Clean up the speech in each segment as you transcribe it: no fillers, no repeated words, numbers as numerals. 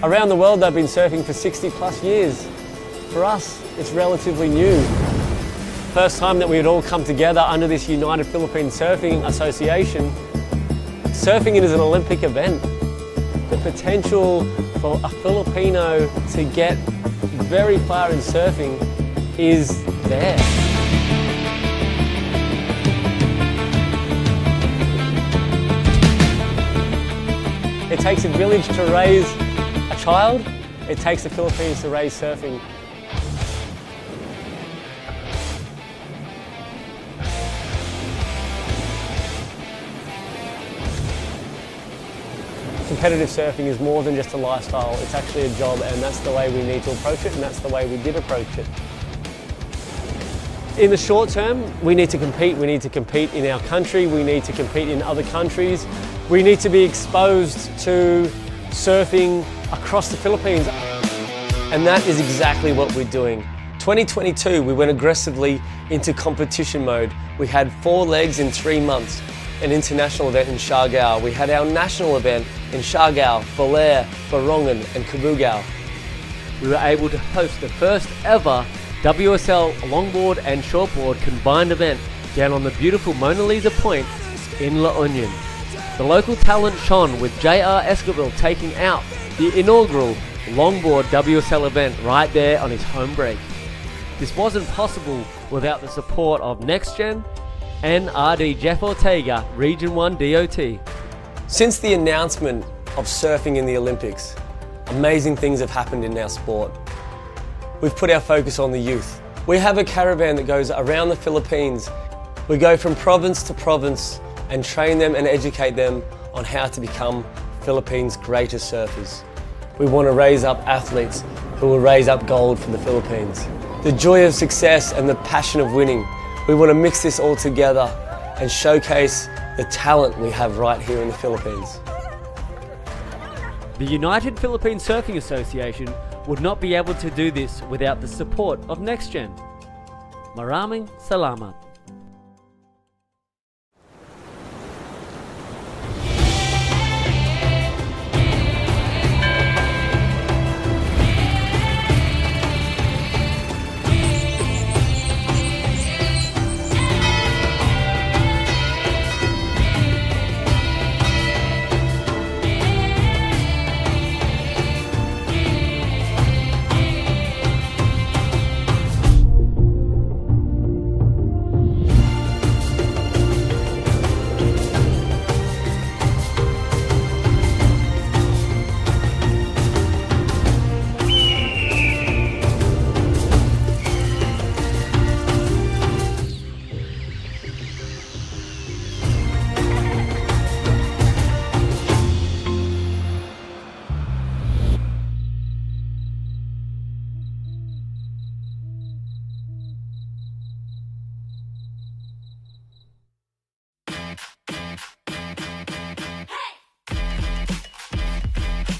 Around the world, they've been surfing for 60 plus years. For us, it's relatively new. First time that we had all come together under this United Philippine Surfing Association. Surfing it is an Olympic event. The potential for a Filipino to get very far in surfing is there. It takes a village to raise a child. It takes the Philippines to raise surfing. Competitive surfing is more than just a lifestyle, it's actually a job, and that's the way we need to approach it, and that's the way we did approach it. In the short term, we need to compete. We need to compete in our country, we need to compete in other countries. We need to be exposed to surfing across the Philippines. And that is exactly what we're doing. 2022, we went aggressively into competition mode. We had 4 legs in 3 months. An international event in Siargao. We had our national event in Siargao, Balai, Borongan and Cabugao. We were able to host the first ever WSL longboard and shortboard combined event down on the beautiful Mona Lisa Point in La Union. The local talent shone with J.R. Esquivel taking out the inaugural longboard WSL event right there on his home break. This wasn't possible without the support of NextGen and RD Jeff Ortega, Region 1 DOT. Since the announcement of surfing in the Olympics, amazing things have happened in our sport. We've put our focus on the youth. We have a caravan that goes around the Philippines. We go from province to province and train them and educate them on how to become Philippines' greatest surfers. We want to raise up athletes who will raise up gold for the Philippines. The joy of success and the passion of winning. We want to mix this all together and showcase the talent we have right here in the Philippines. The United Philippine Surfing Association would not be able to do this without the support of NextGen. Maraming salamat.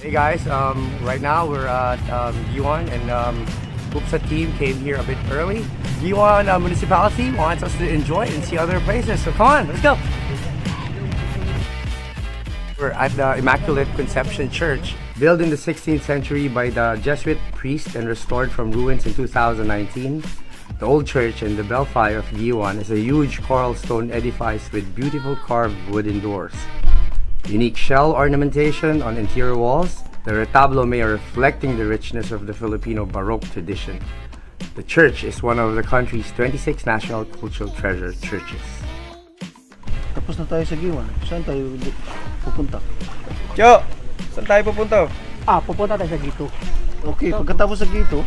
Hey guys, right now we're at Guiuan, and UPSA team came here a bit early. Guiuan Municipality wants us to enjoy and see other places, so come on, let's go! We're at the Immaculate Conception Church, built in the 16th century by the Jesuit priest and restored from ruins in 2019. The old church and the belfry of Guiuan is a huge coral stone edifice with beautiful carved wooden doors. Unique shell ornamentation on interior walls, the retablo may reflecting the richness of the Filipino Baroque tradition. The church is one of the country's 26 national cultural treasure churches. Tapos na tayo sa Guiuan. Saan tayo pupunta? Cho, saan tayo pupunta? Pupunta tayo sa Gito. Okay, pagkatapos sa Gito,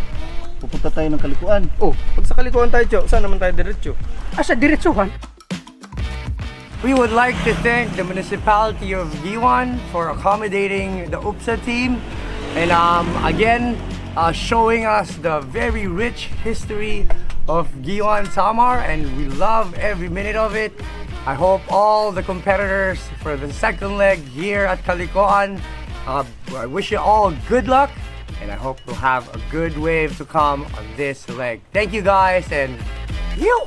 pupunta tayo ng Calicoan. Oh, pag sa Calicoan tayo, Cho, saan naman tayo diretso? Sa diretsuhan? We would like to thank the Municipality of Guiuan for accommodating the UPSA team and again showing us the very rich history of Guiuan Samar, and we love every minute of it. I hope all the competitors for the second leg here at Calicoan, I wish you all good luck, and I hope we'll have a good wave to come on this leg. Thank you guys, and you.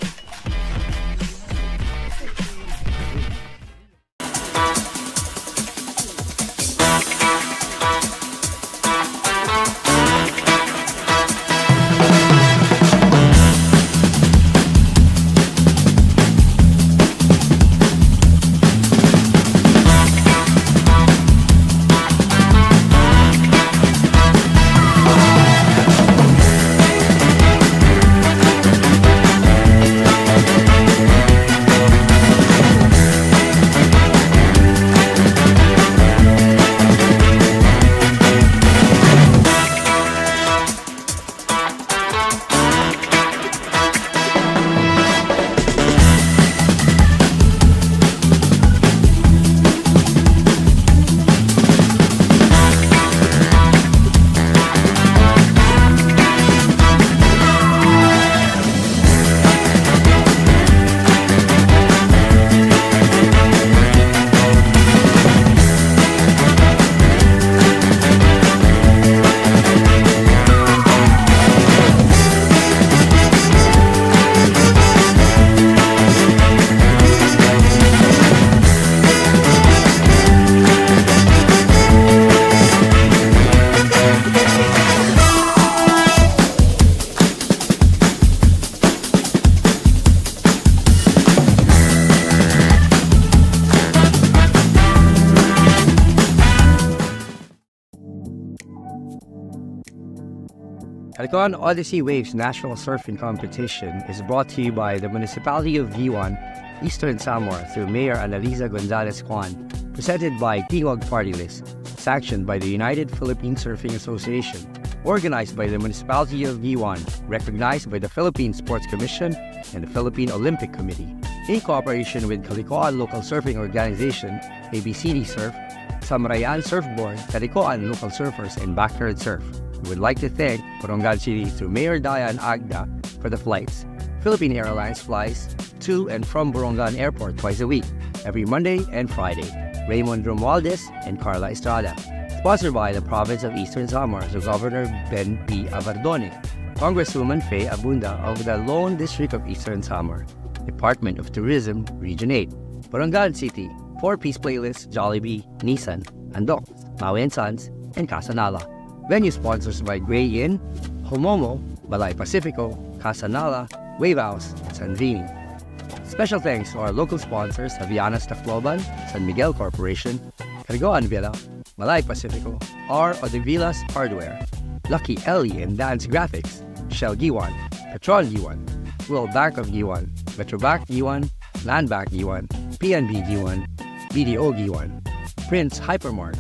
Calicoan Odyssey Waves National Surfing Competition is brought to you by the Municipality of Guiuan, Eastern Samar through Mayor Annaliza Gonzales-Kwan, presented by Tingog Party List, sanctioned by the United Philippine Surfing Association, organized by the Municipality of Guiuan, recognized by the Philippine Sports Commission and the Philippine Olympic Committee, in cooperation with Calicoan Local Surfing Organization, ABCD Surf, Samrayan Surfboards, Calicoan Local Surfers, and Backyard Surf. We would like to thank Barongan City through Mayor Diane Agda for the flights. Philippine Airlines flies to and from Barongan Airport twice a week, every Monday and Friday. Raymond Romualdez and Carla Estrada. Sponsored by the Province of Eastern Samar through Governor Ben P. Abardone, Congresswoman Faye Abunda of the Lone District of Eastern Samar, Department of Tourism, Region 8, Barongan City, 4-piece playlist, Jollibee, Nissan, Andok, Maui & Sons, and Casanala. Venue sponsors by Gray Inn, Homomo, Balai Pacifico, Casanala, Wave House, and Sanvini. Special thanks to our local sponsors, Havaianas Tacloban, San Miguel Corporation, Calicoan Villa, Balai Pacifico, R. Odivilas Hardware, Lucky Ellie and Dandz Graphics, Shell Guiuan, Petron Guiuan, World Bank of Guiuan, Metrobank Guiuan, Landbank Guiuan, PNB Guiuan, BDO Guiuan, Prince Hypermart,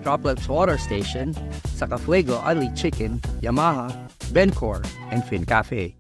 Droplets Water Station, Sakafuego Unli Chicken, Yamaha, Bencor, and Fin Cafe.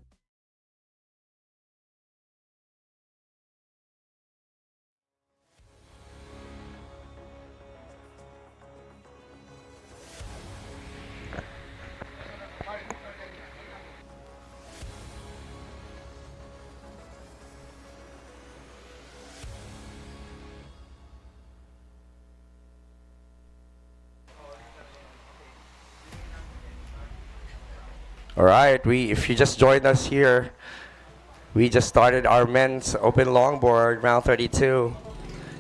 All right, if you just joined us here, we just started our men's open longboard round 32,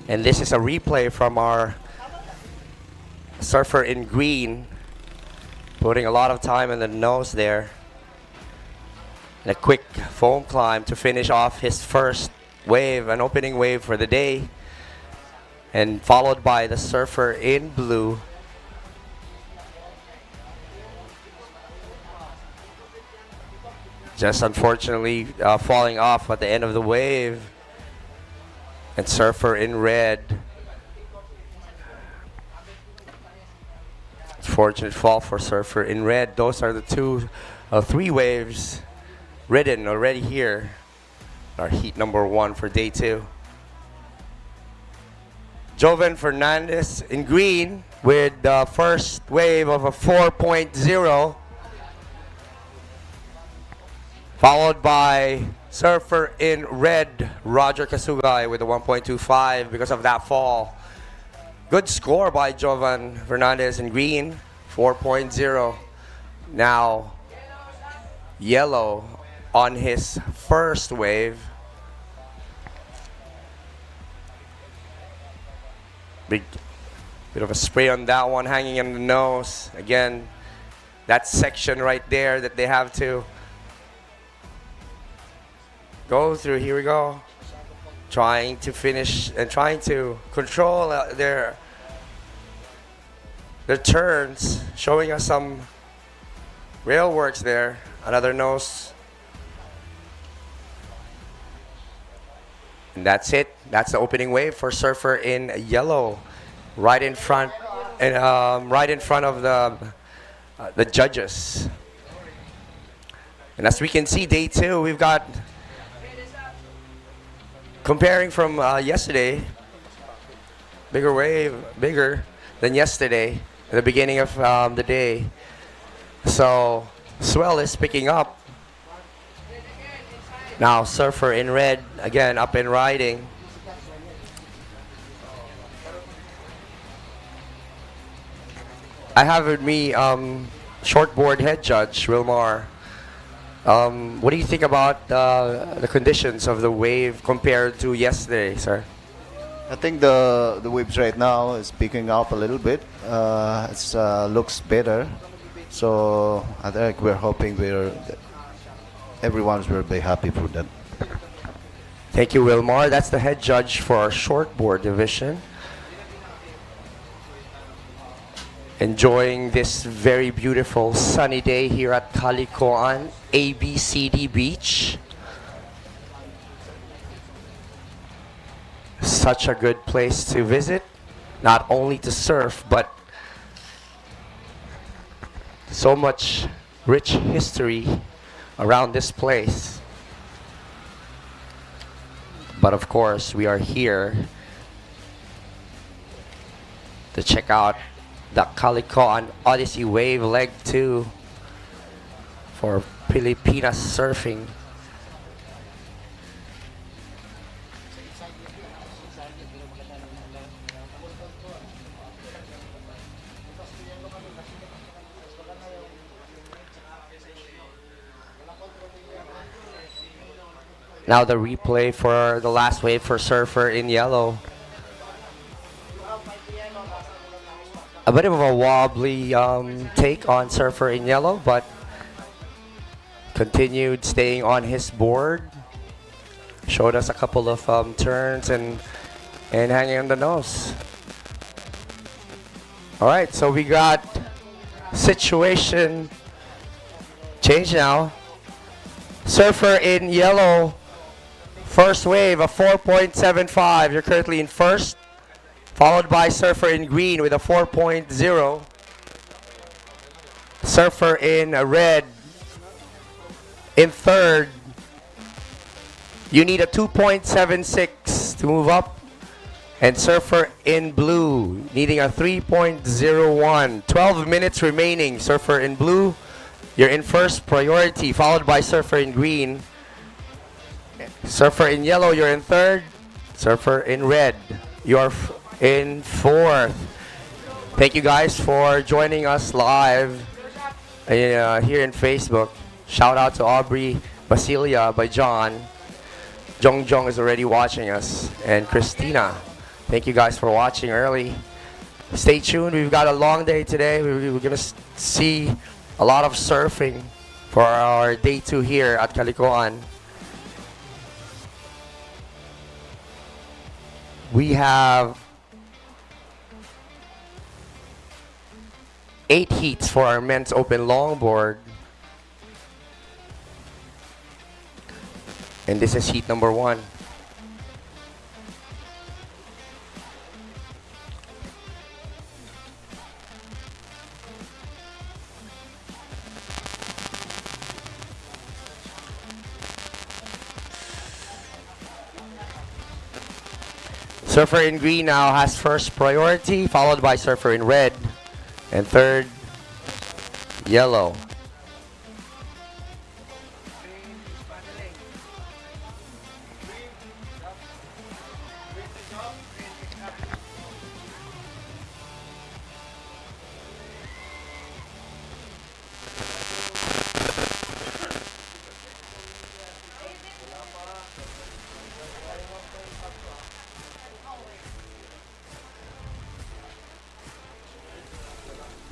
and this is a replay from our surfer in green, putting a lot of time in the nose there, and a quick foam climb to finish off his first wave, an opening wave for the day, and followed by the surfer in blue. Just unfortunately falling off at the end of the wave. And surfer in red. Fortunate fall for surfer in red. Those are the three waves ridden already here. Our heat number 1 for day 2. Joven Fernandez in green with the first wave of a 4.0. Followed by surfer in red, Roger Kasugay with a 1.25 because of that fall. Good score by Jovan Fernandez in green, 4.0. Now, yellow on his first wave. Big bit of a spray on that one, hanging in the nose. Again, that section right there that they have to go through. Here we go. Trying to finish and trying to control their turns, showing us some rail works there. Another nose. And that's it. That's the opening wave for surfer in yellow, right in front, and right in front of the judges. And as we can see, day 2, we've got, comparing from yesterday, bigger wave, bigger than yesterday at the beginning of the day. So swell is picking up. Now surfer in red again, up and riding. I have with me shortboard head judge Wilmar. What do you think about the conditions of the wave compared to yesterday, sir? I think the waves right now is picking up a little bit. It looks better. So I think we're hoping everyone will be happy for that. Thank you, Wilmar. That's the head judge for our shortboard division. Enjoying this very beautiful sunny day here at Calicoan ABCD Beach. Such a good place to visit, not only to surf, but so much rich history around this place. But of course, we are here to check out the Calicoan Odyssey Wave Leg 2 for Pilipinas surfing. Now the replay for the last wave for Surfer in yellow. A bit of a wobbly take on Surfer in yellow, but continued staying on his board. Showed us a couple of turns and hanging on the nose. All right, so we got situation change now. Surfer in yellow, first wave, a 4.75. You're currently in first, followed by Surfer in green with a 4.0. Surfer in red in third. You need a 2.76 to move up. And Surfer in blue needing a 3.01. 12 minutes remaining. Surfer in blue, you're in first priority, followed by Surfer in green. Surfer in yellow, you're in third. Surfer in red, you're in fourth. Thank you guys for joining us live here in Facebook. Shout out to Aubrey Basilia by John. Jong Jong is already watching us. And Christina, thank you guys for watching early. Stay tuned. We've got a long day today. We're going to see a lot of surfing for our day 2 here at Calicoan. We have 8 heats for our men's open longboard. And this is heat number 1. Surfer in green now has first priority, followed by Surfer in red, and third, yellow.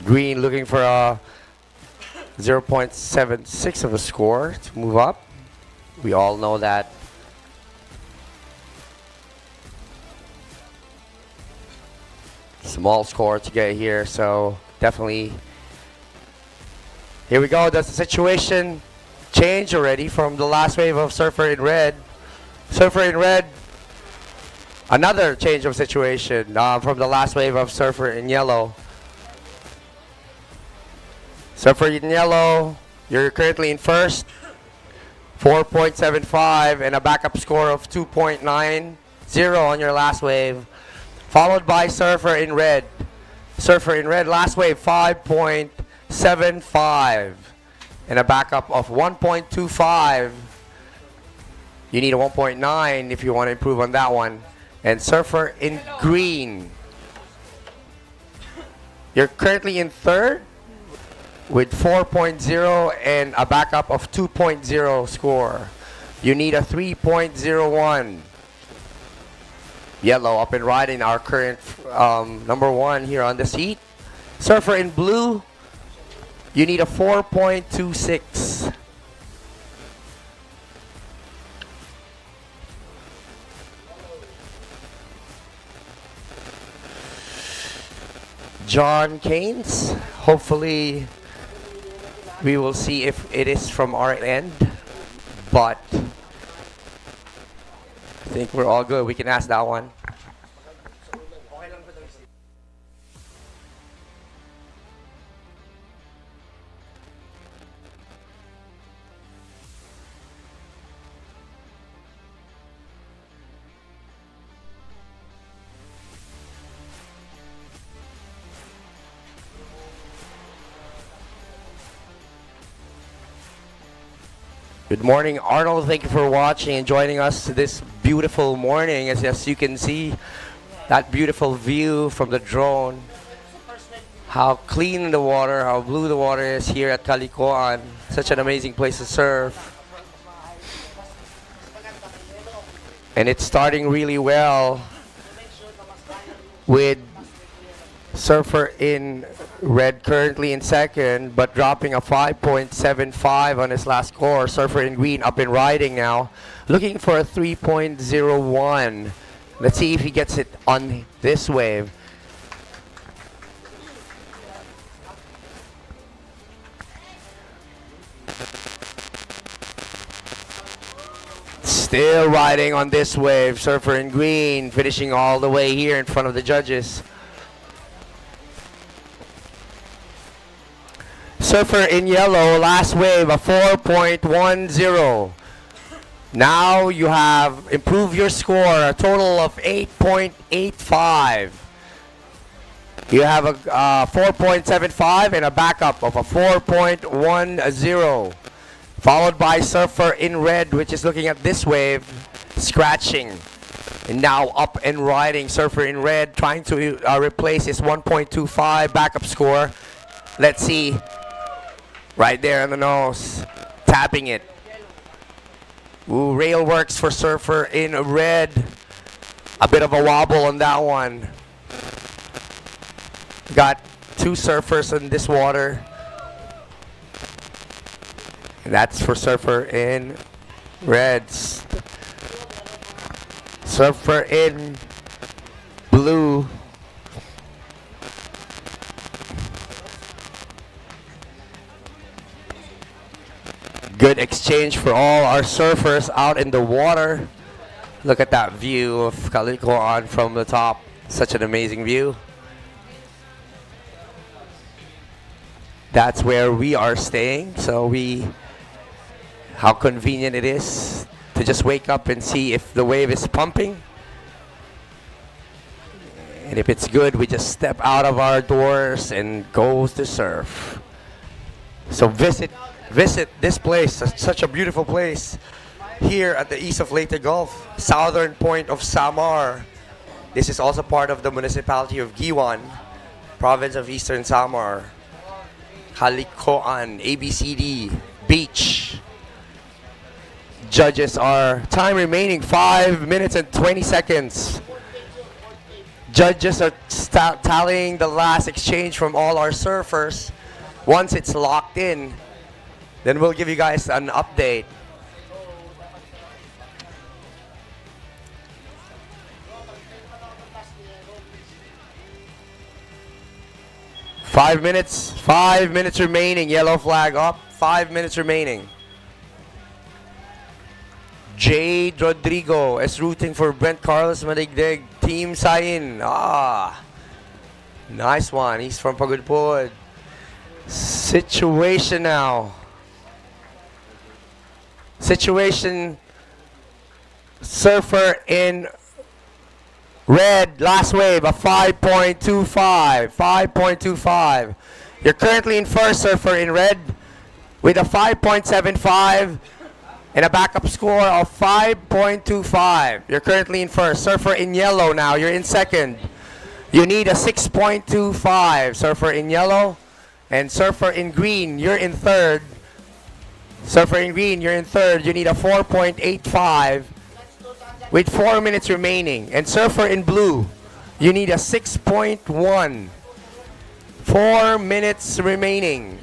Green looking for a 0.76 of a score to move up. We all know that. Small score to get here, so definitely. Here we go. Does the situation change already from the last wave of Surfer in red? Surfer in red, another change of situation from the last wave of Surfer in yellow. Surfer in yellow, you're currently in first, 4.75 and a backup score of 2.90 on your last wave, followed by Surfer in red. Surfer in red, last wave 5.75 and a backup of 1.25. You need a 1.9 if you want to improve on that one. And Surfer in green, you're currently in third with 4.0 and a backup of 2.0 score. You need a 3.01. Yellow up and riding, our current number 1 here on the seat. Surfer in blue, you need a 4.26. John Keynes. Hopefully, we will see if it is from our end, but I think we're all good. We can ask that one. Good morning, Arnold. Thank you for watching and joining us this beautiful morning. As you can see, that beautiful view from the drone. How clean the water, how blue the water is here at Calicoan. Such an amazing place to surf. And it's starting really well with Surfer in red currently in second, but dropping a 5.75 on his last score. Surfer in green up and riding now, looking for a 3.01. Let's see if he gets it on this wave. Still riding on this wave. Surfer in green, finishing all the way here in front of the judges. Surfer in yellow, last wave, a 4.10. Now you have improved your score, a total of 8.85. You have a 4.75 and a backup of a 4.10. Followed by Surfer in red, which is looking at this wave, scratching. And now up and riding. Surfer in red, trying to replace his 1.25 backup score. Let's see. Right there on the nose, tapping it. Ooh, rail works for Surfer in red. A bit of a wobble on that one. Got two surfers in this water. And that's for Surfer in reds. Surfer in blue. Good exchange for all our surfers out in the water. Look at that view of Calicoan from the top. Such an amazing view. That's where we are staying. So how convenient it is to just wake up and see if the wave is pumping. And if it's good, we just step out of our doors and go to surf. So visit this place, such a beautiful place here at the east of Leyte Gulf, southern point of Samar. This is also part of the Municipality of Guiuan, province of Eastern Samar. Calicoan, ABCD, beach. Judges are, time remaining 5 minutes and 20 seconds. Judges are tallying the last exchange from all our surfers. Once it's locked in, then we'll give you guys an update. Five minutes remaining. Yellow flag up. 5 minutes remaining. Jade Rodrigo is rooting for Brent Carlos Madigdig. Team Sain. Nice one. He's from Pagudpod. Situation now. Situation. Surfer in red, last wave, a 5.25. 5.25. You're currently in first, Surfer in red, with a 5.75 and a backup score of 5.25. You're currently in first. Surfer in yellow now, you're in second. You need a 6.25. Surfer in yellow. And Surfer in green, you're in third. Surfer in green, you're in third. You need a 4.85 with 4 minutes remaining. And Surfer in blue, you need a 6.1. 4 minutes remaining.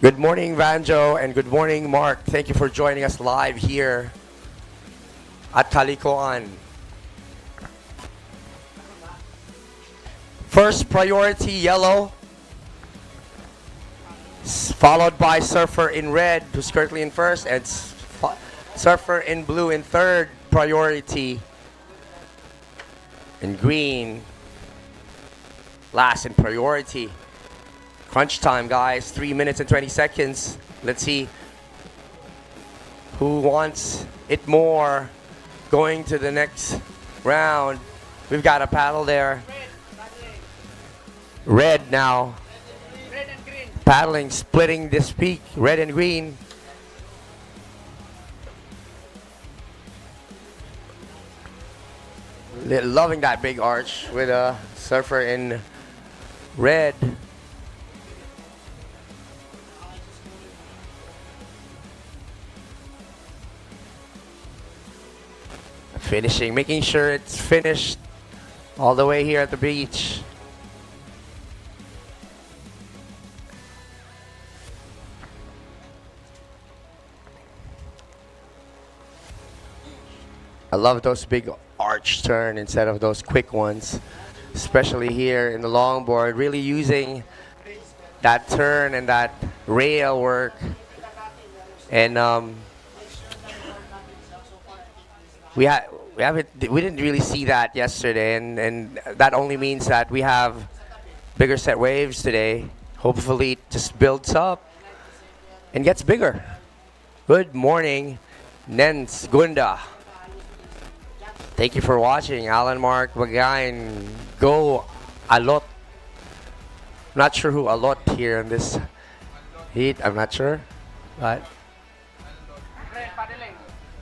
Good morning, Vanjo, and good morning, Mark. Thank you for joining us live here at Calicoan. First priority, yellow. Followed by surfer in red, who's currently in first, and surfer in blue in third priority. And green, last in priority. Crunch time, guys. 3 minutes and 20 seconds. Let's see who wants it more going to the next round. We've got a paddle there. Red now. Paddling, splitting this peak. Red and green. Loving that big arch with a surfer in red. Finishing, making sure it's finished all the way here at the beach. I love those big arch turn instead of those quick ones, especially here in the longboard, really using that turn and that rail work. And we didn't really see that yesterday, and that only means that we have bigger set waves today. Hopefully it just builds up and gets bigger. Good morning, Nens Gunda. Thank you for watching. Alan Mark Bagain. Go Alot. Not sure who Alot here in this heat. I'm not sure. But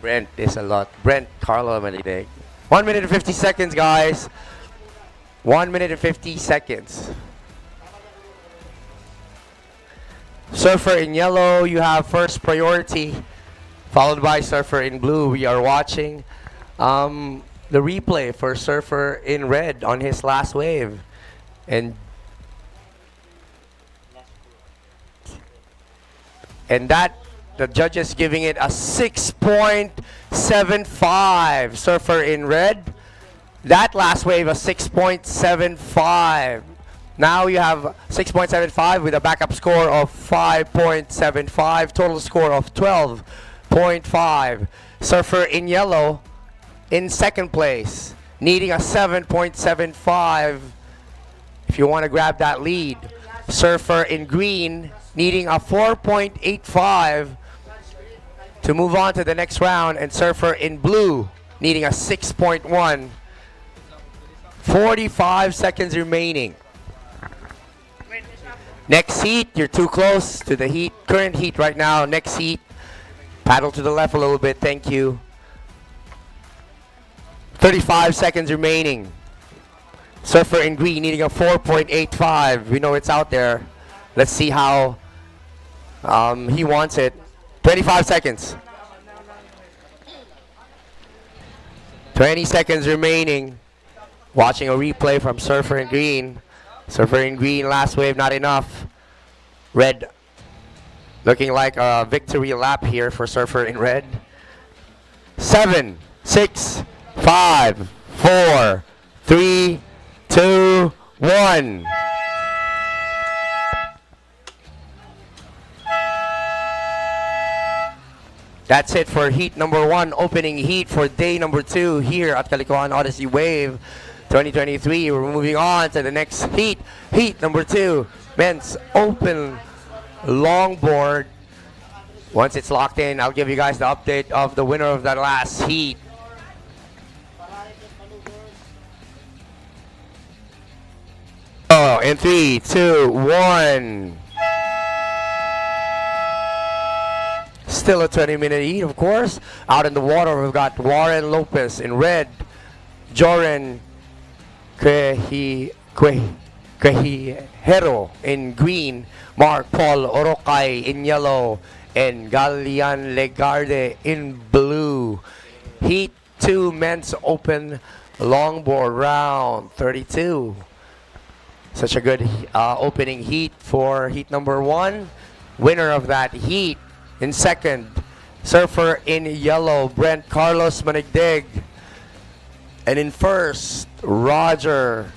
Brent is a lot. Brent Carlo Malidig. 1 minute and 50 seconds, guys. 1 minute and 50 seconds. Surfer in yellow, you have first priority, followed by surfer in blue. We are watching the replay for surfer in red on his last wave, and that the judges giving it a 6.75. Surfer in red, that last wave a 6.75. Now you have 6.75 with a backup score of 5.75, total score of 12.5. Surfer in yellow in second place, needing a 7.75 if you want to grab that lead. Surfer in green needing a 4.85 to move on to the next round, and surfer in blue needing a 6.1. 45 seconds remaining. Next heat, you're too close to the heat, current heat right now. Next heat, paddle to the left a little bit, thank you. 35 seconds remaining. Surfer in green needing a 4.85. We know it's out there. Let's see how he wants it. 25 seconds. 20 seconds remaining. Watching a replay from surfer in green. Surfer in green, last wave, not enough. Red looking like a victory lap here for surfer in red. 7, 6, 5, 4, 3, 2, 1. That's it for heat number 1, opening heat for day number 2 here at Calicoan Odyssey Wave 2023. We're moving on to the next heat. Heat number 2, men's open longboard. Once it's locked in, I'll give you guys the update of the winner of that last heat. Oh, in 3, 2, 1. Still a 20-minute heat, of course. Out in the water, we've got Warren Lopez in red, Joren Quejero in green, Mark Paul Orokay in yellow, and Galian Legarde in blue. Heat 2 men's open longboard round 32. Such a good opening heat for heat number 1. Winner of that heat in second, surfer in yellow, Brent Carlos Manigdig. And in first, Roger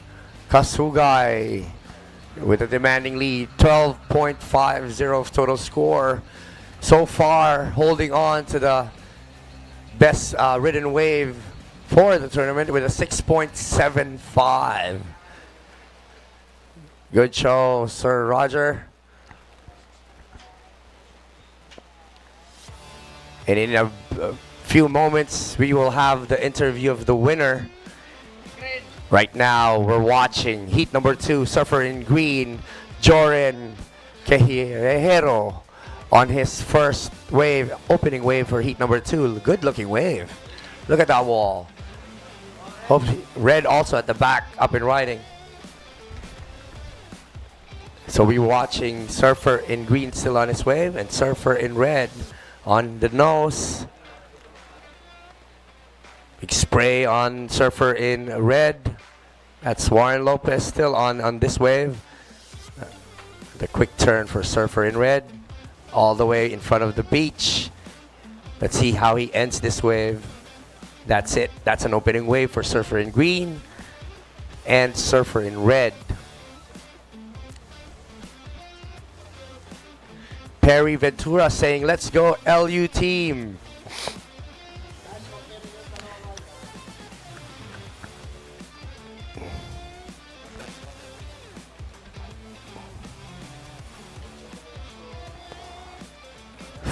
Kasugay with a demanding lead, 12.50 total score. So far, holding on to the best ridden wave for the tournament with a 6.75. Good show, Sir Roger. And in a few moments, we will have the interview of the winner. Right now, we're watching heat number 2, surfer in green, Joren Quejero, on his first wave, opening wave for heat number 2. Good looking wave. Look at that wall. Hope red also at the back, up and riding. So we're watching surfer in green still on his wave, and surfer in red on the nose. Big spray on surfer in red. That's Warren Lopez still on this wave. The quick turn for surfer in red, all the way in front of the beach. Let's see how he ends this wave. That's it. That's an opening wave for surfer in green and surfer in red. Perry Ventura saying, "Let's go LU team."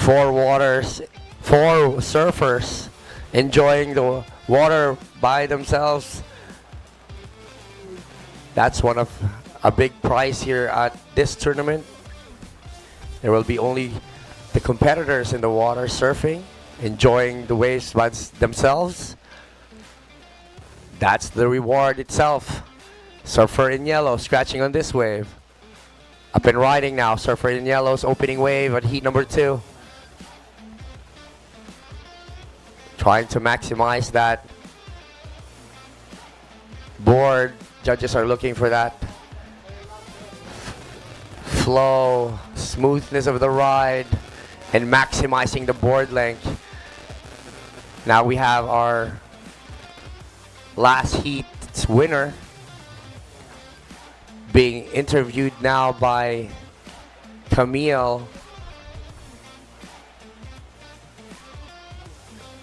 Four surfers enjoying the water by themselves. That's one of a big prize here at this tournament. There will be only the competitors in the water surfing, enjoying the waves by themselves. That's the reward itself. Surfer in yellow scratching on this wave. Up and riding now. Surfer in yellow's opening wave at heat number 2. Trying to maximize that board. Judges are looking for that flow, smoothness of the ride, and maximizing the board length. Now we have our last heat's winner being interviewed now by Camille.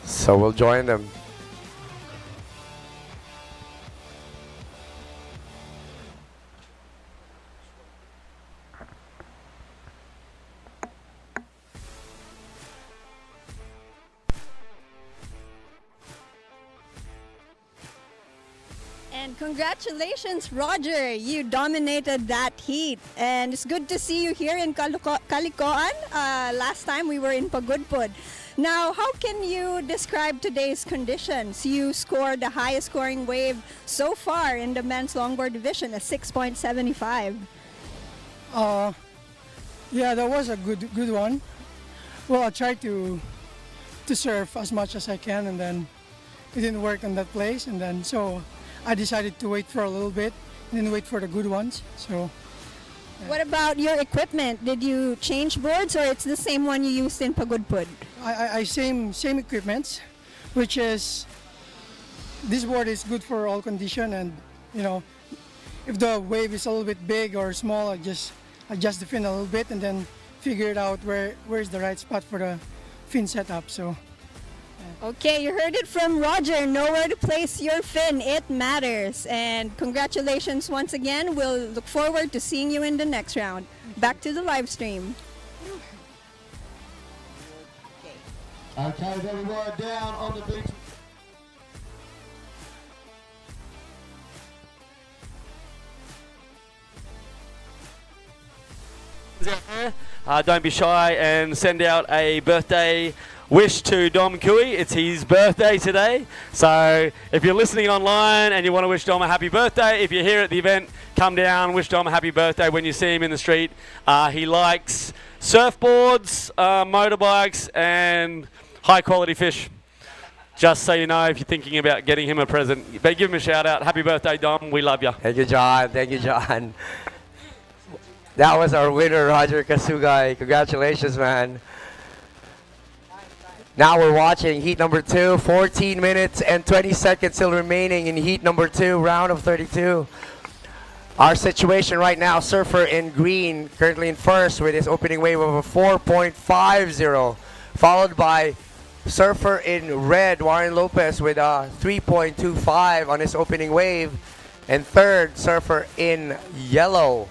So we'll join them. And congratulations, Roger. You dominated that heat. And it's good to see you here in Calicoan. Last time we were in Pagudpud. Now, how can you describe today's conditions? You scored the highest scoring wave so far in the men's longboard division, a 6.75. Yeah, that was a good one. Well, I tried to surf as much as I can, and then it didn't work on that place, and then so I decided to wait for a little bit and then wait for the good ones. So. What about your equipment? Did you change boards, or it's the same one you used in Pagudpud? I same equipments, which is this board is good for all condition, and you know, if the wave is a little bit big or small, I just adjust the fin a little bit and then figure it out where's the right spot for the fin setup. So. Okay, you heard it from Roger. Know where to place your fin. It matters. And congratulations once again. We'll look forward to seeing you in the next round. Back to the live stream. Okay, everyone down on the beach. Don't be shy and send out a birthday wish to Dom Cooey. It's his birthday today. So if you're listening online and you want to wish Dom a happy birthday, if you're here at the event, come down, wish Dom a happy birthday when you see him in the street. He likes surfboards, motorbikes, and high quality fish. Just so you know, if you're thinking about getting him a present, but give him a shout out. Happy birthday, Dom. We love you. Thank you, John. Thank you, John. That was our winner, Roger Kasugay. Congratulations, man. Now we're watching heat number 2, 14 minutes and 20 seconds still remaining in heat number 2, round of 32. Our situation right now, Surfer in green, currently in first with his opening wave of a 4.50, followed by Surfer in red, Warren Lopez, with a 3.25 on his opening wave. And third, Surfer in yellow,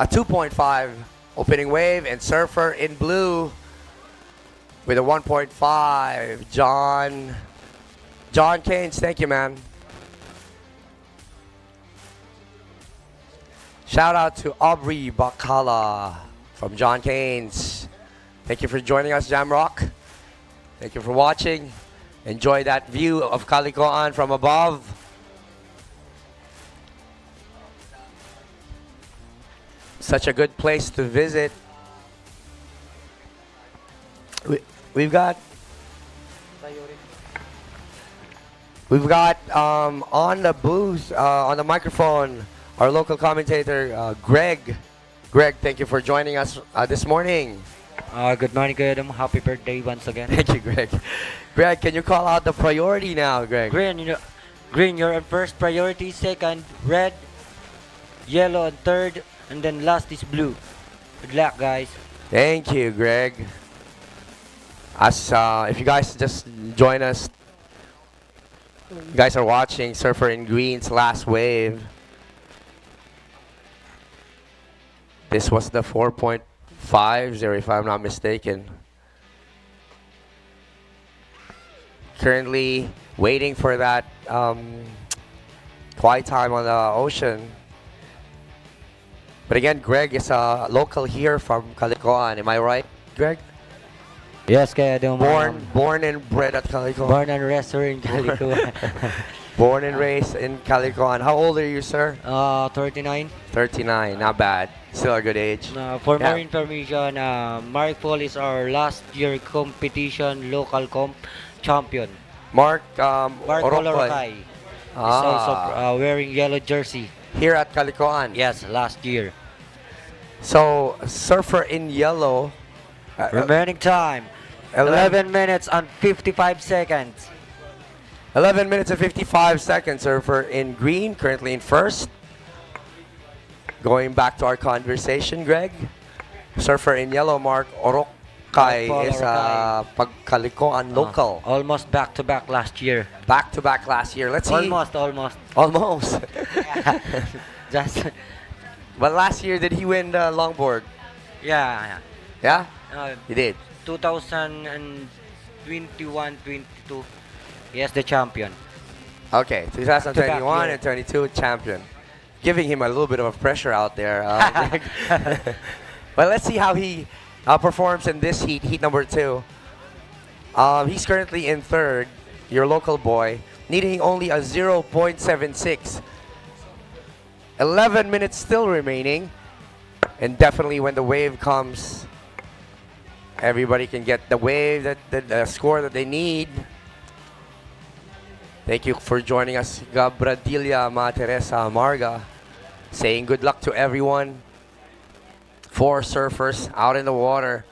a 2.5 opening wave. And Surfer in blue with a 1.5. John Keynes, thank you, man. Shout out to Aubrey Bacala from John Keynes. Thank you for joining us, Jamrock. Thank you for watching. Enjoy that view of Calicoan from above. Such a good place to visit. We've got on the booth, on the microphone, our local commentator, Greg. Greg, thank you for joining us this morning. Good morning, good. Happy birthday once again. Thank you, Greg. Greg, can you call out the priority now, Greg? Green, you're on first priority. Second, red. Yellow on third. And then last is blue. Good luck, guys. Thank you, Greg. If you guys just join us, you guys are watching Surfer in Green's last wave. This was the 4.50, if I'm not mistaken. Currently waiting for that quiet time on the ocean. But again, Greg is a local here from Calicoan. Am I right, Greg? Yes, kaya born and bred at Calicoan. Born and raised in Calicoan. Born and raised in Calicoan. How old are you, sir? 39. 39, not bad. Still a good age. For more information, Mark Paul is our last year competition local comp champion. Mark Paul Orokai is also wearing yellow jersey. Here at Calicoan? Yes, last year. So, Surfer in yellow. Remaining time, 11 minutes and 55 seconds. 11 minutes and 55 seconds. Surfer in green, currently in first. Going back to our conversation, Greg. Surfer in yellow, Mark Orokai is a Calicoan local. Almost back-to-back last year. Back-to-back last year. Let's see. Almost. Just. But last year, did he win the longboard? Yeah. Yeah? He did. 2021-22. Yes, the champion. Okay, 2021 and 22 champion. Giving him a little bit of pressure out there. But let's see how he performs in this heat number 2. He's currently in third, your local boy, needing only a 0.76. 11 minutes still remaining. And definitely when the wave comes, everybody can get the wave, the score that they need. Thank you for joining us, Gabradilla Ma Teresa Marga. Saying good luck to everyone. 4 surfers out in the water,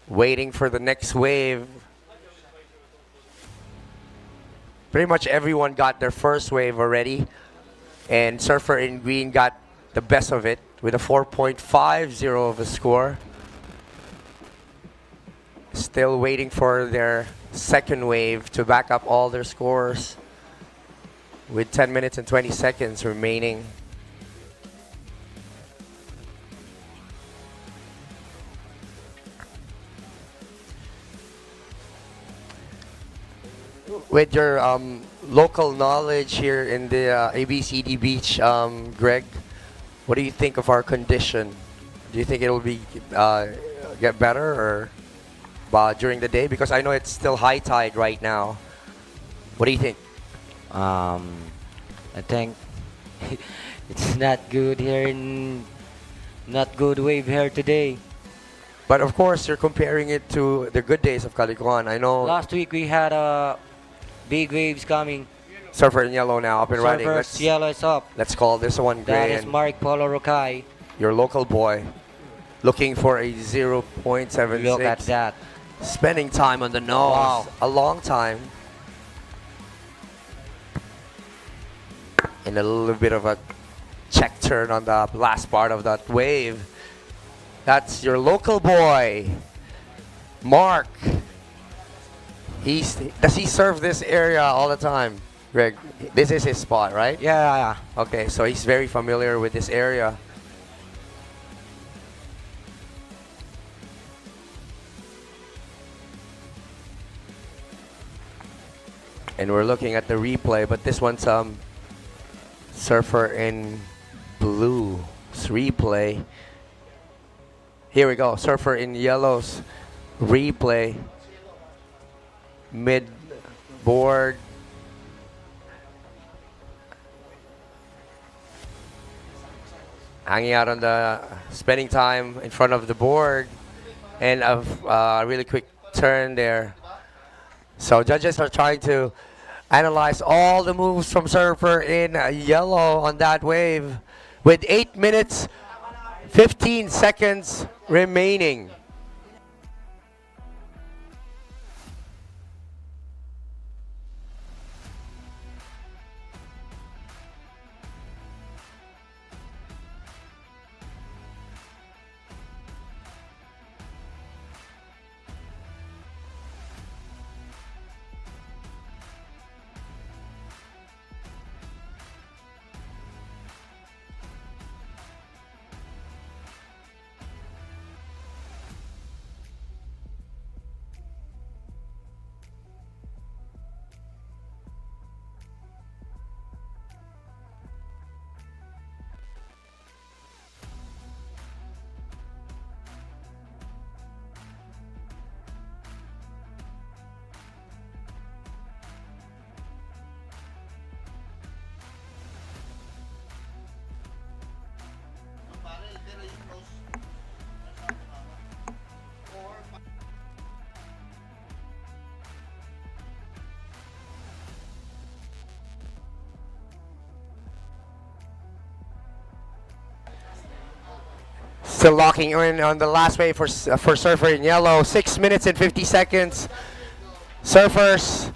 waiting for the next wave. Pretty much everyone got their first wave already. And Surfer in green got the best of it with a 4.50 of a score. Still waiting for their second wave to back up all their scores with 10 minutes and 20 seconds remaining. With your local knowledge here in the ABCD beach, Greg, what do you think of our condition? Do you think it'll be get better or during the day? Because I know it's still high tide right now. What do you think? I think it's not good here not good wave here today. But of course, you're comparing it to the good days of Calicoan. I know. Last week we had big waves coming. Surfer in yellow now up and running. Yellow is up. Let's call this one gray. That is Mark Polo Rokai. Your local boy. Looking for a 0.76. Look at that. Spending time on the nose. Wow. A long time. And a little bit of a check turn on the last part of that wave. That's your local boy, Mark. Does he surf this area all the time, Greg? This is his spot, right? Yeah. Okay, so he's very familiar with this area. And we're looking at the replay, but this one's surfer in blue's replay. Here we go, surfer in yellow's replay. Mid board. Hanging out on the, spending time in front of the board. And a really quick turn there. So judges are trying to analyze all the moves from surfer in yellow on that wave with 8 minutes, 15 seconds remaining. Still locking in on the last wave for surfer in yellow. 6 minutes and 50 seconds. Surfers,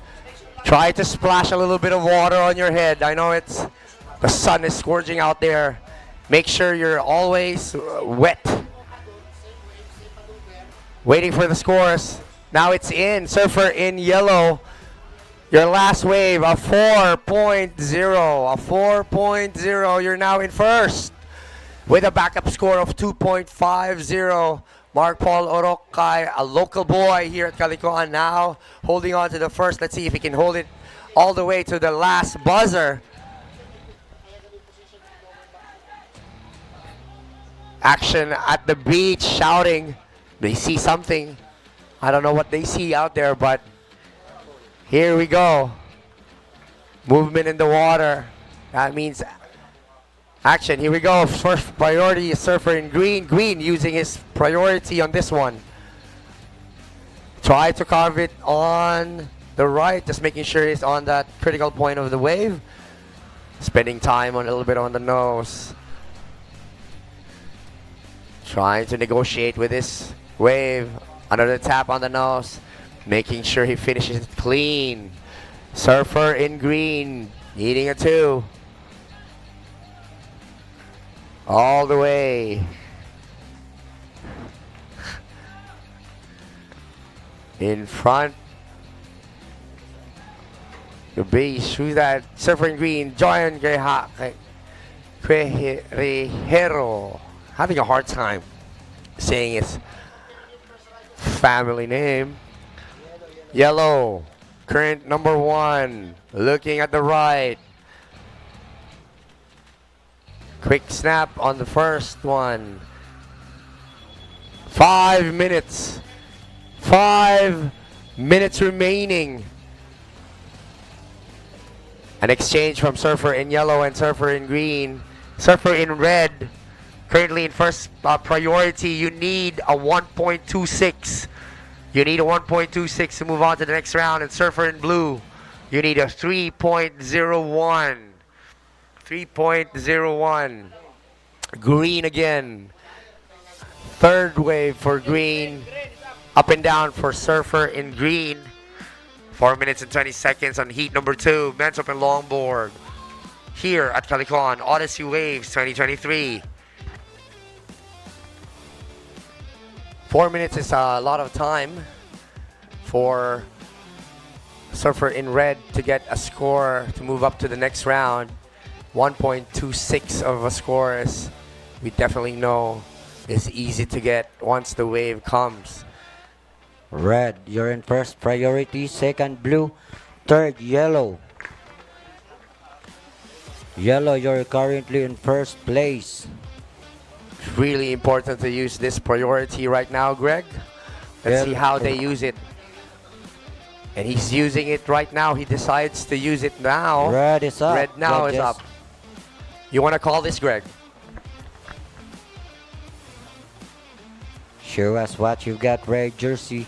try to splash a little bit of water on your head. I know the sun is scorching out there. Make sure you're always wet. Waiting for the scores. Now it's in. Surfer in yellow. Your last wave, a 4.0. A 4.0. You're now in first with a backup score of 2.50. Mark Paul Orokay, a local boy here at Calicoan, now holding on to the first. Let's see if he can hold it all the way to the last buzzer. Action at the beach, shouting. They see something. I don't know what they see out there, but here we go. Movement in the water. That means action. Here we go. First priority is surfer in green. Green using his priority on this one. Try to carve it on the right, just making sure he's on that critical point of the wave. Spending time on a little bit on the nose. Trying to negotiate with this wave. Another tap on the nose. Making sure he finishes it clean. Surfer in green. Needing a 2. All the way. In front. The beach. Who's that? Surfer in green. Joyan Quejero. Having a hard time saying his family name. Yellow. Current number 1. Looking at the right. Quick snap on the first one. 5 minutes. 5 minutes remaining. An exchange from surfer in yellow and surfer in green. Surfer in red. Currently in first priority. You need a 1.26. You need a 1.26 to move on to the next round. And surfer in blue, you need a 3.01. 3.01. Green again. Third wave for green. Up and down for surfer in green. 4 minutes and 20 seconds on heat number 2. Men's open longboard. here at Calicoan Odyssey Waves 2023. 4 minutes is a lot of time for surfer in red to get a score to move up to the next round. 1.26 of a score is, we definitely know, is easy to get once the wave comes. Red, you're in first priority. Second, blue. Third, yellow. Yellow, you're currently in first place. Really important to use this priority right now, Greg. Let's see how they use it. And he's using it right now. He decides to use it now. Red is up. Red now is up. You want to call this, Greg? Show us what you've got, red jersey.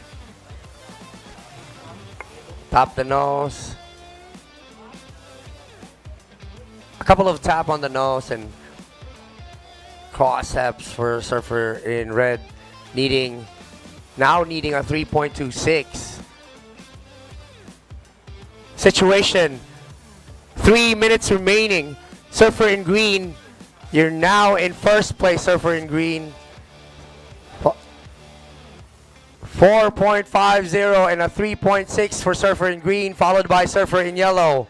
Tap the nose. A couple of tap on the nose and cross steps for surfer in red, now needing a 3.26. Situation, 3 minutes remaining. Surfer in green, you're now in first place, surfer in green. 4.50 and a 3.6 for surfer in green, followed by surfer in yellow.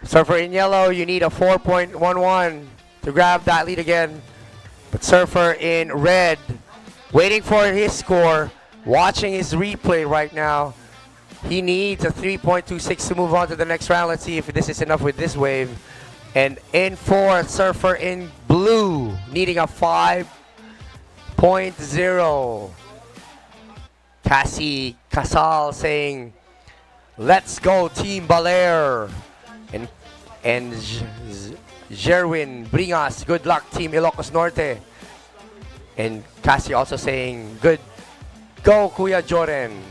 Surfer in yellow, you need a 4.11 to grab that lead again. But surfer in red, waiting for his score, watching his replay right now. He needs a 3.26 to move on to the next round. Let's see if this is enough with this wave. And in fourth, surfer in blue, needing a 5.0. Cassie Casal saying, "Let's go, Team Balai." And Jerwin Bringas, "Good luck, Team Ilocos Norte." And Cassie also saying, "Good, go, Kuya Joren."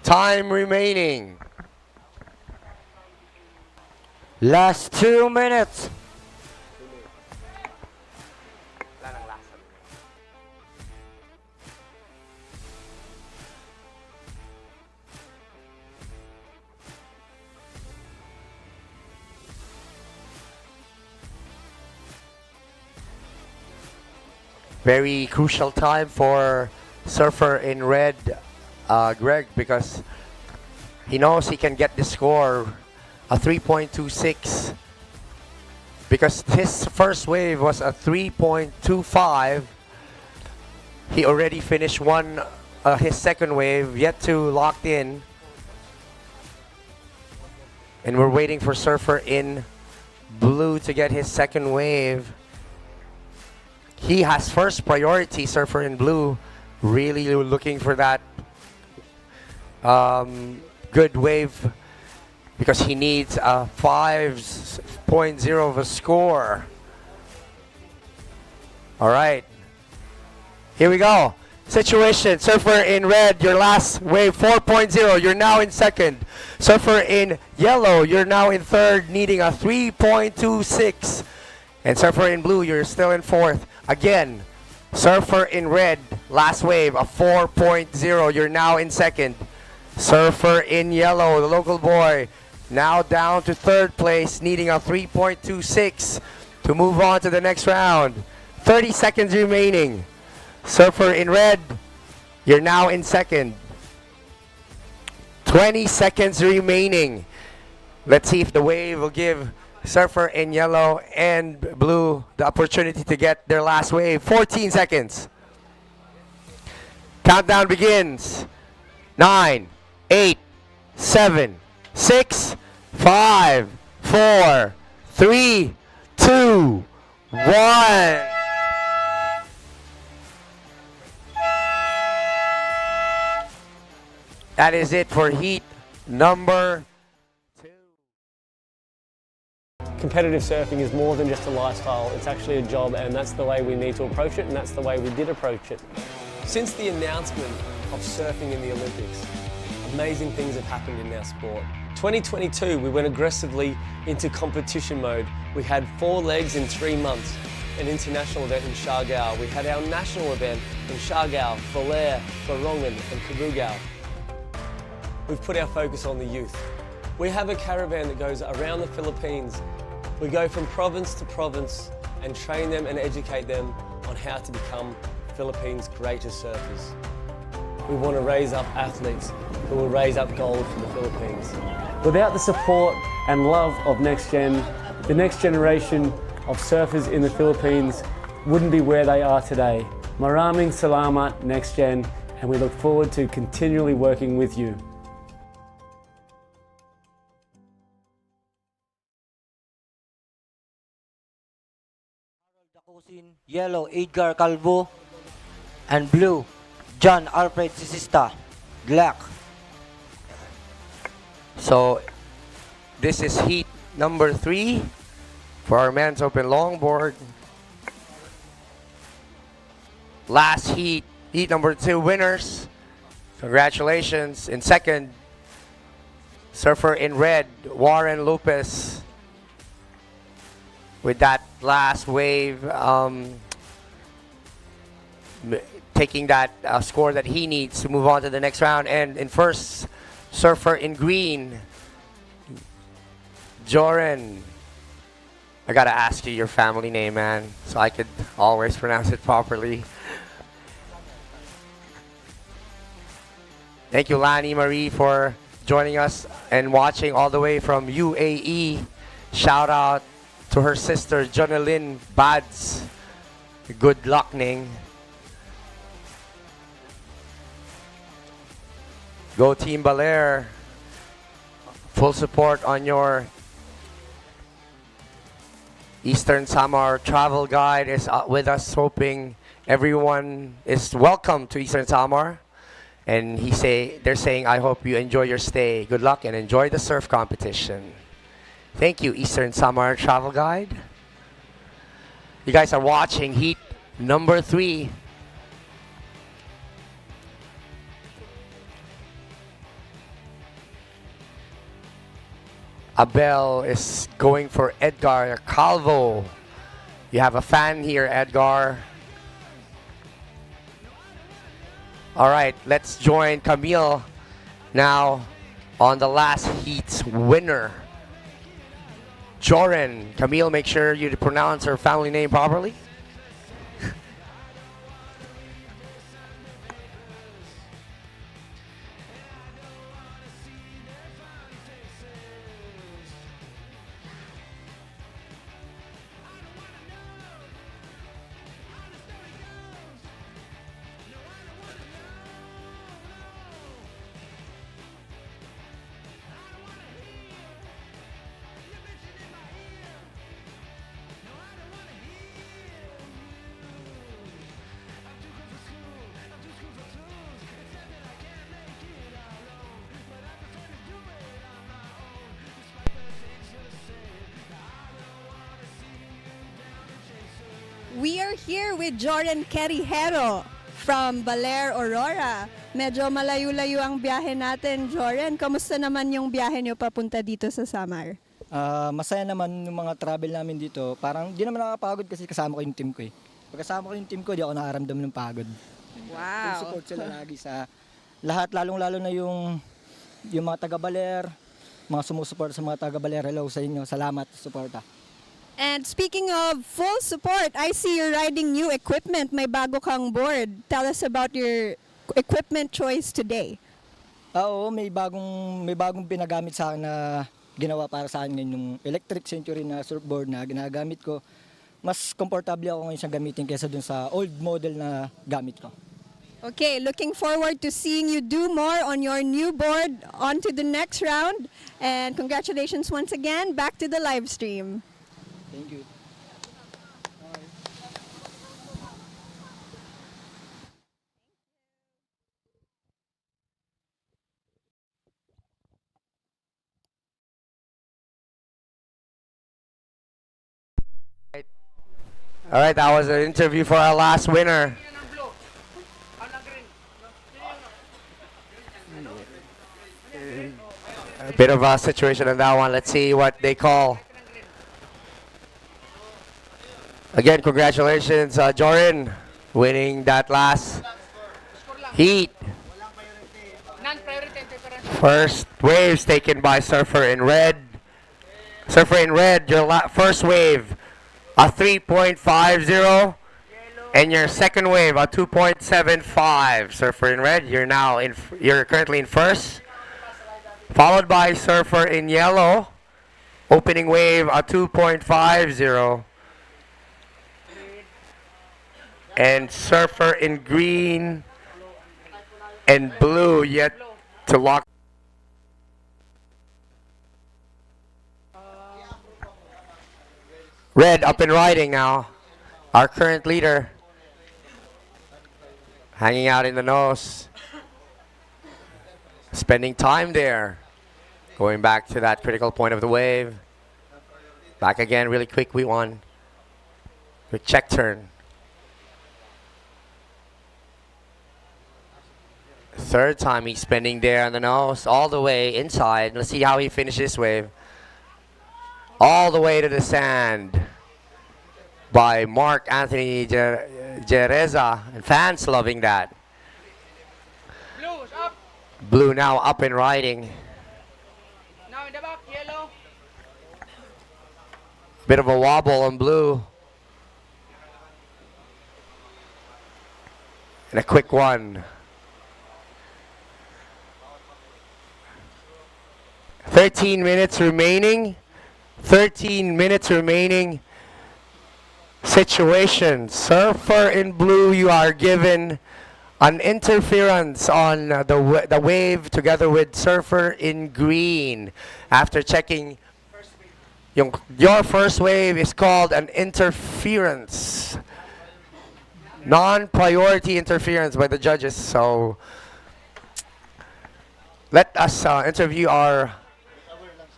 Time remaining. Last 2 minutes. Very crucial time for surfer in red, Greg, because he knows he can get the score, a 3.26, because his first wave was a 3.25. He already finished his second wave, yet to locked in, and we're waiting for surfer in blue to get his second wave. He has first priority, surfer in blue, really looking for that good wave because he needs a 5.0 of a score. All right, here we go. Situation, surfer in red, your last wave, 4.0, you're now in second. Surfer in yellow, you're now in third, needing a 3.26. And surfer in blue, you're still in fourth. Again, surfer in red, last wave, a 4.0. You're now in second. Surfer in yellow, the local boy, now down to third place, needing a 3.26 to move on to the next round. 30 seconds remaining. Surfer in red, you're now in second. 20 seconds remaining. Let's see if the wave will give surfer in yellow and blue the opportunity to get their last wave. 14 seconds. Countdown begins. 9, 8, 7, 6, 5, 4, 3, 2, 1. That is it for heat number 2. Competitive surfing is more than just a lifestyle, it's actually a job, and that's the way we need to approach it, and that's the way we did approach it. Since the announcement of surfing in the Olympics, amazing things have happened in our sport. 2022, we went aggressively into competition mode. We had 4 legs in 3 months, an international event in Siargao. We had our national event in Siargao, Balai, Borongan and Cabugao. We've put our focus on the youth. We have a caravan that goes around the Philippines. We go from province to province and train them and educate them on how to become Philippines' greatest surfers. We want to raise up athletes who will raise up gold for the Philippines. Without the support and love of NextGen, the next generation of surfers in the Philippines wouldn't be where they are today. Maraming salamat, NextGen, and we look forward to continually working with you. Yellow, Edgar Calvo. And blue, John Alfred Sisista. Black. So this is heat number 3 for our men's open longboard. Last heat, heat number 2 winners. Congratulations. In second, surfer in red, Warren Lopez. With that last wave, taking that score that he needs to move on to the next round. And in first, surfer in green, Joren. I gotta ask you your family name, man, so I could always pronounce it properly. Thank you, Lani Marie, for joining us and watching all the way from UAE. Shout out to her sister, Jonalyn Bads. Good luck, Ning. Go Team Balair. Full support on your Eastern Samar travel guide is with us, hoping everyone is welcome to Eastern Samar. And they're saying, I hope you enjoy your stay. Good luck and enjoy the surf competition. Thank you, Eastern Samar travel guide. You guys are watching heat number 3. Abel is going for Edgar Calvo. You have a fan here, Edgar. All right, let's join Camille now on the last heat's winner, Joren. Camille, make sure you pronounce her family name properly. We are here with Joren Querijero from Baler, Aurora. Medyo malayo-layo ang biyahe natin, Joren. Kamusta naman yung biyahe niyo papunta dito sa Samar? Masaya naman yung mga travel namin dito. Parang di naman nakakapagod kasi kasama ko yung team ko eh. Pag kasama ko yung team ko, di ako nakaramdam ng pagod. Wow! Full support sila lagi sa lahat, lalong-lalo na yung mga taga-Baler, mga sumusupport sa mga taga-Baler. Hello sa inyo. Salamat sa suporta. And speaking of full support, I see you're riding new equipment. May bago kang board. Tell us about your equipment choice today. Oo, may bagong pinagamit sa akin na ginawa para sa akin ngayon, yung electric century na surfboard na ginagamit ko. Mas komportable ako ngayon siyang gamitin kaysa dun sa old model na gamit ko. Okay, looking forward to seeing you do more on your new board on to the next round. And congratulations once again. Back to the live stream. Thank you. All right, that was an interview for our last winner. A bit of a situation on that one. Let's see what they call. Again, congratulations, Joren, winning that last heat. First waves taken by Surfer in red. Surfer in red, your first wave, a 3.50. And your second wave, a 2.75. Surfer in red, you're currently in first. Followed by Surfer in yellow, opening wave, a 2.50. And Surfer in green and blue yet to lock. Red up and riding now. Our current leader. Hanging out in the nose. Spending time there. Going back to that critical point of the wave. Back again, really quick, we won. Quick check turn. Third time he's spending there on the nose, all the way inside. Let's see how he finishes wave. All the way to the sand by Mark Anthony Jereza, and fans loving that. Blue now up and riding. Now in the back, yellow. Bit of a wobble on blue. And a quick one. 13 minutes remaining. 13 minutes remaining. Situation. Surfer in blue, you are given an interference on the wave together with Surfer in green. After checking, your first wave is called an interference. Non-priority interference by the judges. So let us interview our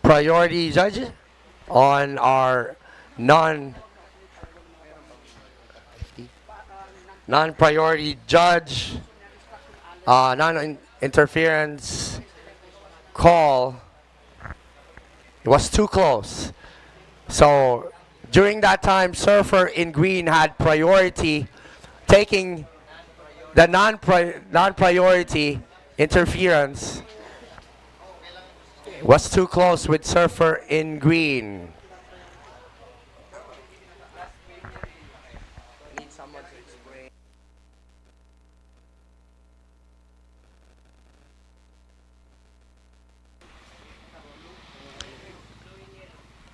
priority judge on our non-priority judge, non-interference call. It was too close. So during that time, Surfer in green had priority, taking the non-priority interference. It was too close with Surfer in green.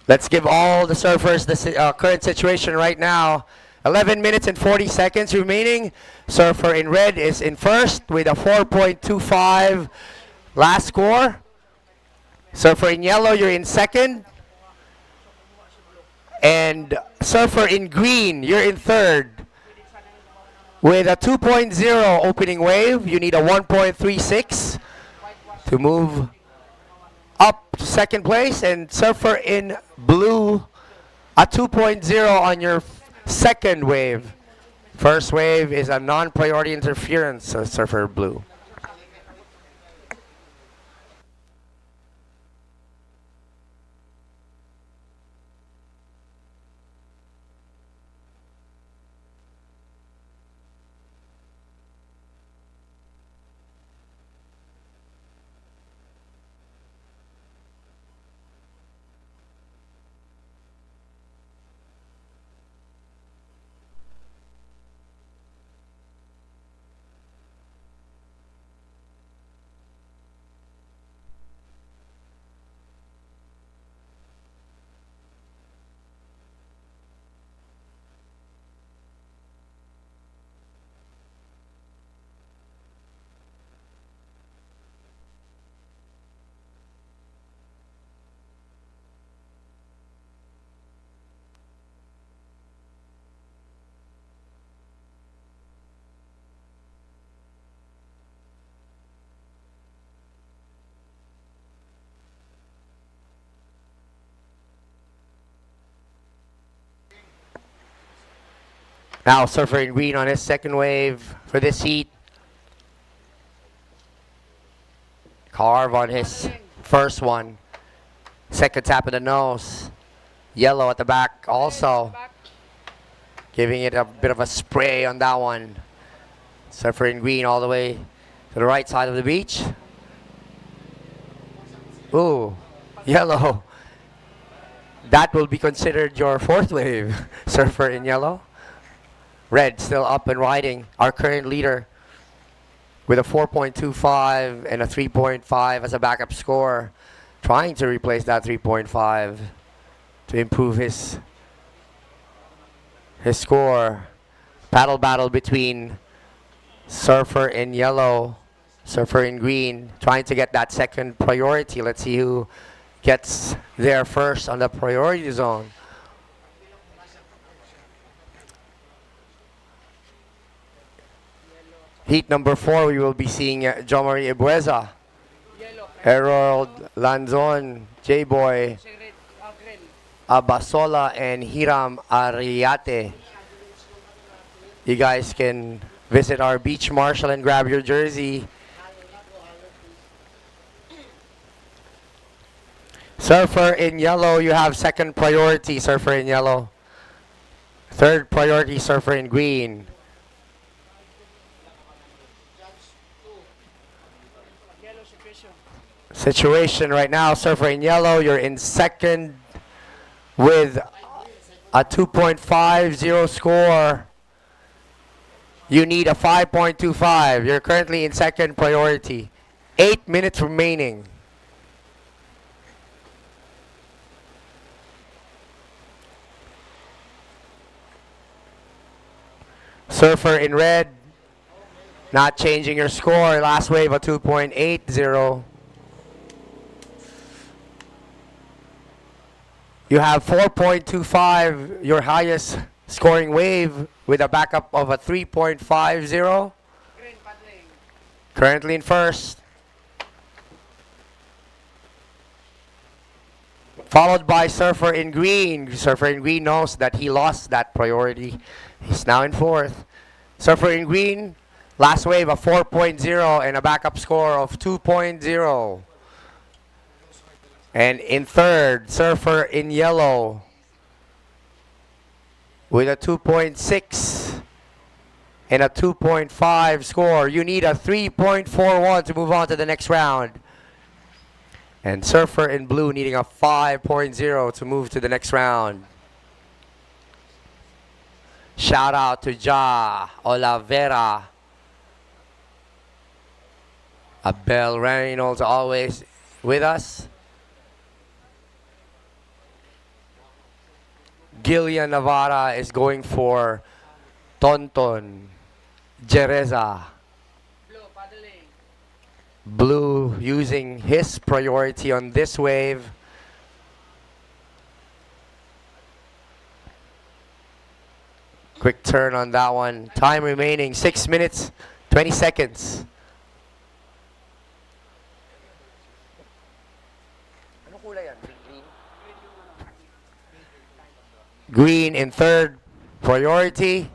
Let's give all the surfers the current situation right now. 11 minutes and 40 seconds remaining. Surfer in red is in first with a 4.25 last score. Surfer in yellow, you're in second. And Surfer in green, you're in third. With a 2.0 opening wave, you need a 1.36 to move up to second place. And Surfer in blue, a 2.0 on your second wave. First wave is a non-priority interference, so Surfer blue. Now Surfer in green on his second wave for this heat. Carve on his first one. Second tap of the nose. Yellow at the back also. Giving it a bit of a spray on that one. Surfer in green all the way to the right side of the beach. Ooh, yellow. That will be considered your fourth wave. Surfer in yellow. Red still up and riding. Our current leader with a 4.25 and a 3.5 as a backup score. Trying to replace that 3.5 to improve his score. Paddle battle between Surfer in yellow, Surfer in green, trying to get that second priority. Let's see who gets there first on the priority zone. Heat number 4, we will be seeing Jomari Ibueza, Harold Lanzon, J-Boy, Abasola, and Hiram Ariate. You guys can visit our beach marshal and grab your jersey. Surfer in yellow, you have second priority, Surfer in yellow. Third priority, Surfer in green. Situation right now, Surfer in yellow, you're in second with a 2.50 score. You need a 5.25. You're currently in second priority. 8 minutes remaining. Surfer in red, not changing your score. Last wave a 2.80. You have 4.25, your highest scoring wave, with a backup of a 3.50. Currently in first. Followed by Surfer in green. Surfer in green knows that he lost that priority. He's now in fourth. Surfer in green, last wave a 4.0 and a backup score of 2.0. And in third, Surfer in yellow with a 2.6 and a 2.5 score. You need a 3.41 to move on to the next round. And Surfer in blue needing a 5.0 to move to the next round. Shout out to Ja Olavera. Abel Reynolds always with us. Gillian Navarra is going for Tonton Jereza. Blue using his priority on this wave. Quick turn on that one. Time remaining 6 minutes, 20 seconds. Green in third priority.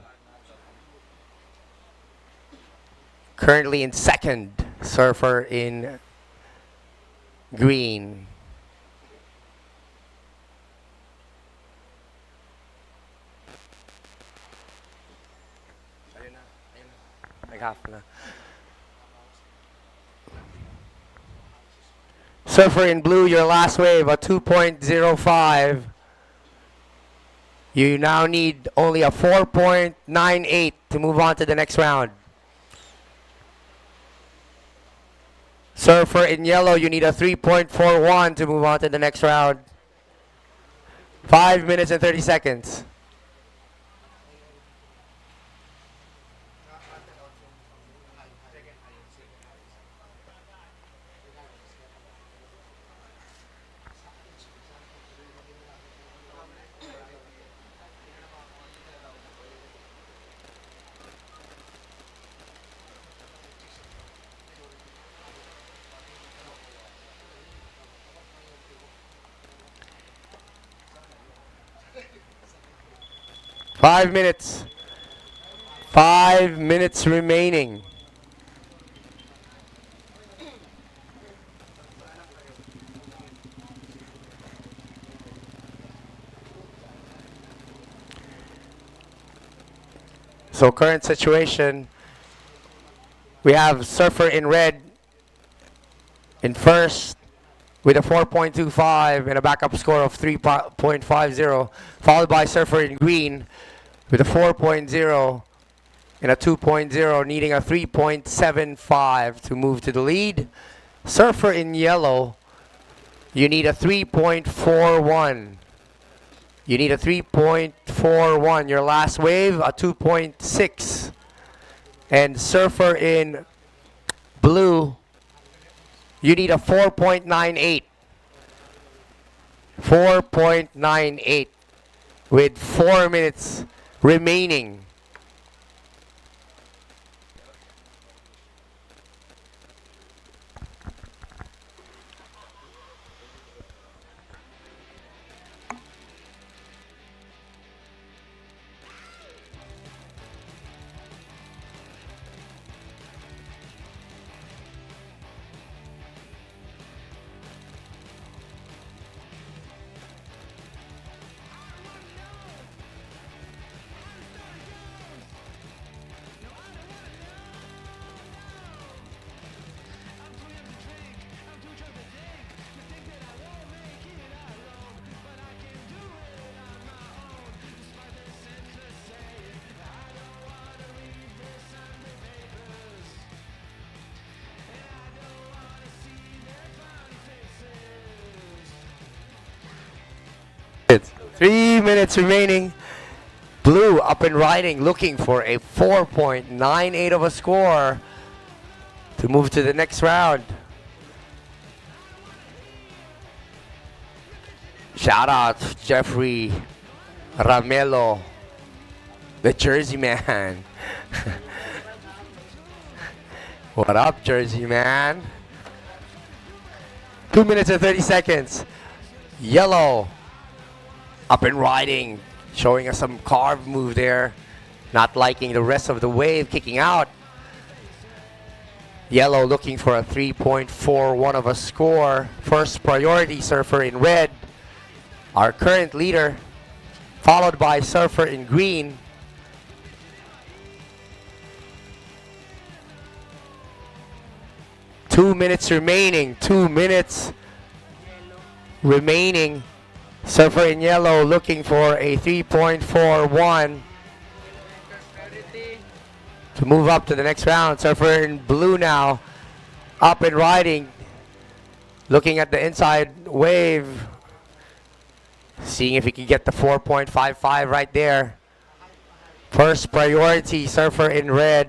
Currently in second, Surfer in green. Surfer in blue, your last wave, a 2.05. You now need only a 4.98 to move on to the next round. Surfer in yellow, you need a 3.41 to move on to the next round. 5 minutes and 30 seconds. Five minutes. 5 minutes remaining. So current situation, we have Surfer in red in first, with a 4.25 and a backup score of 3.50, followed by Surfer in green with a 4.0 and a 2.0, needing a 3.75 to move to the lead. Surfer in yellow, you need a 3.41. You need a 3.41. Your last wave, a 2.6. And Surfer in blue, you need a 4.98. 4.98 with 4 minutes remaining. It's 3 minutes remaining. Blue up and riding, looking for a 4.98 of a score to move to the next round. Shout out Jeffrey Ramelo, the Jersey man. What up, Jersey man? 2 minutes and 30 seconds. Yellow up and riding, showing us some carve move there. Not liking the rest of the wave, kicking out. Yellow looking for a 3.41 of a score. First priority, Surfer in red, our current leader, followed by Surfer in green. Two minutes remaining. Surfer in yellow looking for a 3.41 to move up to the next round. Surfer in blue now, up and riding, looking at the inside wave, seeing if he can get the 4.55 right there. First priority, Surfer in red,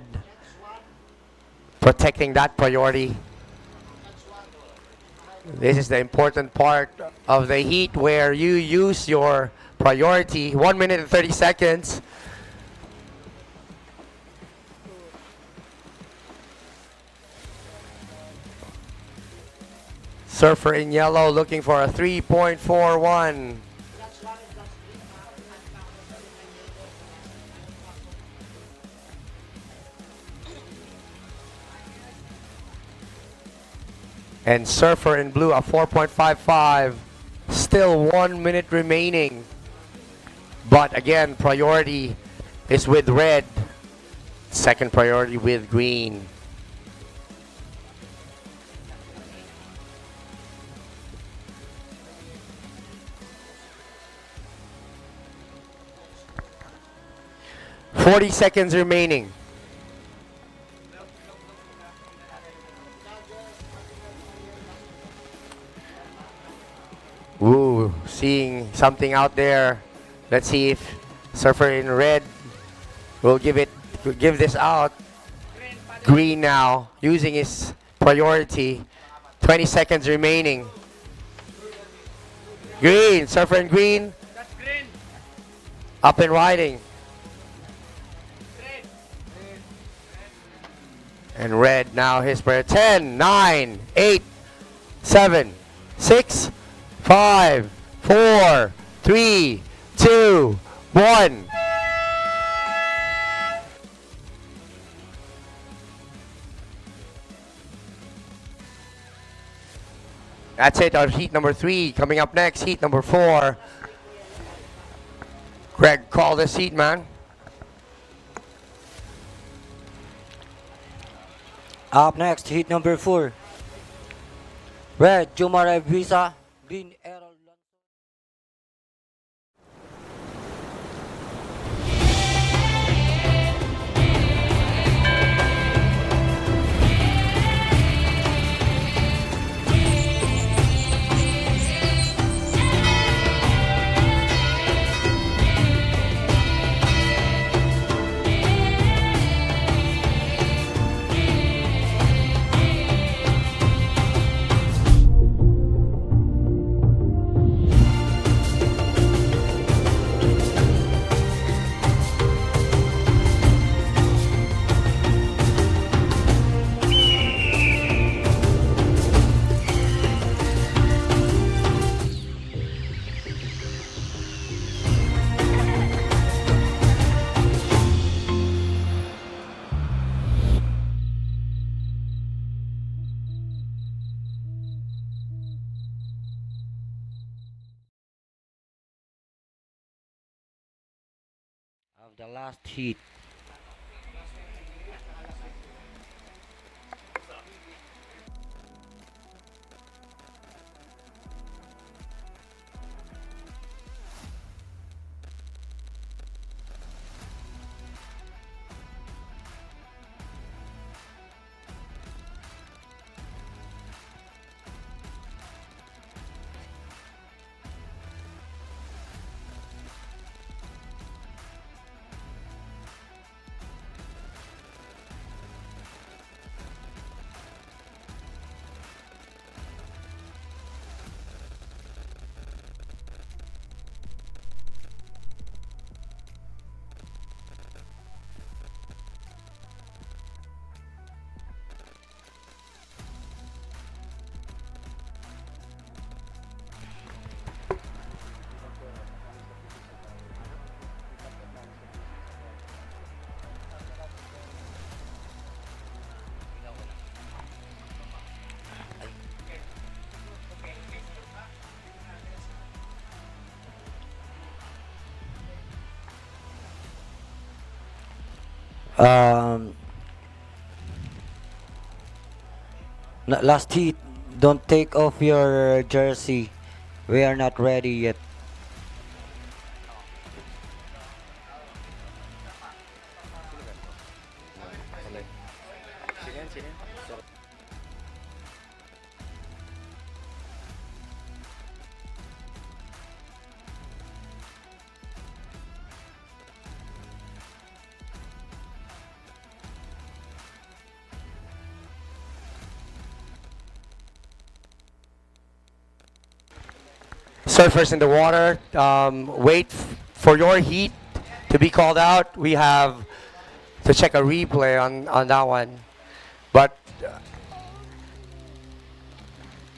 protecting that priority. This is the important part of the heat where you use your priority. 1 minute and 30 seconds. Surfer in yellow looking for a 3.41. And Surfer in blue a 4.55. Still 1 minute remaining. But again, priority is with red. Second priority with green. Seconds remaining. Ooh, seeing something out there. Let's see if Surfer in red will give this out. Green now, using his priority. 20 seconds remaining. Green, Surfer in green. That's green. Up and riding. And red now his priority. 10, 9, 8, 7, 6, 5, 4, 3, 2, 1. That's it, our heat number 3. Coming up next, heat number 4. Greg, call this heat, man. Up next, heat number 4. Red, Jumara Visa. Green, Errol. Of the last heat. Um, Last heat, don't take off your jersey. We are not ready yet. Surfers in the water, wait for your heat to be called out. We have to check a replay on that one. But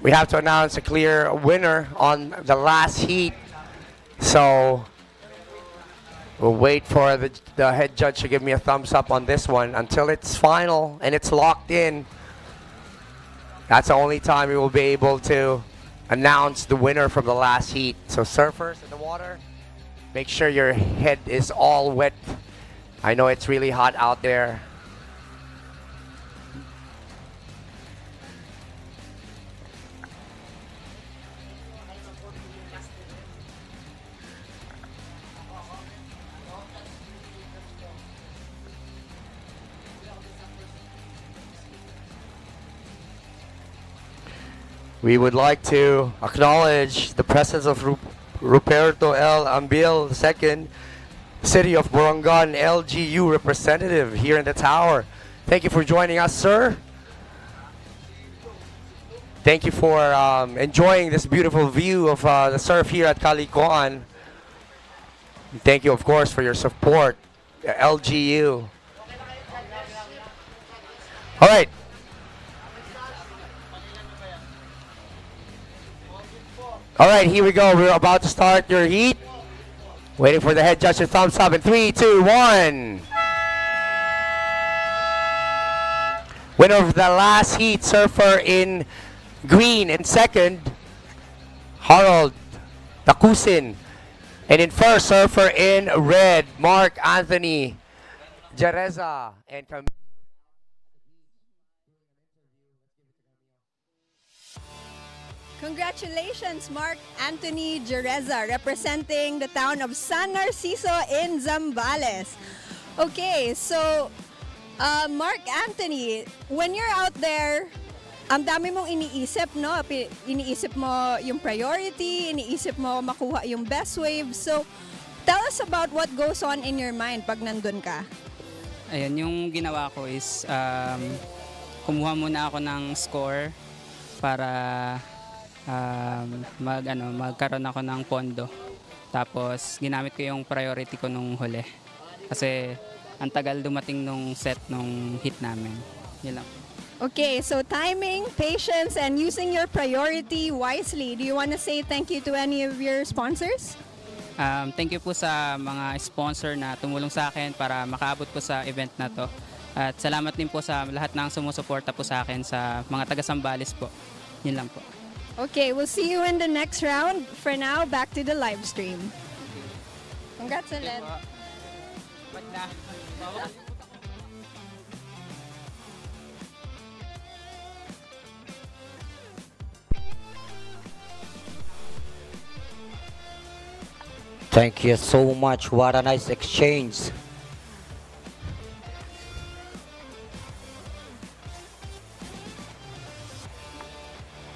we have to announce a clear winner on the last heat. So we'll wait for the head judge to give me a thumbs up on this one until it's final and it's locked in. That's the only time we will be able to announce the winner from the last heat. So surfers in the water, make sure your head is all wet. I know it's really hot out there. We would like to acknowledge the presence of Ruperto L. Ambil II, City of Borongan LGU representative here in the tower. Thank you for joining us, sir. Thank you for enjoying this beautiful view of the surf here at Calicoan. Thank you, of course, for your support, the LGU. All right. All right, here we go. We're about to start your heat. Waiting for the head judge to thumbs up in 3, 2, 1. Winner of the last heat, surfer in green. In second, Harold Takusin. And in first, surfer in red, Mark Anthony Jereza. And Congratulations, Mark Anthony Jereza, representing the town of San Narciso in Zambales. Okay, so Mark Anthony, when you're out there, ang dami mong iniisip, no? Iniisip mo yung priority, iniisip mo makuha yung best wave. So, tell us about what goes on in your mind pag nandun ka. Ayun, yung ginawa ko is kumuha muna ako ng score para magkaroon ako ng pondo. Tapos, ginamit ko yung priority ko nung huli. Kasi, ang tagal dumating nung set nung hit namin. Yun lang. Okay, so timing, patience, and using your priority wisely. Do you want to say thank you to any of your sponsors? Thank you po sa mga sponsor na tumulong sa akin para makaabot po sa event na to. At salamat din po sa lahat ng sumusuporta po sa akin sa mga taga-Sambales po. Yun lang po. Okay, we'll see you in the next round. For now, back to the live stream. Congrats ulit. Thank you so much. What a nice exchange.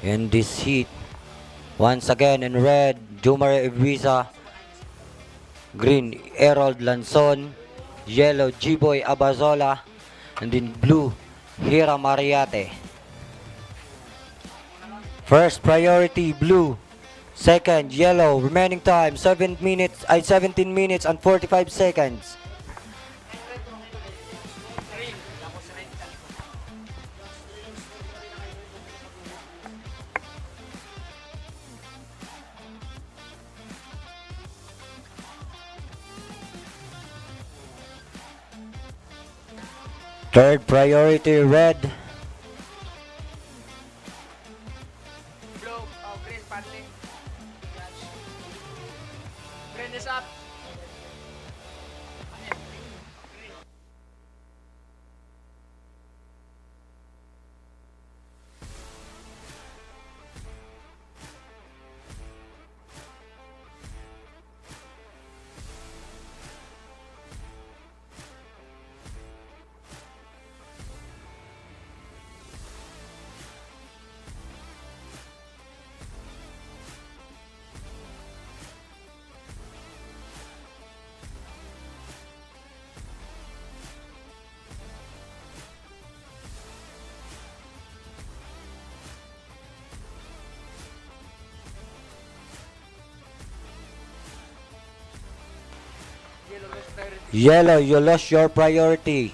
In this heat, once again in red, Jumare Ibiza, green, Errol Lanson, yellow, G-Boy Abazola, and in blue, Hira Mariate. First priority, blue. Second, yellow. Remaining time, 17 minutes and 45 seconds. Third priority, red. Green, paddling. Green is up. Yellow, you lost your priority.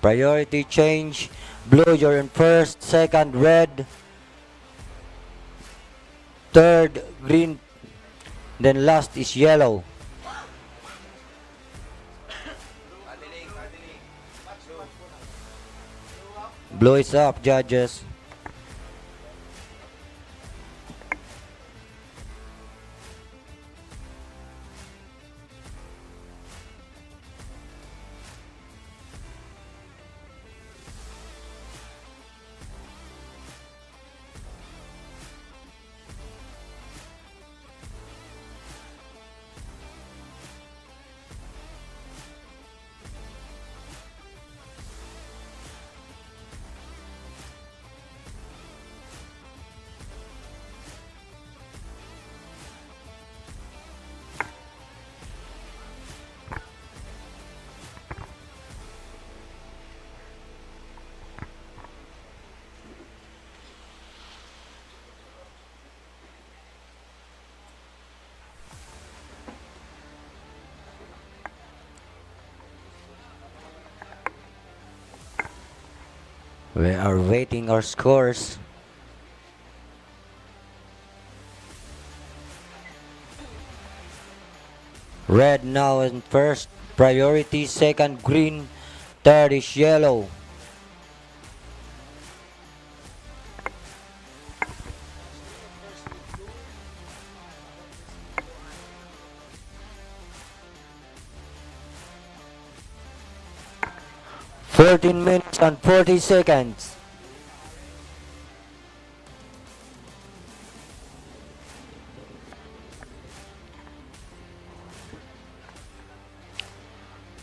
Priority change. Blue, you're in first. Second, red. Third, green. Then last is yellow. Blue is up, judges. We are waiting our scores. Red now in first priority, second green, third is yellow. (14 minutes and 40 seconds).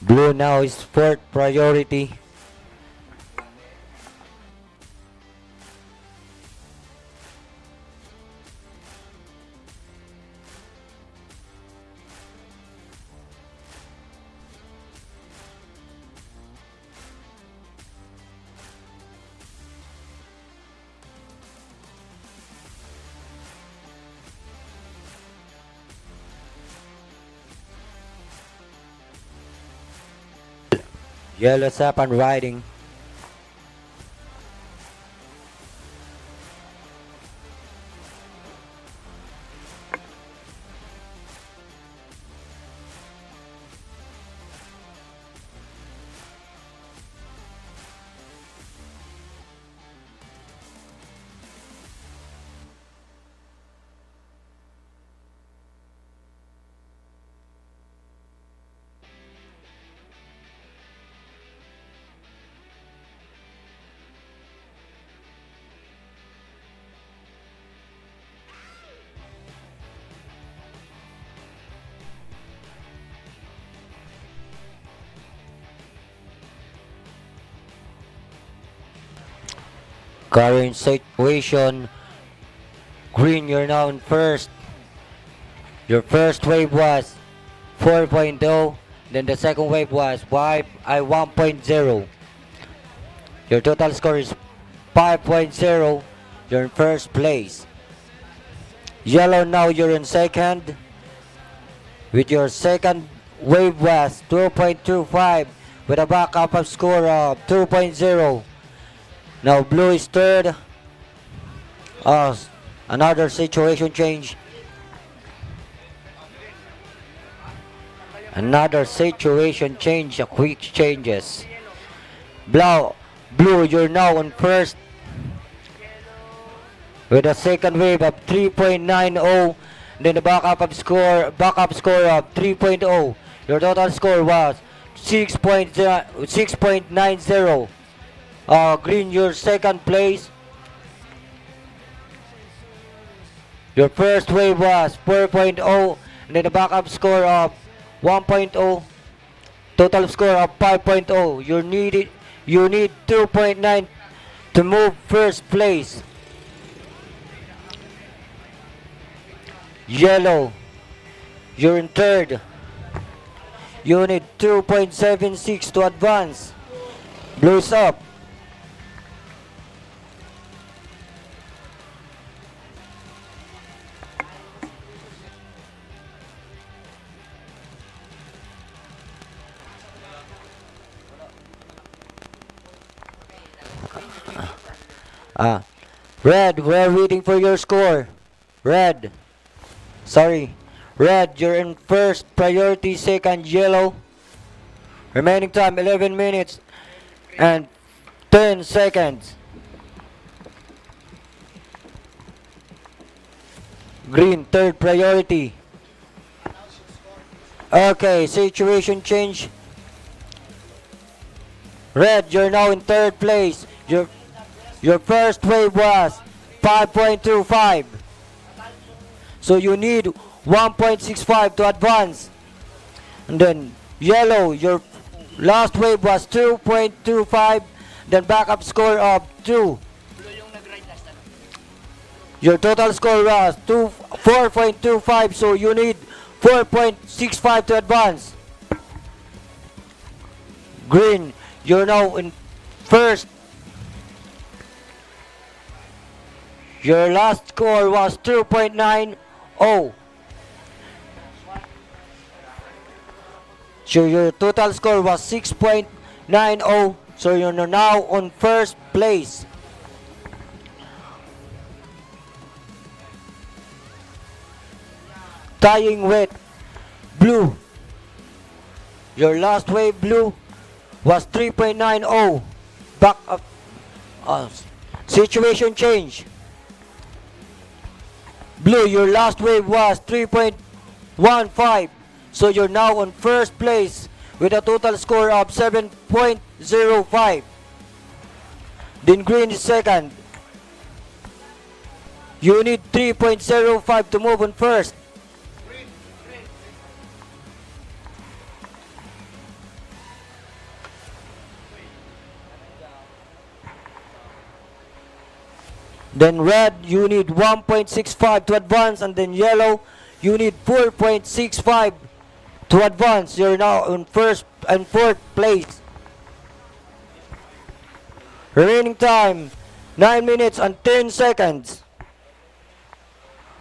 Blue now is fourth priority. Yellow's up and riding. Current situation, green, you're now in first. Your first wave was 4.0, then the second wave was 1.0. Your total score is 5.0. You're in first place. Yellow, now you're in second. With your second wave was 2.25 with a backup of score of 2.0. Now blue is third. Another situation change. Another situation change, quick changes. Blue, you're now on first with a second wave of 3.90. Then the backup score of 3.0. Your total score was 6.90. Green, your second place. Your first wave was 4.0, and then the backup score of 1.0. Total score of 5.0. You need 2.9 to move first place. Yellow, you're in third. You need 2.76 to advance. Blue's up. Red, we're waiting for your score. Red, you're in first priority, second yellow. Remaining time 11 minutes and 10 seconds. Green, third priority. Okay, situation change. Red, you're now in third place. Your first wave was 5.25. So you need 1.65 to advance. And then yellow, your last wave was 2.25. Then backup score of 2. Your total score was 4.25. So you need 4.65 to advance. Green, you're now in first. Your last score was 2.90. So your total score was 6.90. So you're now on first place. Tying with blue. Your last wave blue was 3.90. Back up. Situation change. Blue, your last wave was 3.15. So you're now on first place with a total score of 7.05. Then green is second. You need 3.05 to move on first. Then red, you need 1.65 to advance. And then yellow, you need 4.65 to advance. You're now in first and fourth place. Remaining time, 9 minutes and 10 seconds.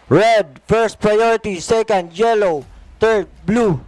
Red, first priority. Second, yellow. Third, blue.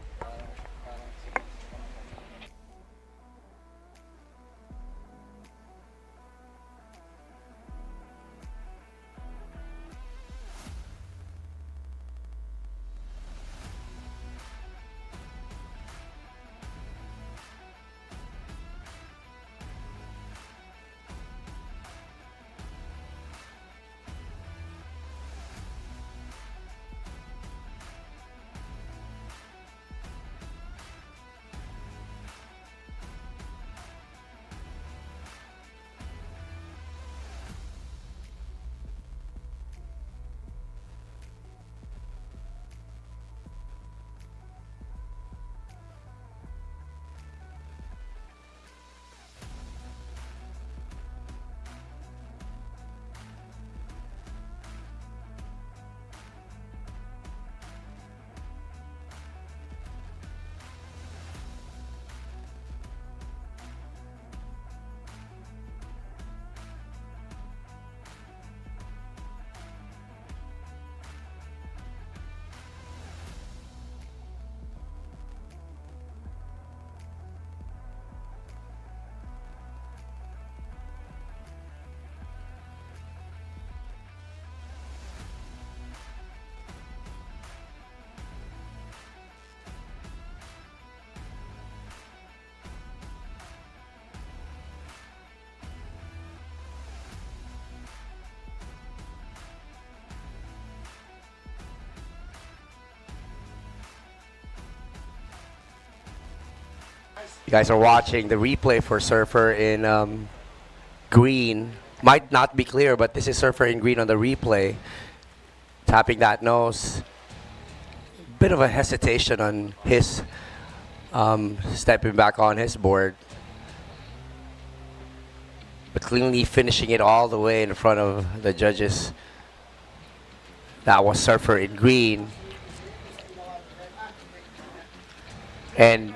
You guys are watching the replay for Surfer in green. Might not be clear, but this is Surfer in green on the replay. Tapping that nose. Bit of a hesitation on his stepping back on his board. But cleanly finishing it all the way in front of the judges. That was Surfer in green. And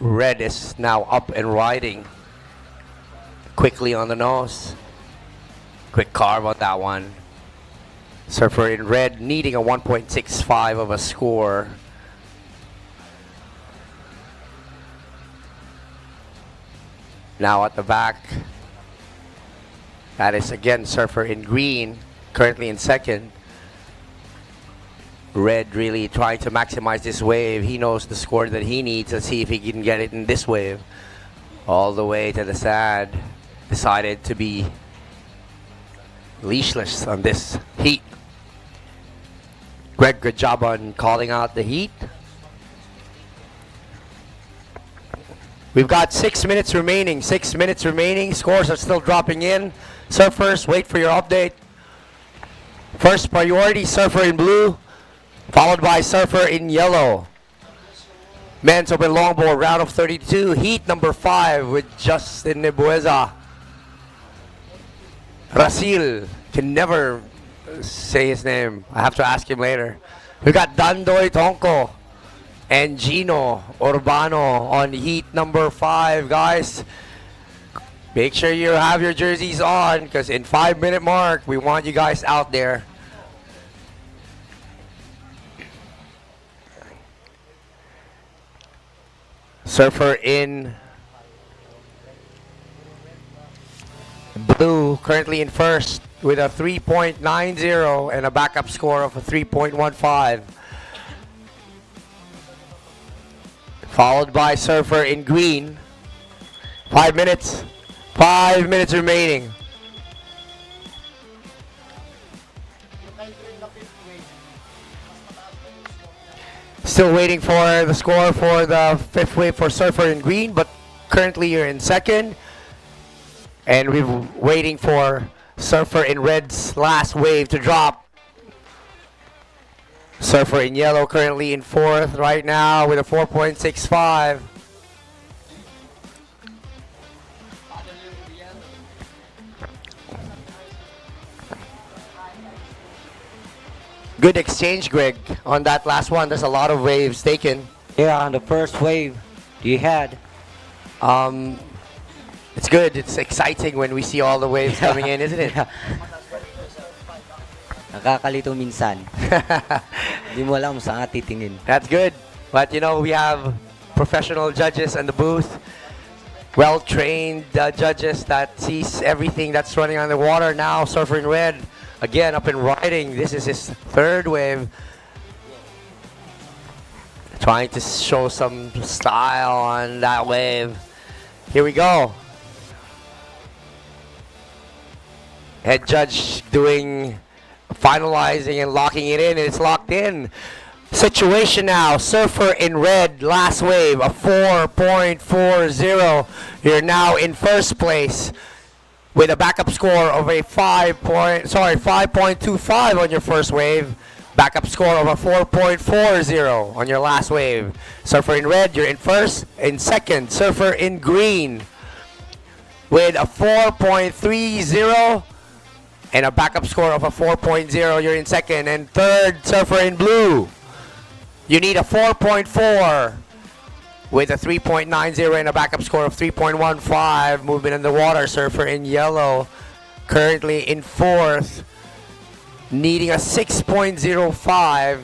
red is now up and riding. Quickly on the nose. Quick carve on that one. Surfer in red needing a 1.65 of a score. Now at the back. That is again Surfer in green. Currently in second. Red really trying to maximize this wave. He knows the score that he needs. Let's see if he can get it in this wave. All the way to the sand. Decided to be leashless on this heat. Greg, good job on calling out the heat. We've got 6 minutes remaining. 6 minutes remaining. Scores are still dropping in. Surfers, wait for your update. First priority, Surfer in blue. Followed by Surfer in yellow. Men's open longboard round of 32. Heat number 5 with Justin Nebueza. Rasil. Can never say his name. I have to ask him later. We got Dandoy Tonko and Gino Urbano on heat number 5, guys. Make sure you have your jerseys on because in 5-minute mark, we want you guys out there. Surfer in blue, currently in first with a 3.90 and a backup score of a 3.15. Followed by Surfer in green. 5 minutes. 5 minutes remaining. Still waiting for the score for the 5th wave for Surfer in green, but currently you're in second. And we're waiting for Surfer in red's last wave to drop. Surfer in yellow currently in 4th right now with a 4.65. Good exchange, Greg. On that last one, there's a lot of waves taken. Yeah, on the first wave you had. It's good. It's exciting when we see all the waves coming in, isn't it? Nakakalito minsan. Hindi mo alam saan ka titingin. That's good. But you know, we have professional judges in the booth. Well-trained judges that sees everything that's running on the water. Now, Surfer in Red, again, up and riding. This is his third wave. Trying to show some style on that wave. Here we go. Head judge finalizing and locking it in, and it's locked in. Situation now, Surfer in Red, last wave, a 4.40. You're now in first place with a backup score of a 5.25 on your first wave. Backup score of a 4.40 on your last wave. Surfer in Red, you're in first. In second, Surfer in Green with a 4.30 and a backup score of a 4.0. You're in second. And third, Surfer in Blue. You need a 4.4 with a 3.90 and a backup score of 3.15. Movement in the water, Surfer in Yellow currently in fourth, needing a 6.05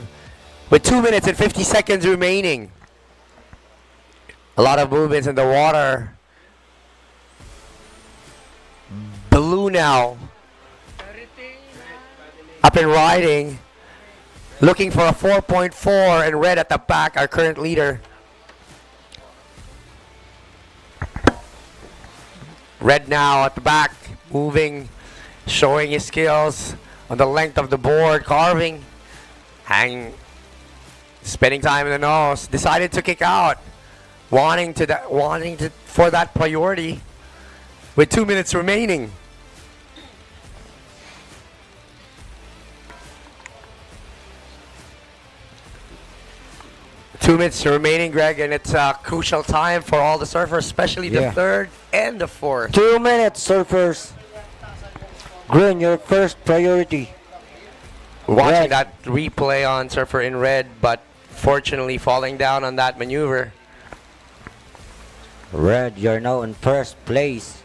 with 2 minutes and 50 seconds remaining. A lot of movements in the water. Blue now up and riding, looking for a 4.4, and Red at the back, our current leader. Red now at the back, moving, showing his skills on the length of the board, carving, spending time in the nose. Decided to kick out, wanting for that priority, with 2 minutes remaining. Two minutes remaining, Greg, and it's a crucial time for all the surfers, especially the third and the fourth. 2 minutes, surfers. Green, your first priority. Watching that replay on Surfer in Red, but fortunately falling down on that maneuver. Red, you're now in first place.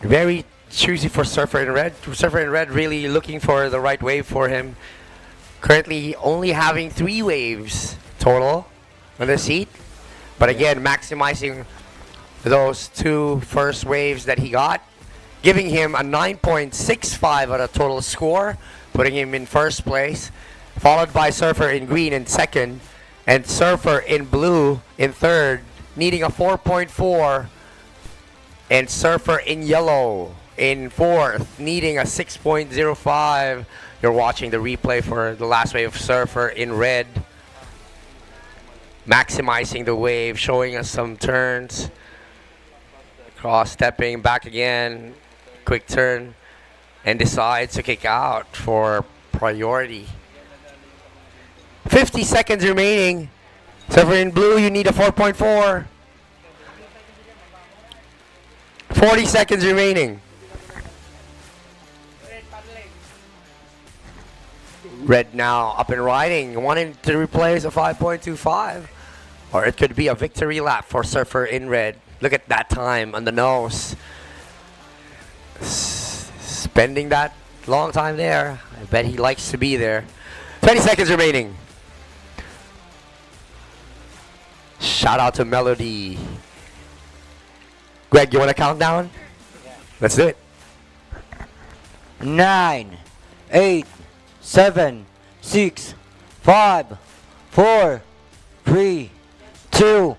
Very choosy for Surfer in Red. Surfer in Red really looking for the right wave for him. Currently only having 3 waves total on this heat, but again maximizing those 2 first waves that he got, giving him a 9.65 on a total score, putting him in first place, followed by Surfer in Green in second, and Surfer in Blue in third, needing a 4.4, and Surfer in Yellow in fourth, needing a 6.05. You're watching the replay for the last wave of Surfer in Red, maximizing the wave, showing us some turns, cross stepping back again, quick turn, and decides to kick out for priority. 50 seconds remaining. Surfer in Blue, you need a 4.4. 40 seconds remaining. Red now up and riding, wanting to replace a 5.25, or it could be a victory lap for Surfer in Red. Look at that time on the nose. Spending that long time there. I bet he likes to be there. 20 seconds remaining. Shout out to Melody. Greg, you want to count down? Let's do it. 9, 8, 7, 6, 5, 4, 3, 2, 1.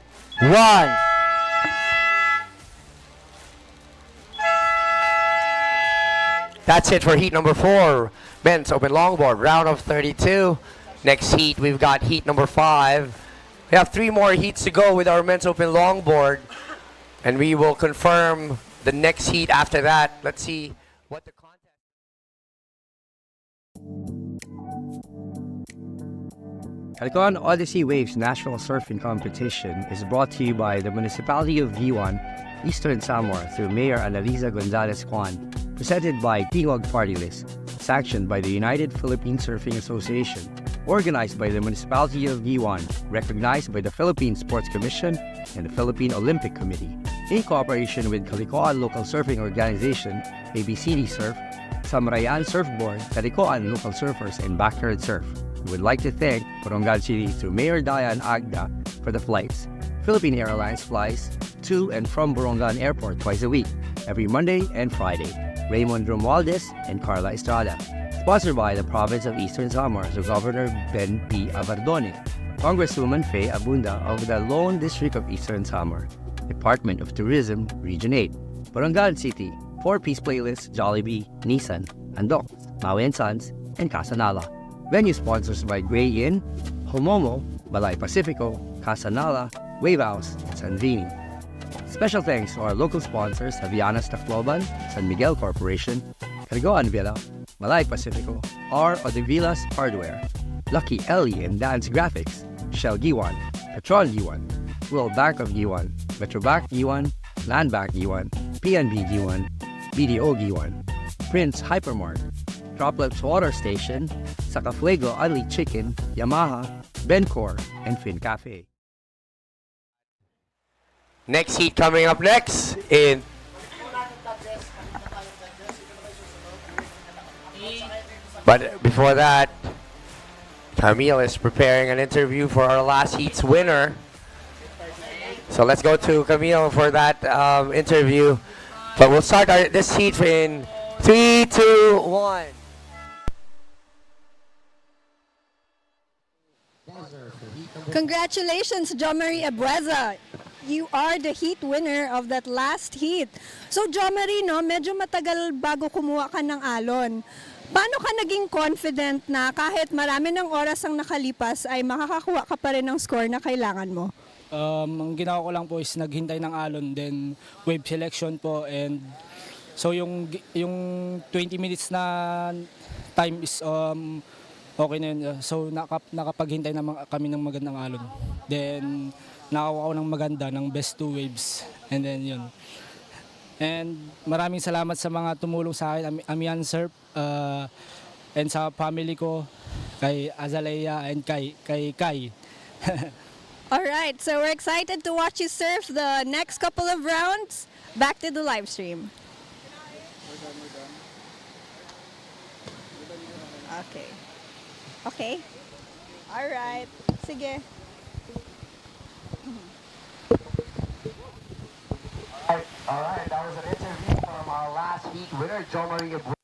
That's it for heat number 4. Men's open longboard, round of 32. Next heat, we've got heat number 5. We have 3 more heats to go with our men's open longboard, and we will confirm the next heat after that. Let's see what the Calicoan Odyssey Waves National Surfing Competition is brought to you by the Municipality of Guiuan, Eastern Samar through Mayor Annaliza Gonzales-Kwan, presented by Tingog Party List, sanctioned by the United Philippine Surfing Association, organized by the Municipality of Guiuan, recognized by the Philippine Sports Commission and the Philippine Olympic Committee, in cooperation with Calicoan Local Surfing Organization, ABCD Surf, Samrayan Surfboards, Calicoan Local Surfers, and Backyard Surf. We would like to thank Barangay City through Mayor Diane Agda for the flights. Philippine Airlines flies to and from Borongan Airport twice a week, every Monday and Friday. Raymond Romualdez and Carla Estrada. Sponsored by the Province of Eastern Samar through Governor Ben P. Avardone, Congresswoman Faye Abunda of the Lone District of Eastern Samar, Department of Tourism, Region 8, Barangay City, 4-piece playlist, Jollibee, Nissan, Andok, Maui & Sons, and Casanala. Venue sponsors by Gray Inn, Homomo, Balai Pacifico, Casanala, Wave House, and Sanvini. Special thanks to our local sponsors, Havaianas Tacloban, San Miguel Corporation, Calicoan Villa, Balai Pacifico, R. Odivilas Hardware, Lucky Ellie and Dandz Graphics, Shell Guiuan, Petron Guiuan, World Bank of Guiuan, Metrobank Guiuan, Landbank Guiuan, PNB Guiuan, BDO Guiuan, Prince Hypermart, Droplets Water Station, Sakafuego Unli Chicken, Yamaha, Bencor, and Fin Cafe. Next heat coming up next in but before that, Camille is preparing an interview for our last heat's winner. So let's go to Camille for that interview. But we'll start this heat in 3, 2, 1. Congratulations, Jo Marie Abueza. You are the heat winner of that last heat. So, Jo Marie, no, medyo matagal bago kumuha ka ng alon. Paano ka naging confident na kahit marami ng oras ang nakalipas ay makakakuha ka pa rin ng score na kailangan mo? Ang ginawa ko lang po is naghintay ng alon, then wave selection po, and so yung 20 minutes na time is okay na yun. So nakapaghintay na kami ng magandang alon. Then nakakuha ko ng maganda ng best 2 waves, and then yun. And maraming salamat sa mga tumulong sa akin, Amihan Surf, and sa family ko, kay Azalea and kay Kai. Alright, so we're excited to watch you surf the next couple of rounds. Back to the live stream. Okay. Okay. Alright. Sige. Alright, that was an interview from our last heat winner, Jo Marie Abueza.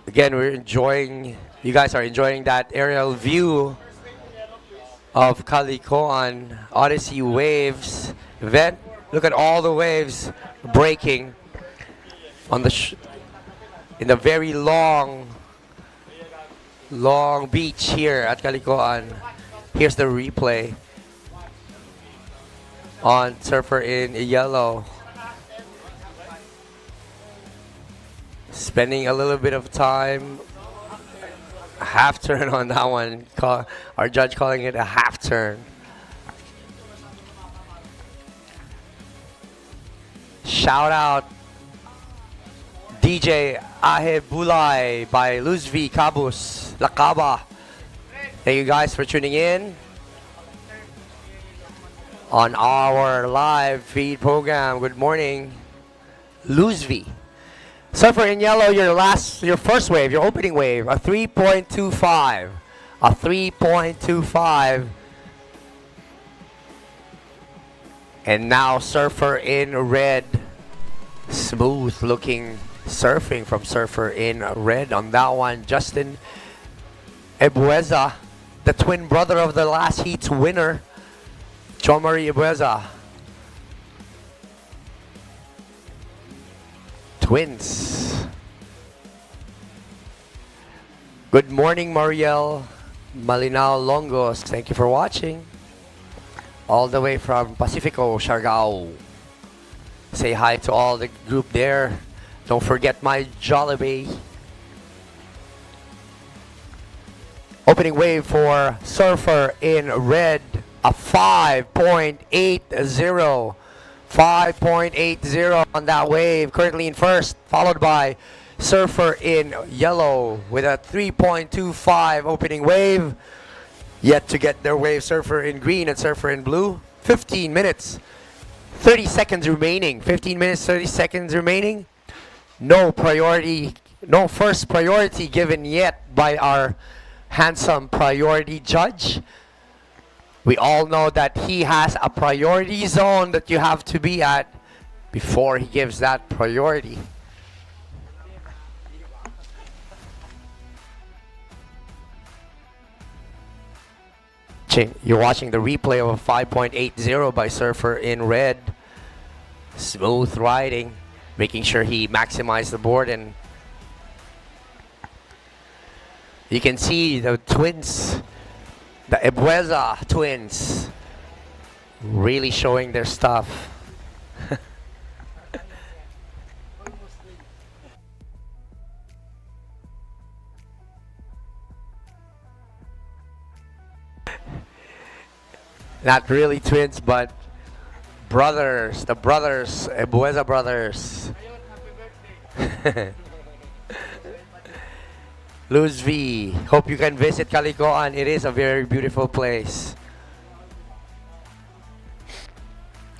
Again, you guys are enjoying that aerial view of Calicoan Odyssey waves event. Look at all the waves breaking on in the very long beach here at Calicoan. Here's the replay on Surfer in Yellow. Spending a little bit of time, half turn on that one. Our judge calling it a half turn. Shout out DJ Ahe Bulay by Luzvi Cabus Lakaba. Thank you guys for tuning in on our live feed program. Good morning. Luzvi. Surfer in yellow, your first wave, your opening wave, a 3.25. A 3.25. And now surfer in red. Smooth looking surfing from surfer in red on that one. Justin Ebueza, the twin brother of the last heat's winner, John Marie Ebueza. Twins. Good morning, Mariel Malinao Longos. Thank you for watching. All the way from Pacifico, Siargao. Say hi to all the group there. Don't forget my Jollibee. Opening wave for surfer in red, a 5.80. 5.80 on that wave, currently in first, followed by surfer in yellow with a 3.25 opening wave. Yet to get their wave, surfer in green and surfer in blue. 15 minutes, 30 seconds remaining. 15 minutes, 30 seconds remaining. No first priority given yet by our handsome priority judge. We all know that he has a priority zone that you have to be at before he gives that priority. You're watching the replay of a 5.80 by surfer in red. Smooth riding, making sure he maximized the board, and you can see the twins, the Ebueza twins, really showing their stuff. Not really twins, but brothers, the brothers, Ebueza brothers. Luz V, hope you can visit Calicoan. It is a very beautiful place.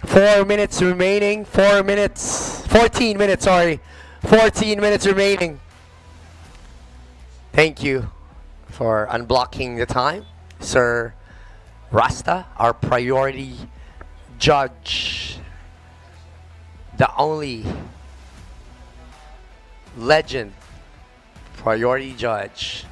4 minutes remaining. 14 minutes, sorry. 14 minutes remaining. Thank you for unblocking the time, Sir Rasta, our priority judge. The only legend priority judge.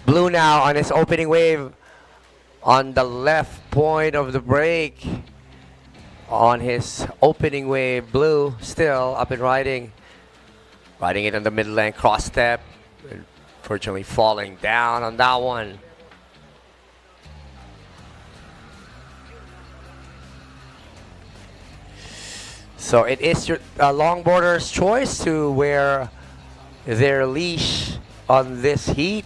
Blue now on his opening wave on the left point of the break. On his opening wave, blue still up and riding. Riding it on the middle lane, cross step. Unfortunately falling down on that one. So it is your longboarder's choice to wear their leash on this heat,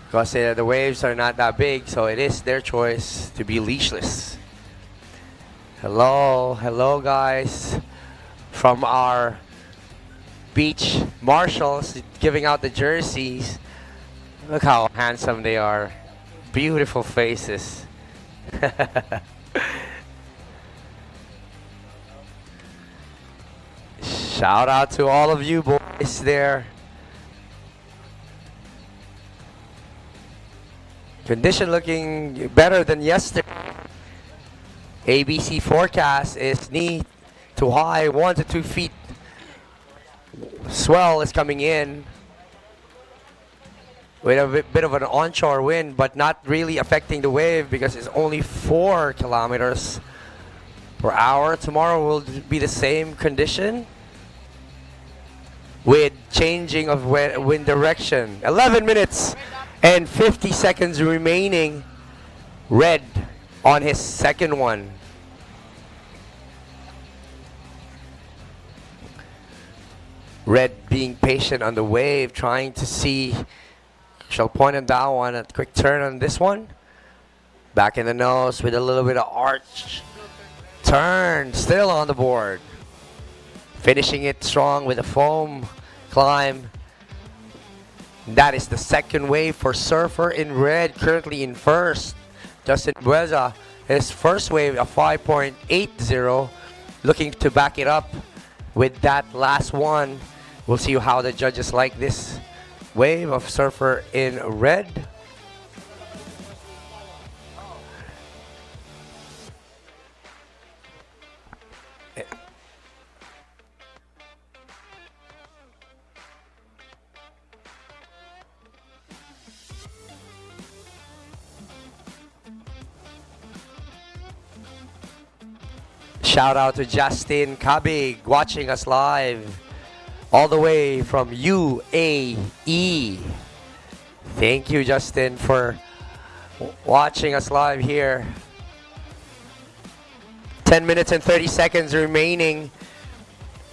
because the waves are not that big, so it is their choice to be leashless. Hello guys from our beach marshals giving out the jerseys. Look how handsome they are. Beautiful faces. Shout out to all of you boys there. Condition looking better than yesterday. ABC forecast is knee to high, 1 to 2 feet. Swell is coming in with a bit of an onshore wind, but not really affecting the wave because it's only 4 kilometers per hour. Tomorrow will be the same condition with changing of wind direction. 11 minutes and 50 seconds remaining. Red on his second one. Red being patient on the wave, trying to see. She'll point on that one. A quick turn on this one. Back in the nose with a little bit of arch. Turn, still on the board. Finishing it strong with a foam climb. That is the second wave for Surfer in red, currently in first. Justin Bueza, his first wave, a 5.80. Looking to back it up with that last one. We'll see how the judges like this wave of Surfer in red. Shout out to Justin Kabig watching us live all the way from UAE. Thank you, Justin, for watching us live here. 10 minutes and 30 seconds remaining.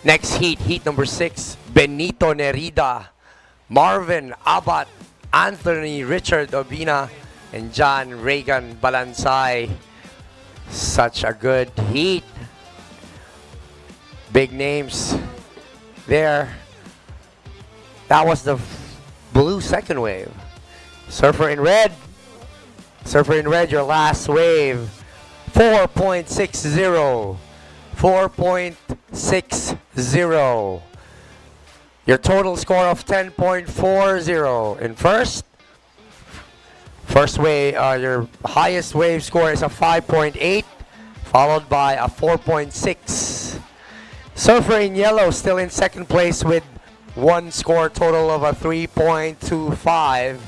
Next heat, heat number 6, Benito Nerida, Marvin Abat, Anthony Richard Obina, and John Reagan Balansay. Such a good heat. Big names there. That was the blue second wave. Surfer in red. Surfer in red, your last wave. 4.60. 4.60. Your total score of 10.40. In first wave, your highest wave score is a 5.8, followed by a 4.6. Surfer in yellow still in second place with one score total of a 3.25.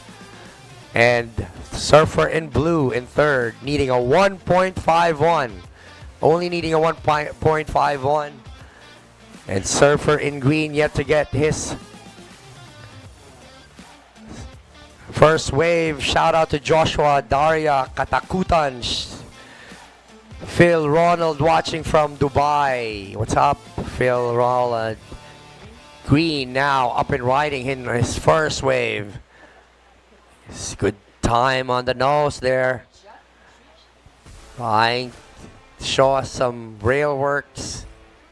And Surfer in blue in third, needing a 1.51. Only needing a 1.51. And Surfer in green yet to get his first wave. Shout out to Joshua Daria Katakutan. Phil Ronald watching from Dubai. What's up, Phil Ronald? Green now up and riding in his first wave. It's good time on the nose there. Trying to show us some rail works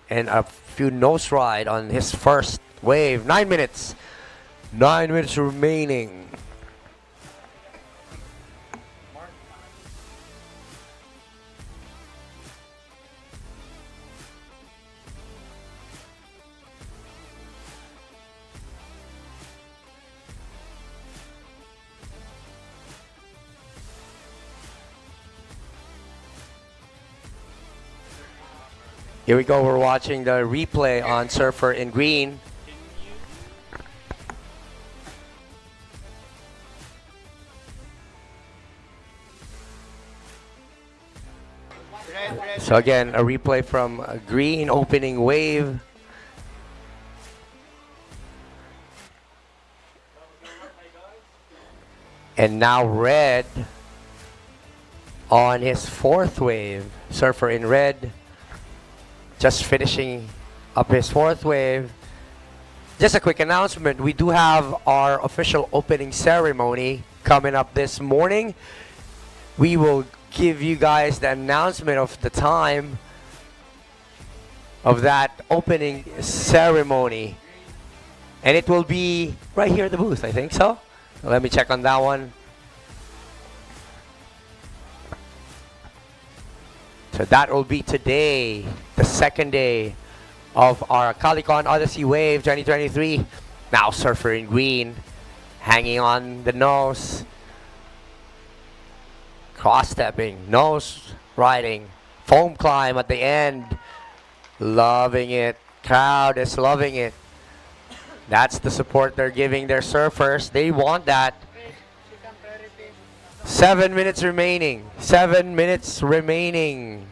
and a few nose ride on his first wave. 9 minutes. 9 minutes remaining. Here we go, we're watching the replay on Surfer in green. So again, a replay from a green opening wave. And now red on his fourth wave. Surfer in red. Just finishing up his fourth wave. Just a quick announcement. We do have our official opening ceremony coming up this morning. We will give you guys the announcement of the time of that opening ceremony. And it will be right here at the booth, I think so. Let me check on that one. So that will be today, the second day of our Calicoan Odyssey Wave 2023. Now Surfer in green, hanging on the nose. Cross-stepping, nose riding, foam climb at the end. Loving it. Crowd is loving it. That's the support they're giving their surfers. They want that. 7 minutes remaining. 7 minutes remaining.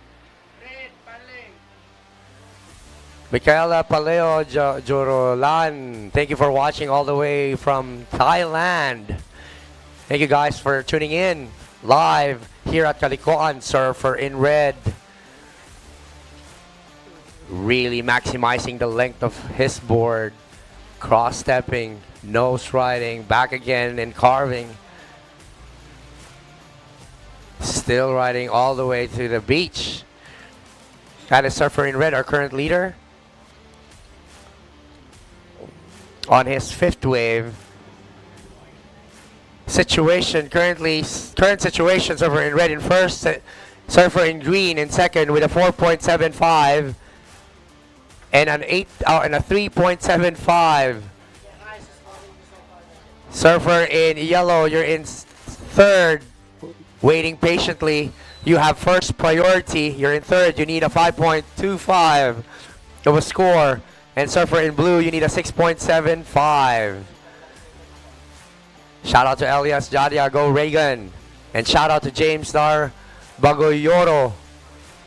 Michaela Paleo Jorolan, thank you for watching all the way from Thailand. Thank you guys for tuning in live here at Calicoan Surfer in red. Really maximizing the length of his board. cross-stepping, nose riding, back again and carving. Still riding all the way to the beach. That is Surfer in Red, our current leader. On his fifth wave. Current situation, Surfer in Red in first, Surfer in Green in second with a 4.75 and a 3.75. Surfer in Yellow, you're in third, waiting patiently. You have first priority. You're in third. You need a 5.25 of a score. And Surfer in Blue, you need a 6.75. Shout out to Elias Jadia, go Reagan. And shout out to James Star Bagoyoro,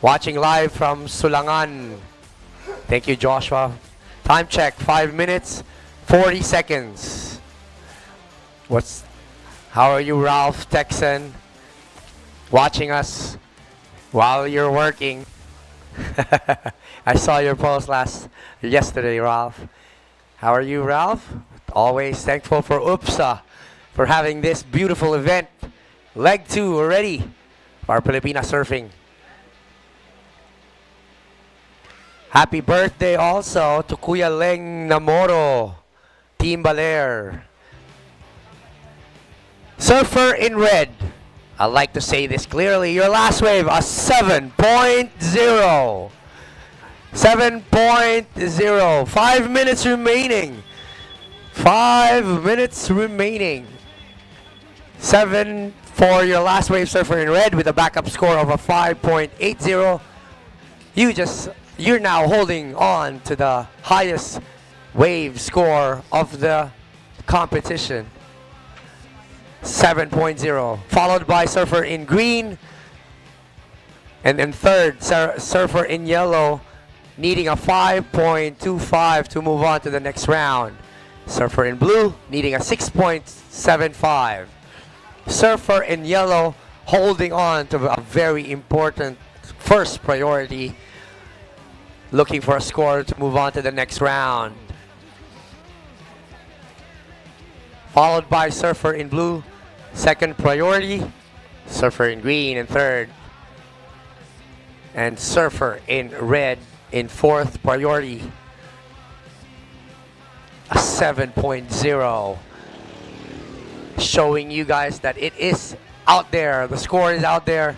watching live from Sulangan. Thank you, Joshua. Time check, 5 minutes, 40 seconds. How are you, Ralph Texan? Watching us while you're working. I saw your post yesterday, Ralph. How are you, Ralph? Always thankful for UPSA for having this beautiful event. Leg 2 already for our Pilipinas surfing. Happy birthday also to Kuya Leng Namoro, Team Baler. Surfer in Red. I'd like to say this clearly. Your last wave, a 7.0. 7.0. 5 minutes remaining. 5 minutes remaining. 7 for your last wave, Surfer in Red, with a backup score of a 5.80. You're now holding on to the highest wave score of the competition. 7.0, followed by Surfer in Green, and then third, Surfer in Yellow, needing a 5.25 to move on to the next round. Surfer in Blue, needing a 6.75. Surfer in Yellow, holding on to a very important first priority, looking for a score to move on to the next round. Followed by Surfer in Blue, second priority, Surfer in Green in third, and Surfer in Red in fourth priority. A 7.0, showing you guys that it is out there. The score is out there.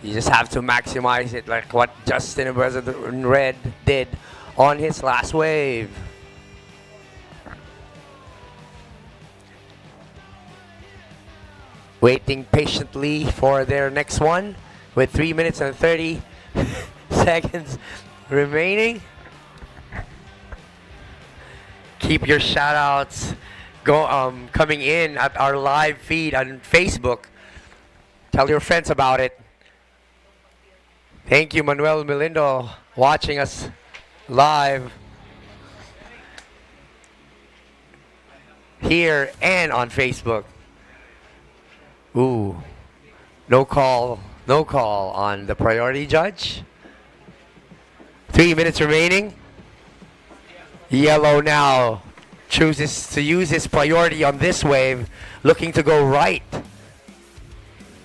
You just have to maximize it, like what Justin in Red did on his last wave. Waiting patiently for their next one with 3 minutes and 30 seconds remaining. Keep your shout outs coming in at our live feed on Facebook. Tell your friends about it. Thank you, Manuel Melindo, watching us live here and on Facebook. Ooh, no call on the priority judge. 3 minutes remaining. Yellow now chooses to use his priority on this wave, looking to go right.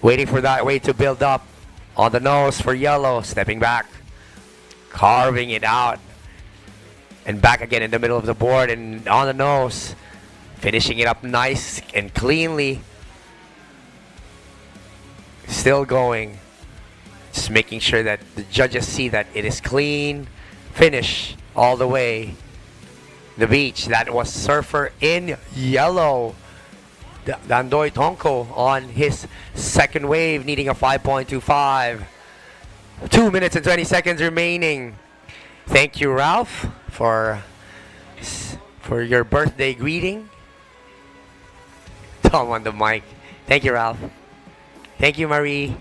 Waiting for that wave to build up. On the nose for Yellow, stepping back, carving it out, and back again in the middle of the board and on the nose, finishing it up nice and cleanly. Still going, just making sure that the judges see that it is clean finish all the way. The beach, that was Surfer in Yellow. Dandoy Tonko on his second wave, needing a 5.25. 2 minutes and 20 seconds remaining. Thank you, Ralph, for your birthday greeting. Tom on the mic. Thank you, Ralph. Thank you, Marie.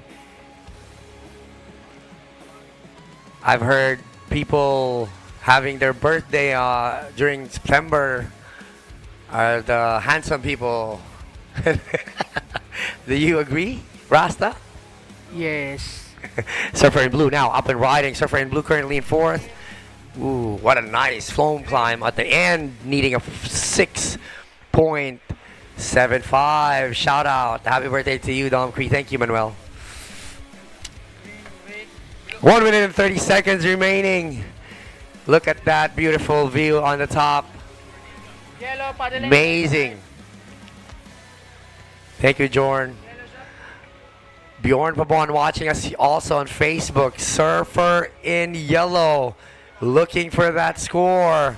I've heard people having their birthday during September are the handsome people. Do you agree, Rasta? Yes. Surfer in Blue now up and riding. Surfer in Blue currently in fourth. Ooh, what a nice foam climb at the end, needing a 6.75. Shout out. Happy birthday to you, Dom Cree. Thank you, Manuel. 1 minute and 30 seconds remaining. Look at that beautiful view on the top. Amazing. Thank you, Jorn. Bjorn Pabon watching us also on Facebook. Surfer in yellow. Looking for that score.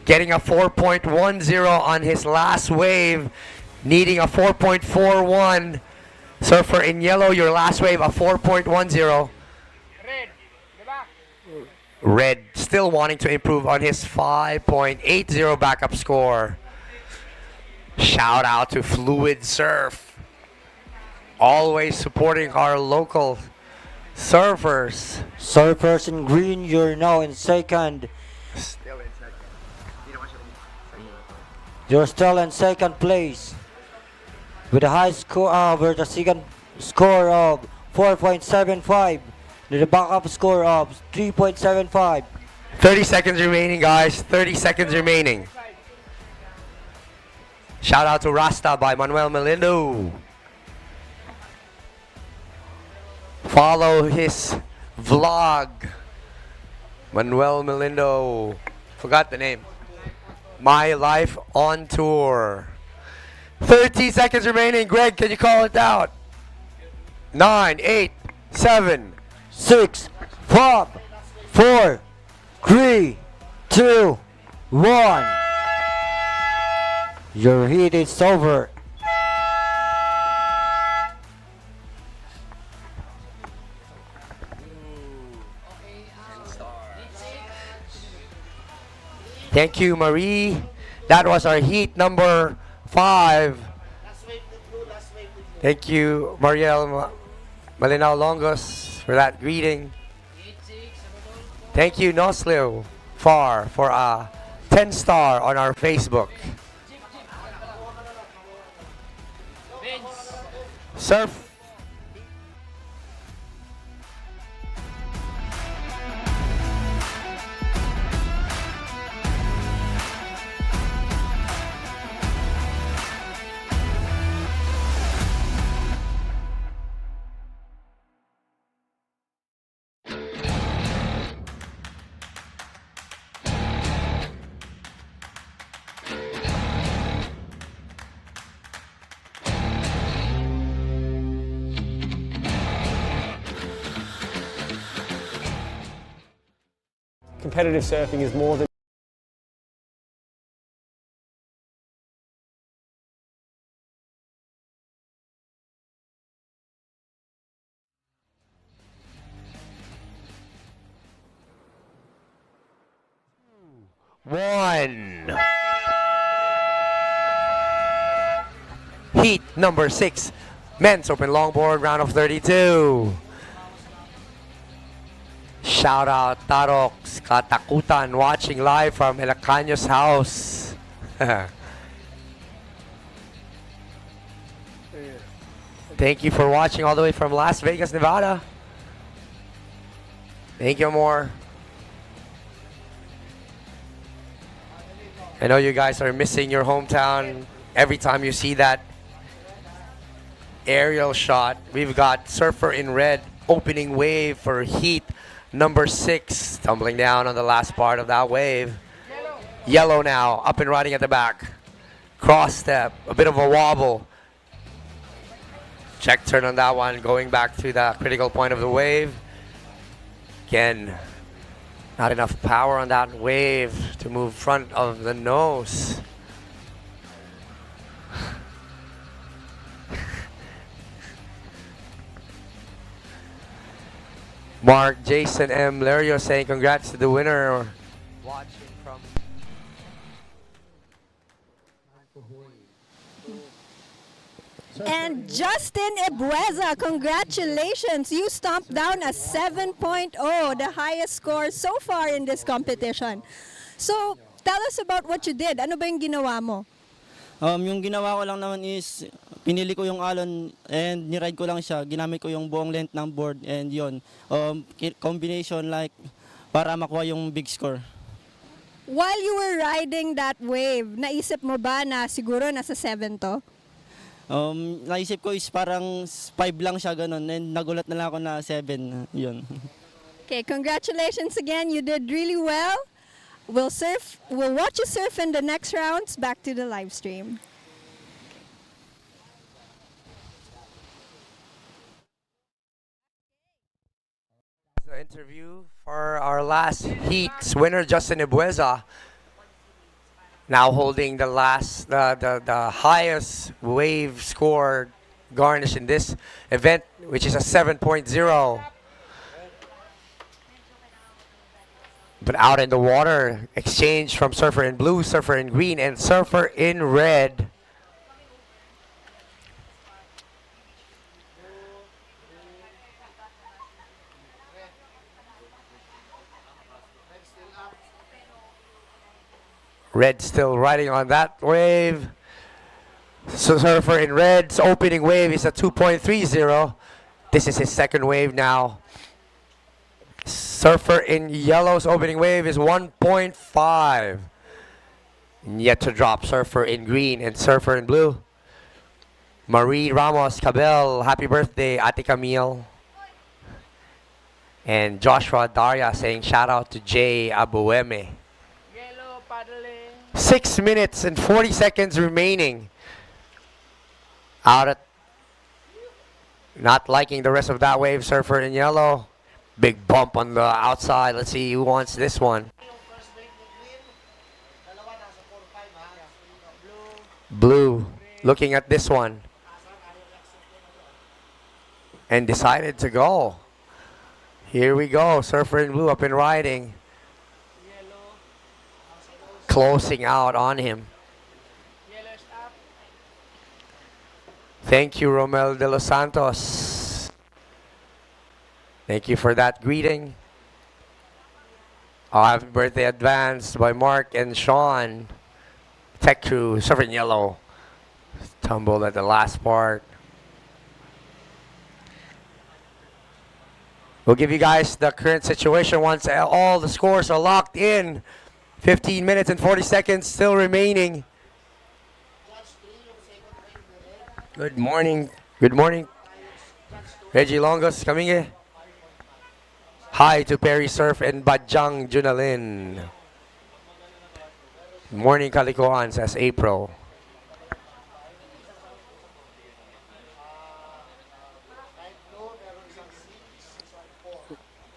Getting a 4.10 on his last wave. Needing a 4.41. Surfer in yellow, your last wave, a 4.10. Red still wanting to improve on his 5.80 backup score. Shout out to Fluid Surf. Always supporting our local surfers. Surfers in green, you're now in second. Still in second. You're still in second place. With a high score, with a second score of 4.75. With a backup score of 3.75. 30 seconds remaining, guys. 30 seconds remaining. Shout out to Rasta by Manuel Melindo. Follow his vlog. Manuel Melindo. Forgot the name. My Life on Tour. 30 seconds remaining. Greg, can you call it out? 9, 8, 7, 6, 5, 4, 3, 2, 1. Your heat is over. Thank you, Marie. That was our heat number 5. Thank you, Mariel Malinao Longos, for that greeting. Thank you, Noslio Far, for a 10-star on our Facebook. Surf. Competitive surfing is more than one. Heat number 6. Men's open longboard round of 32. Shout out Tarox Katakutan watching live from Elacaño's house. Thank you for watching all the way from Las Vegas, Nevada. Thank you, more. I know you guys are missing your hometown every time you see that aerial shot. We've got Surfer in red opening wave for heat number 6, tumbling down on the last part of that wave. Yellow now, up and riding at the back. Cross step, a bit of a wobble. Check turn on that one, going back to the critical point of the wave. Again, not enough power on that wave to move front of the nose. Mark Jason M. Lerio saying congrats to the winner. Watching from And Justin Ebueza, congratulations! You stomped down a 7.0, the highest score so far in this competition. So, tell us about what you did. Ano ba yung ginawa mo? Yung ginawa ko lang naman is, pinili ko yung alon and niride ko lang siya. Ginamit ko yung buong length ng board and yon. Combination like para makuha yung big score. While you were riding that wave, naisip mo ba na siguro nasa 7 to? Naisip ko is parang 5 lang siya ganun, and nagulat na lang ako na 7, yun. Okay, congratulations again. You did really well. We'll watch you surf in the next rounds. Back to the live stream. The interview for our last heat's winner, Justin Ibueza, now holding the highest wave score garnish in this event, which is a 7.0. But out in the water, exchange from surfer in blue, surfer in green, and surfer in red. Red still riding on that wave. So surfer in red's opening wave is a 2.30. This is his second wave now. Surfer in yellow's opening wave is 1.5. Yet to drop surfer in green and surfer in blue. Marie Ramos Cabell, happy birthday, Ate Camille. And Joshua Daria saying shout out to Jay Abueme. 6 minutes and 40 seconds remaining. Out at not liking the rest of that wave, surfer in yellow. Big bump on the outside. Let's see who wants this one. Blue looking at this one and decided to go. Here we go. Surfer in blue up and riding. Closing out on him. Thank you, Romel de los Santos. Thank you for that greeting. Happy birthday advance by Mark and Sean. Tech crew, surfing yellow. Tumbled at the last part. We'll give you guys the current situation once all the scores are locked in. 15 minutes and 40 seconds still remaining. Good morning. Good morning. Reggie Longos coming in. Hi to Perry Surf and Bajang Junalin. Good morning, Calicoan, says April.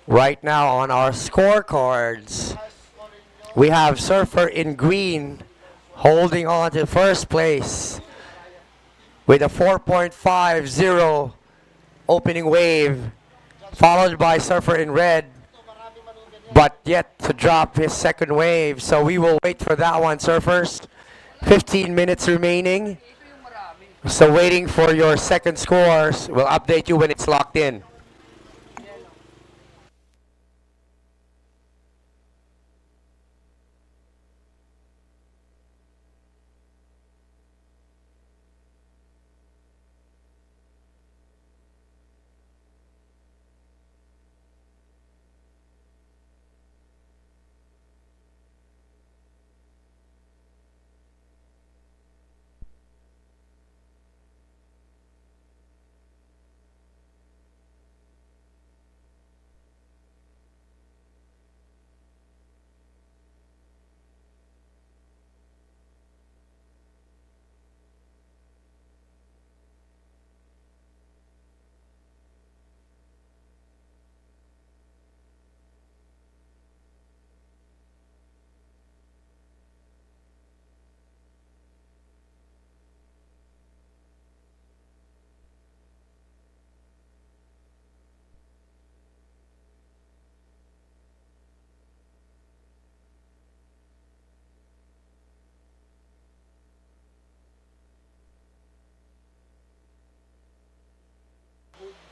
Right now on our scorecards, we have surfer in green holding on to first place with a 4.50 opening wave, followed by surfer in red, but yet to drop his second wave. So we will wait for that one, surfers. 15 minutes remaining. So waiting for your second scores. We'll update you when it's locked in.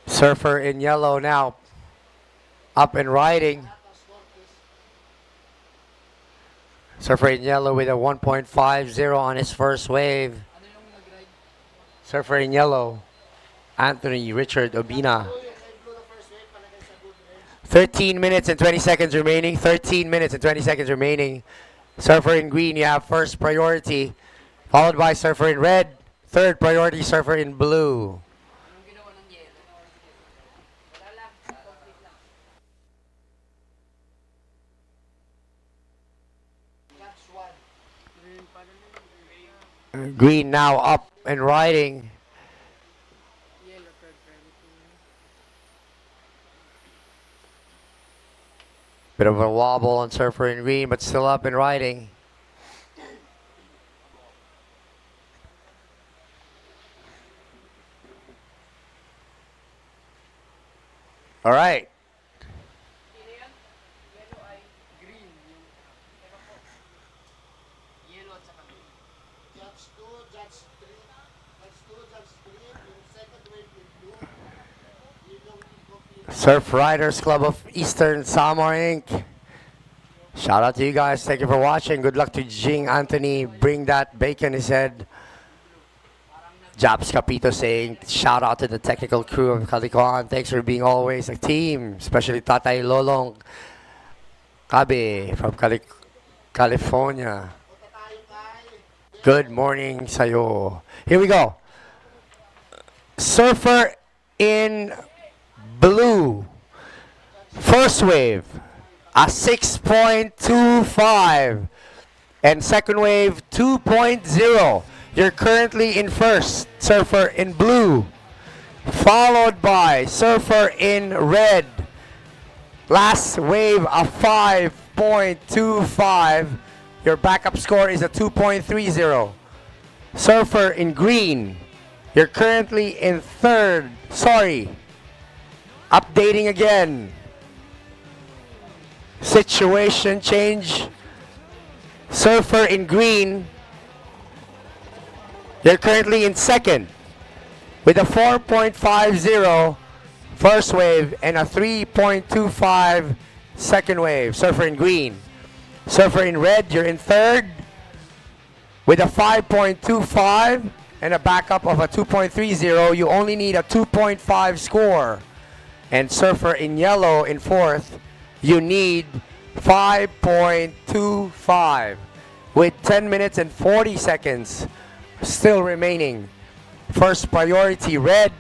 Surfer in yellow now up and riding. Surfer in yellow with a 1.50 on his first wave. Surfer in yellow, Anthony Richard Obina. 13 minutes and 20 seconds remaining. 13 minutes and 20 seconds remaining. Surfer in green, you have first priority, followed by surfer in red. Third priority, surfer in blue. Green now up and riding. Bit of a wobble on surfer in green, but still up and riding. All right. Surf Riders Club of Eastern Samar Inc. Shout out to you guys. Thank you for watching. Good luck to Jing Anthony. Bring that bacon, he said. Japs Capito saying, shout out to the technical crew of Calicoan. Thanks for being always a team, especially Tatay Lolong Kabe from California. Good morning sa'yo. Here we go. Surfer in blue. First wave, a 6.25. And second wave, 2.0. You're currently in first, surfer in blue. Followed by surfer in red. Last wave, a 5.25. Your backup score is a 2.30. Surfer in green. You're currently in third. Sorry. Updating again. Situation change. Surfer in green. You're currently in second with a 4.50 first wave and a 3.25 second wave. Surfer in green. Surfer in red, you're in third with a 5.25 and a backup of a 2.30. You only need a 2.5 score. And surfer in yellow in fourth, you need 5.25 with 10 minutes and 40 seconds still remaining. First priority red,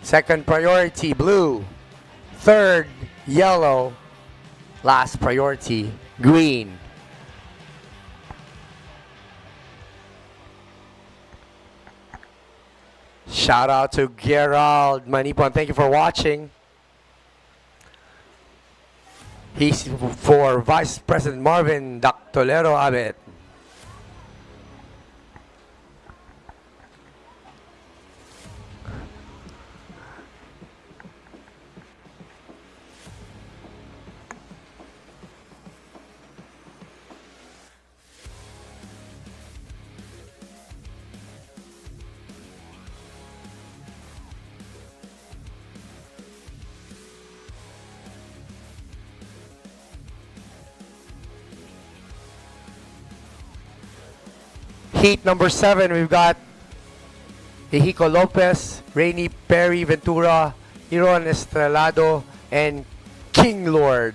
second priority blue, third yellow, last priority green. Shout out to Gerald Manipon. Thank you for watching. He's for Vice President Marvin Dactolero Abet. Heat number 7, we've got Hijo Lopez, Rainy Perry Ventura, Iron Estrelado, and King Lord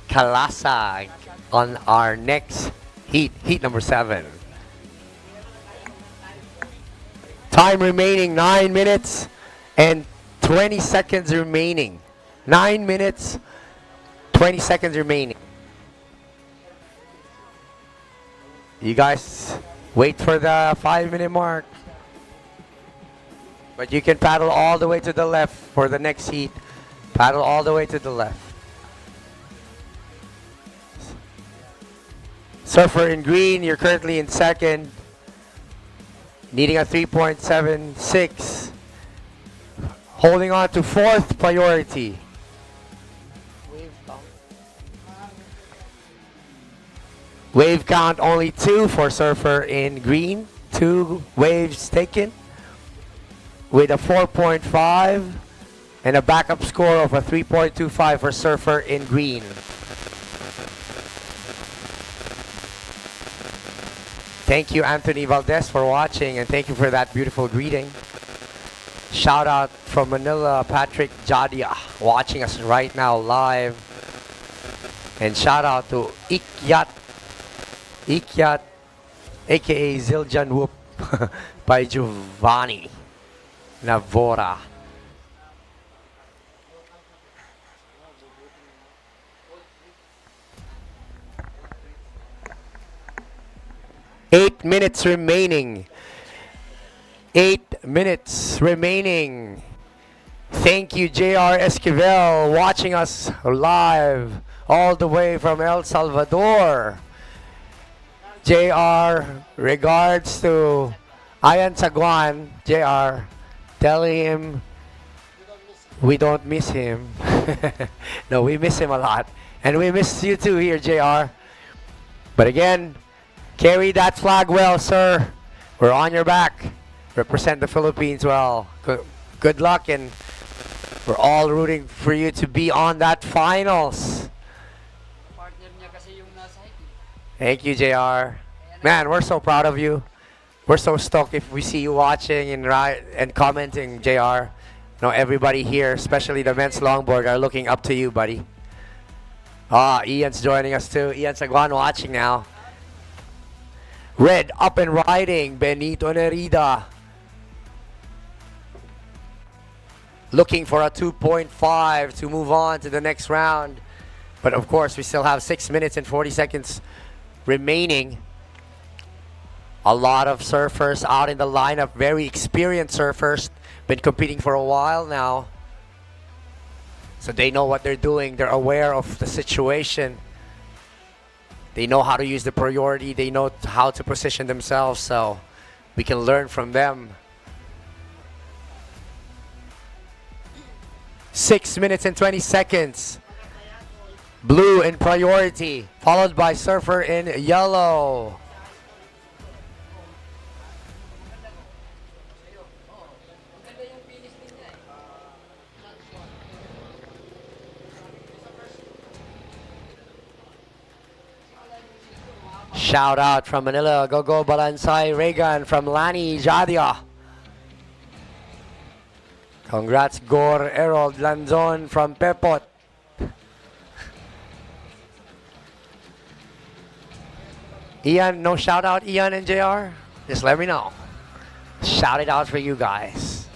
Kalasag on our next heat, heat number 7. Time remaining 9 minutes and 20 seconds remaining. 9 minutes, 20 seconds remaining. You guys wait for the 5-minute mark. But you can paddle all the way to the left for the next heat. Paddle all the way to the left. Surfer in green, you're currently in second. Needing a 3.76. Holding on to fourth priority. Wave count only 2 for surfer in green. 2 waves taken with a 4.5 and a backup score of a 3.25 for surfer in green. Thank you, Anthony Valdez, for watching, and thank you for that beautiful greeting. Shout out from Manila, Patrick Jadia, watching us right now live. And shout out to Ikyat, aka Zildjian Whoop, by Giovanni Navora. Eight minutes remaining. 8 minutes remaining. Thank you, JR Esquivel, watching us live all the way from El Salvador. JR, regards to Ayan Saguan. JR, telling him we don't miss him. No, we miss him a lot. And we miss you too here, JR. But again, carry that flag well, sir. We're on your back. Represent the Philippines well. Good luck, and we're all rooting for you to be on that finals. Thank you, JR. Man, we're so proud of you. We're so stoked if we see you watching and commenting, JR. You know, everybody here, especially the men's longboard, are looking up to you, buddy. Ian's joining us too. Ian Saguan watching now. Red up and riding, Benito Nerida. Looking for a 2.5 to move on to the next round. But of course, we still have 6 minutes and 40 seconds remaining. A lot of surfers out in the lineup, very experienced surfers, been competing for a while now. So they know what they're doing, they're aware of the situation. They know how to use the priority, they know how to position themselves, so we can learn from them. 6 minutes and 20 seconds. Blue in priority, followed by surfer in yellow. Shout out from Manila, Gogo Balansay Reagan from Lani Jadia. Congrats, Gor Errol Lanzon from Pepot. Ian, no shout out, Ian and JR? Just let me know. Shout it out for you guys.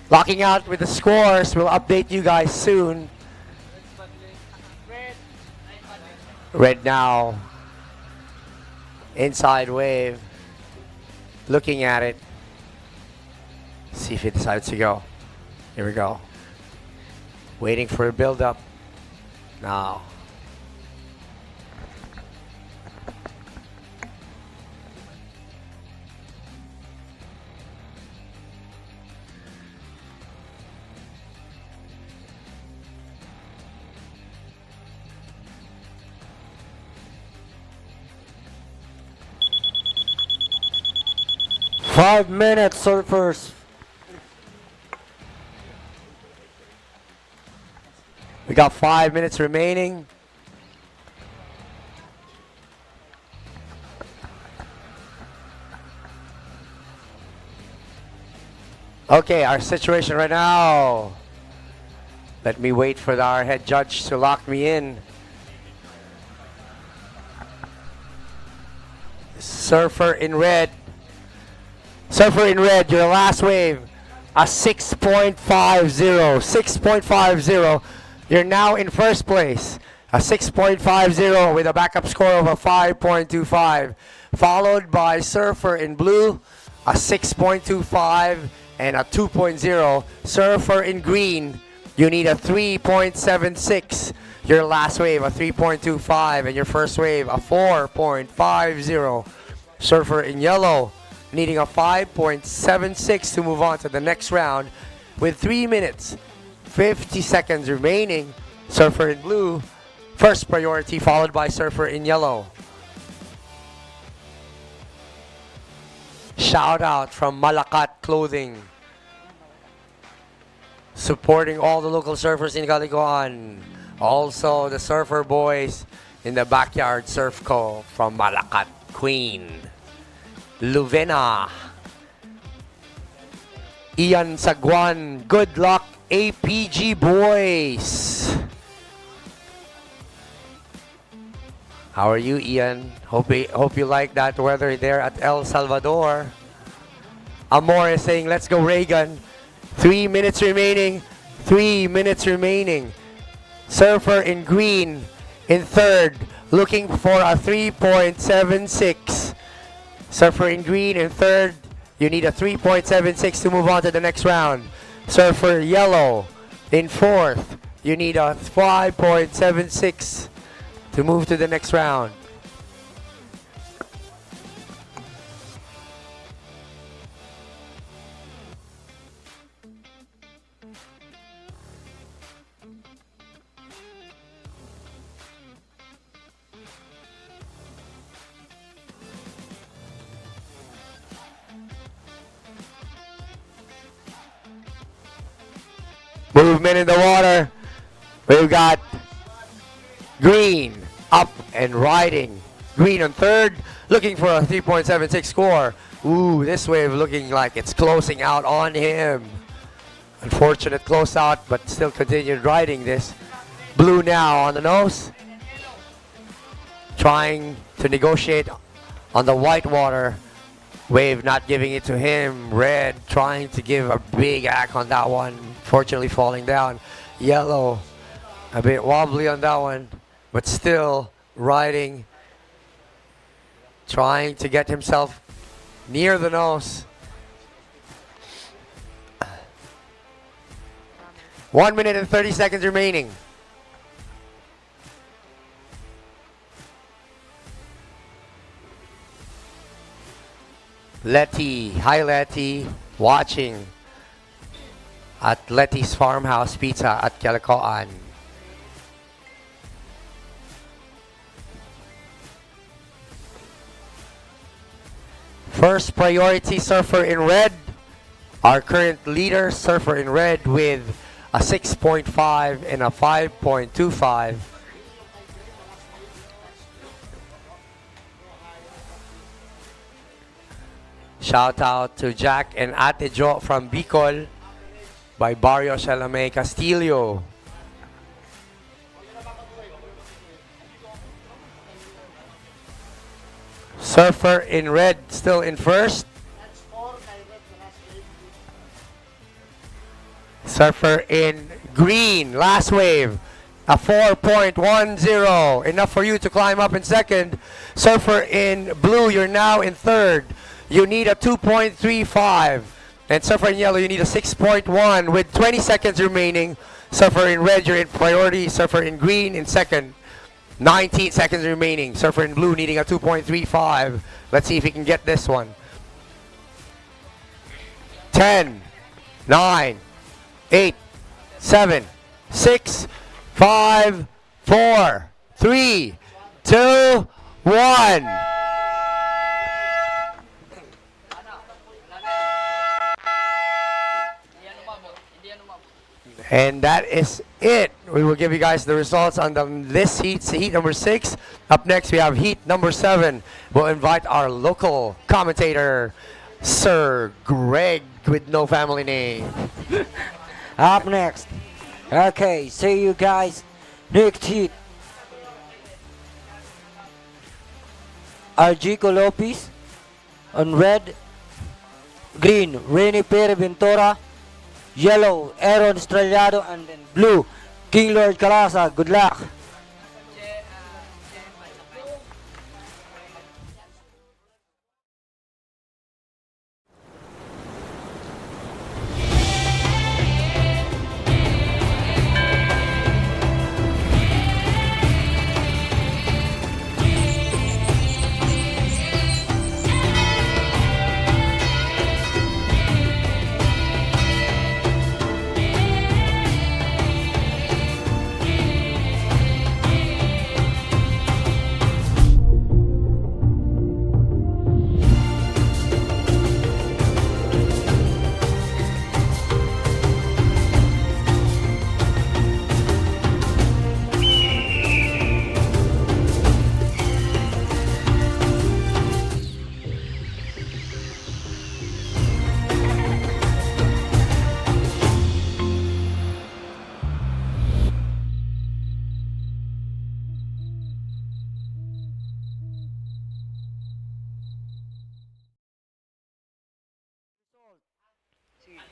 Locking out with the scores. We'll update you guys soon. Red now. Inside wave. Looking at it. See if he decides to go. Here we go. Waiting for a build-up. Now. Five minutes, surfers. We got 5 minutes remaining. Okay, our situation right now. Let me wait for our head judge to lock me in. Surfer in red. Surfer in red, your last wave. A 6.50. 6.50. You're now in first place. A 6.50 with a backup score of a 5.25. Followed by Surfer in blue, a 6.25 and a 2.0. Surfer in green, you need a 3.76. Your last wave, a 3.25, and your first wave, a 4.50. Surfer in yellow, needing a 5.76 to move on to the next round with 3 minutes. 50 seconds remaining. Surfer in blue, first priority, followed by Surfer in yellow. Shout out from Malacat Clothing, supporting all the local surfers in Calicoan. Also the surfer boys in the Backyard Surf Co. from Malacat Queen. Luvena. Ian Sagwan. Good luck, APG boys. How are you, Ian? Hope you like that weather there at El Salvador. Amor is saying, let's go, Reagan. 3 minutes remaining. 3 minutes remaining. Surfer in green in third, looking for a 3.76. Surfer in green in third. You need a 3.76 to move on to the next round. Surfer yellow in fourth. You need a 5.76 to move to the next round. Movement in the water. We've got green up and riding. Green on third, looking for a 3.76 score. Ooh, this wave looking like it's closing out on him. Unfortunate close out, but still continued riding this. Blue now on the nose. Trying to negotiate on the white water. Wave not giving it to him. Red trying to give a big act on that one. Fortunately falling down. Yellow a bit wobbly on that one, but still riding. Trying to get himself near the nose. 1 minute and 30 seconds remaining. Letty, hi Letty, watching at Letty's Farmhouse Pizza at Calicoan. First priority surfer in red, our current leader surfer in red with a 6.5 and a 5.25. Shout out to Jack and Ate Jo from Bicol by Barrio Salame Castillo. Surfer in red still in first. Surfer in green, last wave, a 4.10. Enough for you to climb up in second. Surfer in blue, you're now in third. You need a 2.35. And surfer in yellow, you need a 6.1 with 20 seconds remaining. Surfer in red, you're in priority. Surfer in green in second. 19 seconds remaining. Surfer in blue needing a 2.35. Let's see if he can get this one. 10, 9, 8, 7, 6, 5, 4, 3, 2, 1. And that is it. We will give you guys the results on this heat, heat number 6. Up next, we have heat number 7. We'll invite our local commentator, Sir Greg, with no family name. Up next. Okay, see you guys next heat. Arjico Lopez on red. Green, Rene Pere Ventura. Yellow, Aaron Estrellado, and then blue, King Lord Calasa. Good luck.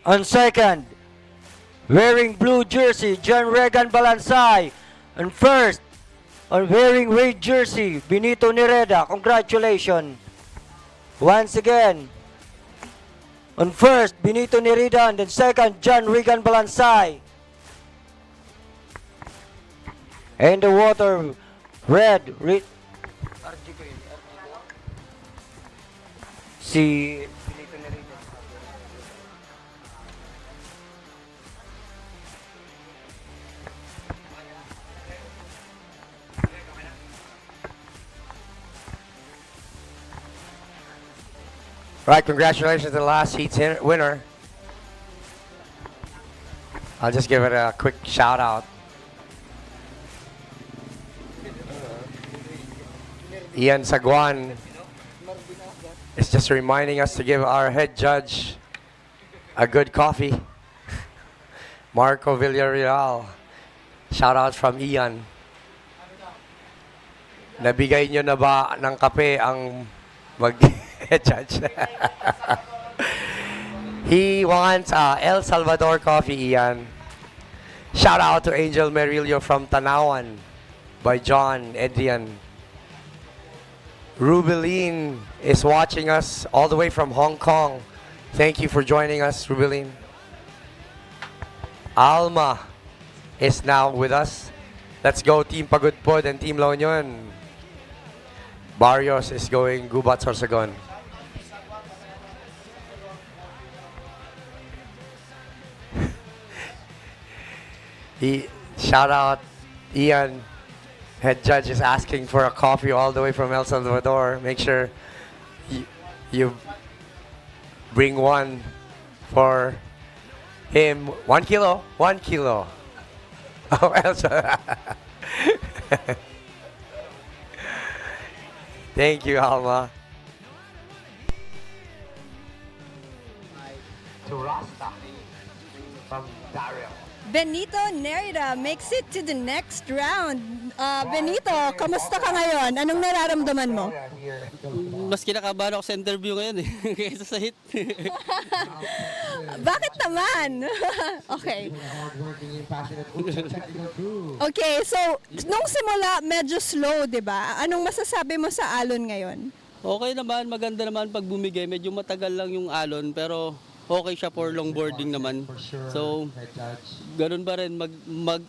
On second, wearing blue jersey, John Regan Balansay. And first, on wearing red jersey, Benito Nereda. Congratulations. Once again, on first, Benito Nereda, and then second, John Regan Balansay. And the water, red. Si Benito Nereda. Right, congratulations to the last heat's winner. I'll just give it a quick shout out. Ian Sagwan is just reminding us to give our head judge a good coffee. Marco Villarreal. Shout out from Ian. Nabigay nyo na ba ng kape ang judge? He wants El Salvador coffee, Ian. Shout out to Angel Merillo from Tanawan by John Adrian. Rubeline is watching us all the way from Hong Kong. Thank you for joining us, Rubeline. Alma is now with us. Let's go Team Pagudpod and Team La Union. Barrios is going Gubat Sorsogon. Shout out Ian. Head judge is asking for a coffee all the way from El Salvador. Make sure you bring one for him. 1 kilo. 1 kilo. Oh, Elsa. Thank you, Alma. To Rasta from Daryl. Benito Nerida makes it to the next round. Benito, kamusta ka ngayon? Anong nararamdaman mo? Mas kinakabahan ako sa interview ngayon eh, kaysa sa hit. Bakit naman? Okay. Okay, so nung simula medyo slow, 'di ba? Anong masasabi mo sa alon ngayon? Okay naman, maganda naman pag bumigay. Medyo matagal lang yung alon pero okay siya for longboarding naman. So, ganun pa rin.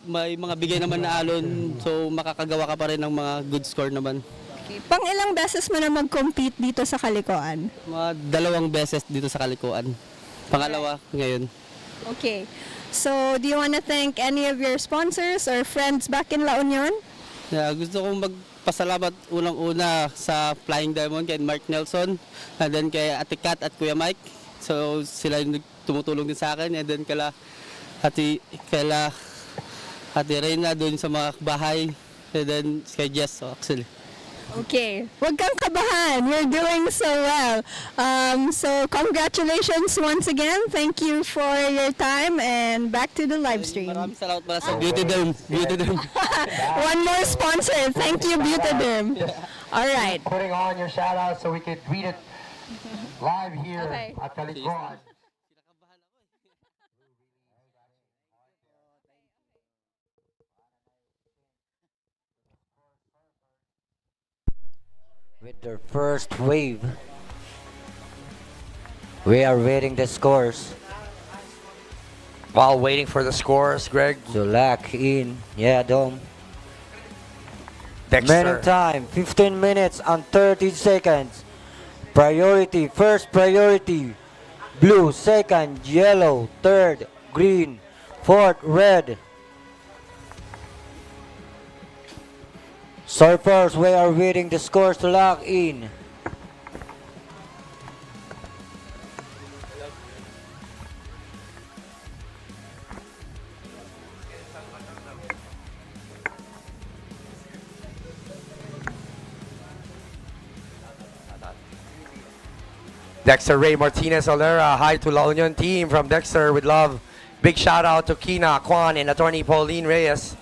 May mga bigay naman na alon. So, makakagawa ka pa rin ng mga good score naman. Okay. Pang ilang beses mo na mag-compete dito sa Calicoan? Mga 2 beses dito sa Calicoan. Pangalawa ngayon. Okay. So, do you want to thank any of your sponsors or friends back in La Union? Yeah, gusto kong magpasalamat unang-una sa Flying Diamond kay Mark Nelson, and then kay Ate Kat at Kuya Mike. So sila yung tumutulong din sa akin, and then kaila Ate Reyna doon sa mga bahay, and then kay Jess actually. Okay, huwag kang kabahan. You're doing so well. So congratulations once again. Thank you for your time and back to the live stream. Maraming salamat pala sa Beauty Derm. Beauty Derm. One more sponsor. Thank you, Beauty Derm. All right. Putting on your shout out so we could read it live here at Calicoan. With their first wave, we are waiting the scores. While waiting for the scores, Greg. To lock in. Yeah, Dom. Dexter. Minute time, 15 minutes and 30 seconds. Priority, first priority, blue, second, yellow, third, green, fourth, red. Surfers, we are waiting the scores to lock in. Dexter Ray Martinez Olera, hi to La Union team from Dexter with love. Big shout out to Kina, Kwan, and attorney Pauline Reyes.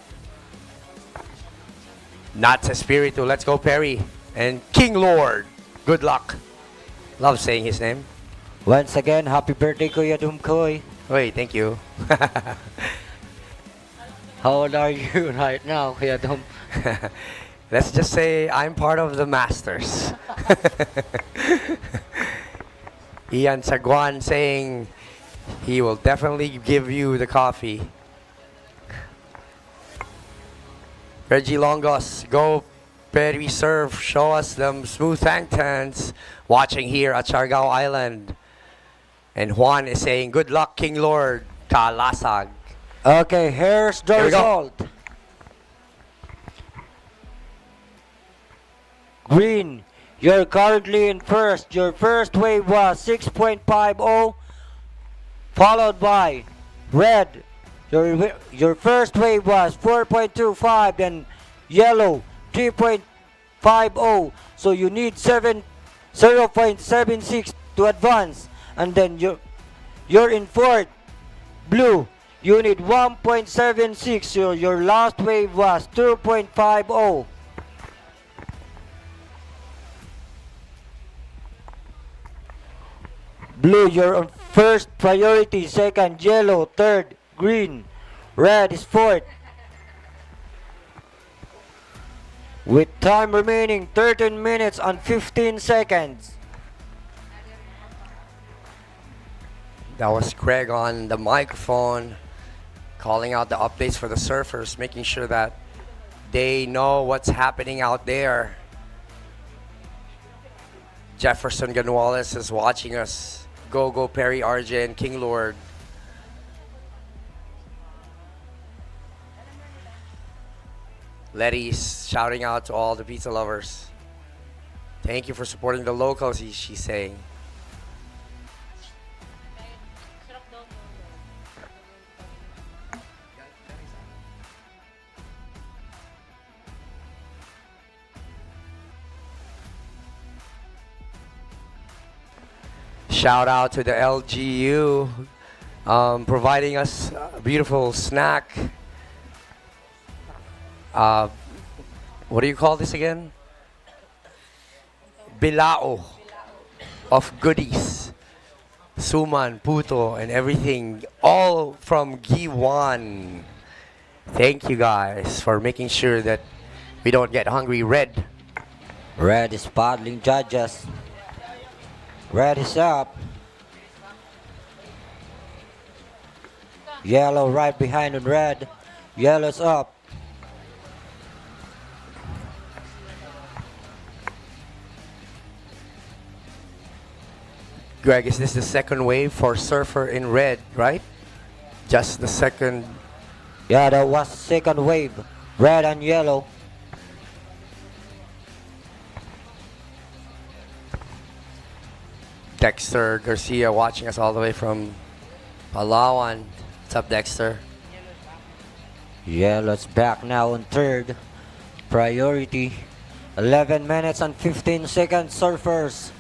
Nats Espiritu, let's go Perry. And King Lord, good luck. Love saying his name. Once again, happy birthday Kuya Dumkoy. Wait, thank you. How old are you right now, Kuya Dom? Let's just say I'm part of the Masters. Ian Sagwan saying he will definitely give you the coffee. Reggie Longos, go Perry Surf, show us them smooth tank turns watching here at Siargao Island. And Juan is saying, good luck, King Lord, Kalasag. Okay, here's the Here we go. result. Green, you're currently in first. Your first wave was 6.50, followed by red. Your first wave was 4.25, then yellow 3.50. So you need 0.76 to advance, and then you're in fourth. Blue, you need 1.76. So your last wave was 2.50. Blue, you're on first priority. Second, yellow. Third, green. Red is fourth. With time remaining 13 minutes and 15 seconds. That was Craig on the microphone, calling out the updates for the surfers, making sure that they know what's happening out there. Jefferson Gonzales is watching us. Go Perry Arjun, King Lord. Letty's shouting out to all the pizza lovers. Thank you for supporting the locals, she's saying. Shout out to the LGU providing us a beautiful snack. What do you call this again? Bilao of goodies. Suman, puto, and everything. All from Guiuan. Thank you guys for making sure that we don't get hungry. Red. Red is paddling judges. Red is up. Yellow right behind on red. Yellow's up. Greg, is this the second wave for Surfer in red, right? Just the second. Yeah, that was second wave. Red and yellow. Dexter Garcia watching us all the way from Palawan. What's up, Dexter? Yellow's back now on third. Priority. 11 minutes and 15 seconds, surfers.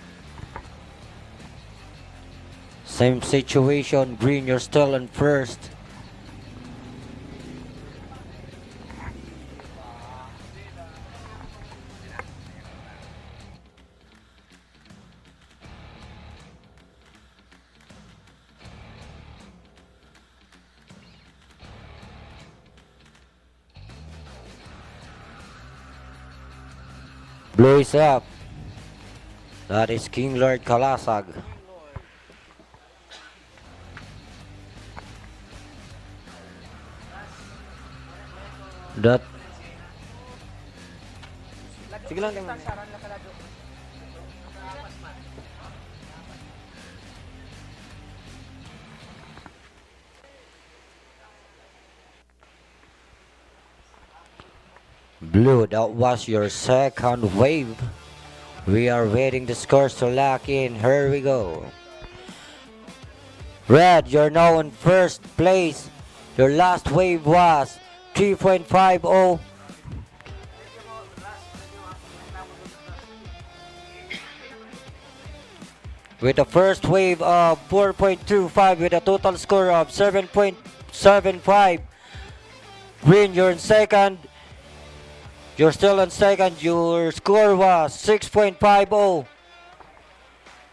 Same situation. Green, you're still in first. Blue is up. That is King Lord Kalasag. That. Sige lang, tingnan. Blue, that was your second wave. We are waiting the scores to lock in. Here we go. Red, you're now in first place. Your last wave was 3.50. With a first wave of 4.25 with a total score of 7.75. Green, you're in second. You're still in second. Your score was 6.50.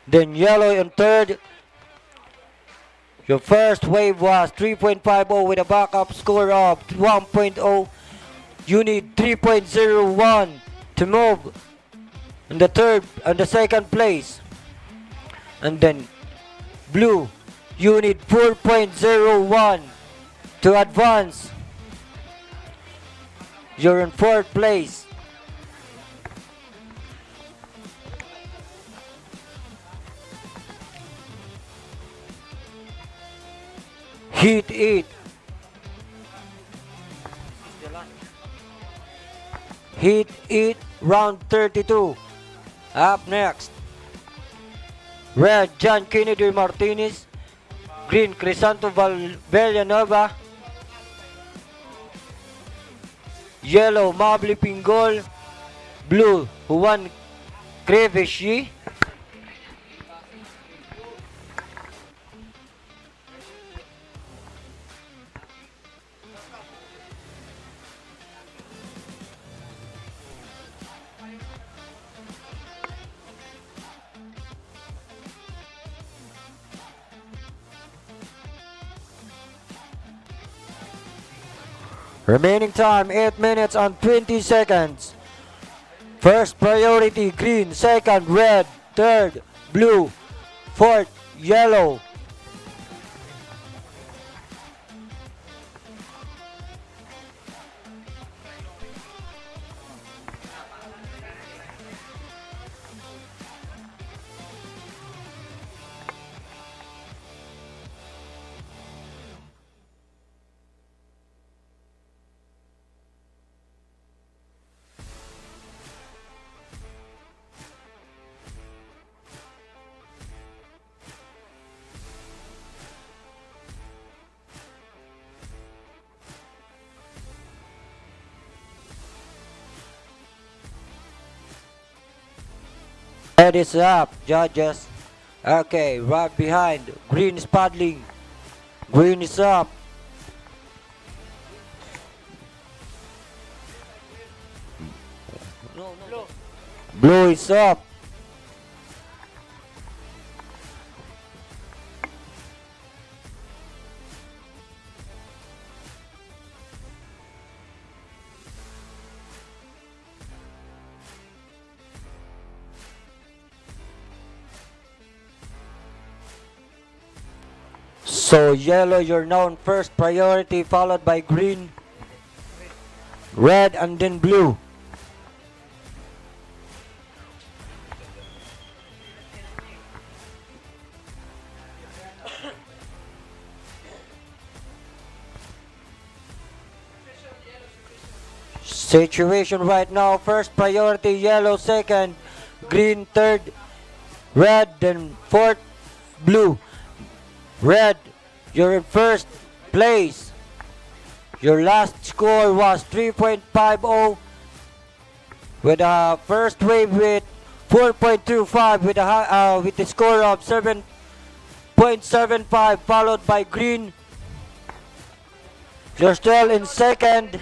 Then yellow in third. Your first wave was 3.50 with a backup score of 1.0. You need 3.01 to move in the second place. And then blue, you need 4.01 to advance. You're in fourth place. Heat 8. Heat 8, round 32. Up next. Red, John Kennedy Martinez. Green, Crisanto Villanova. Yellow, Mabli Pingol. Blue, Juan Creveshi. Remaining time 8 minutes and 20 seconds. First priority green, second red, third blue, fourth yellow. Head is up, judges. Okay, right behind. Green is paddling. Green is up. Blue is up. So yellow, you're now in first priority, followed by green, red, and then blue. Situation right now, first priority, yellow second, green third, red, then fourth, blue. Red, you're in first place. Your last score was 3.50 with a first wave with 4.25 with the score of 7.75, followed by green. You're still in second.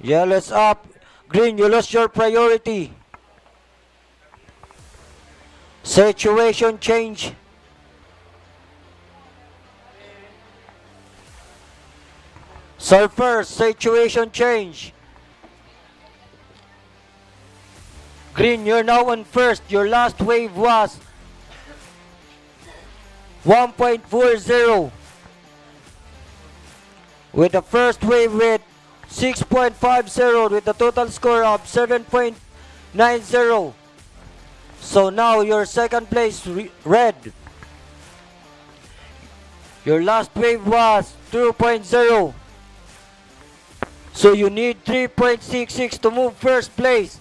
Yellow's up. Green, you lost your priority. Situation change. Surfers, situation change. Green, you're now on first. Your last wave was 1.40 with the first wave with 6.50 with a total score of 7.90. So now your second place red. Your last wave was 2.0. So you need 3.66 to move first place.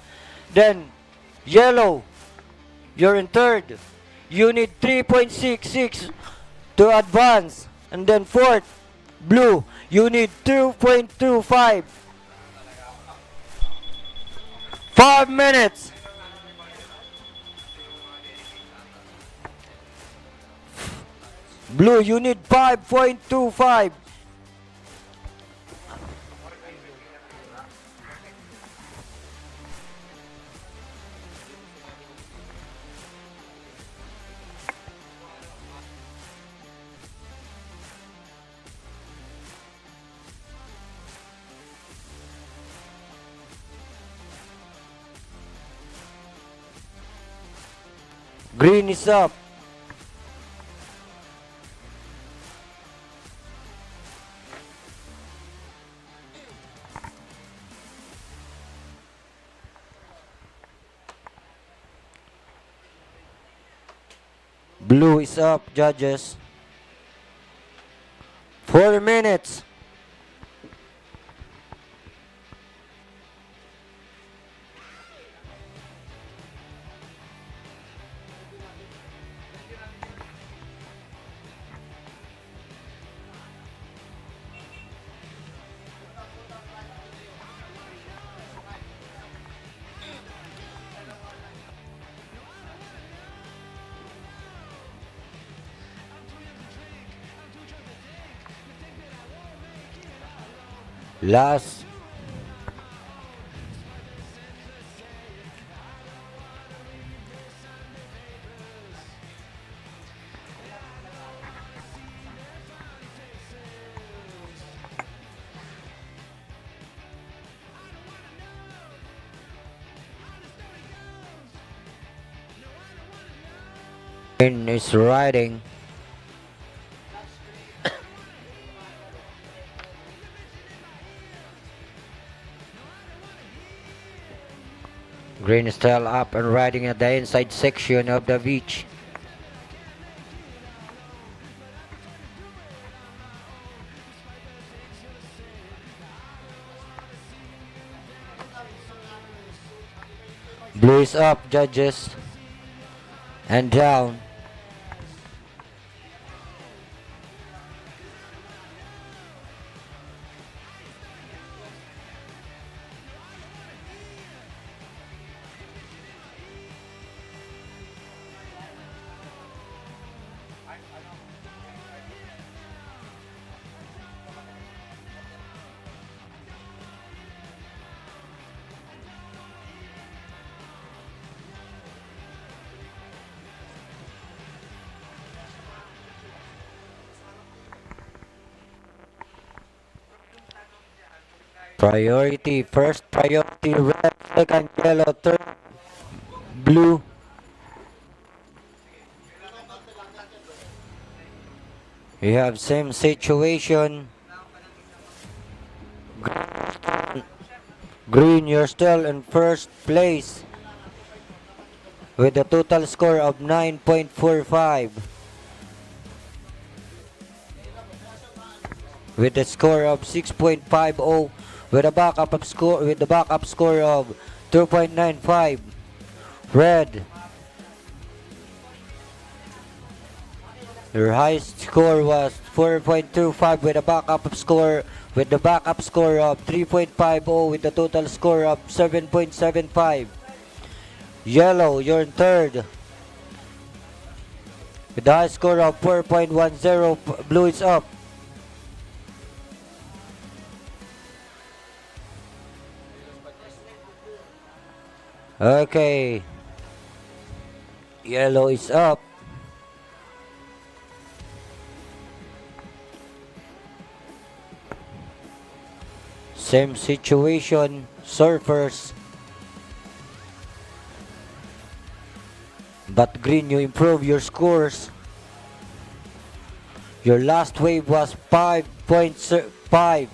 Then yellow, you're in third. You need 3.66 to advance. And then fourth, blue, you need 2.25. 5 minutes. Blue, you need 5.25. Green is up. Blue is up, judges. 4 minutes. Last. Green is riding. Green is still up and riding at the inside section of the beach. Blue is up, judges, and down. Priority, first priority, red, second yellow, third blue. We have same situation. Green, you're still in first place with a total score of 9.45. With a score of 6.50. With a backup score of 2.95. Red, your highest score was 4.25 with a backup score of 3.50 with a total score of 7.75. Yellow, you're in third with a high score of 4.10. Blue is up. Okay, yellow is up. Same situation, surfers. But green, you improve your scores. Your last wave was 5.5.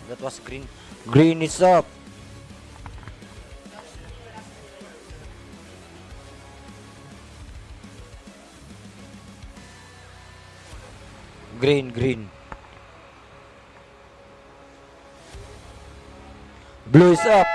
That was green. Green is up. Green. Blue is up.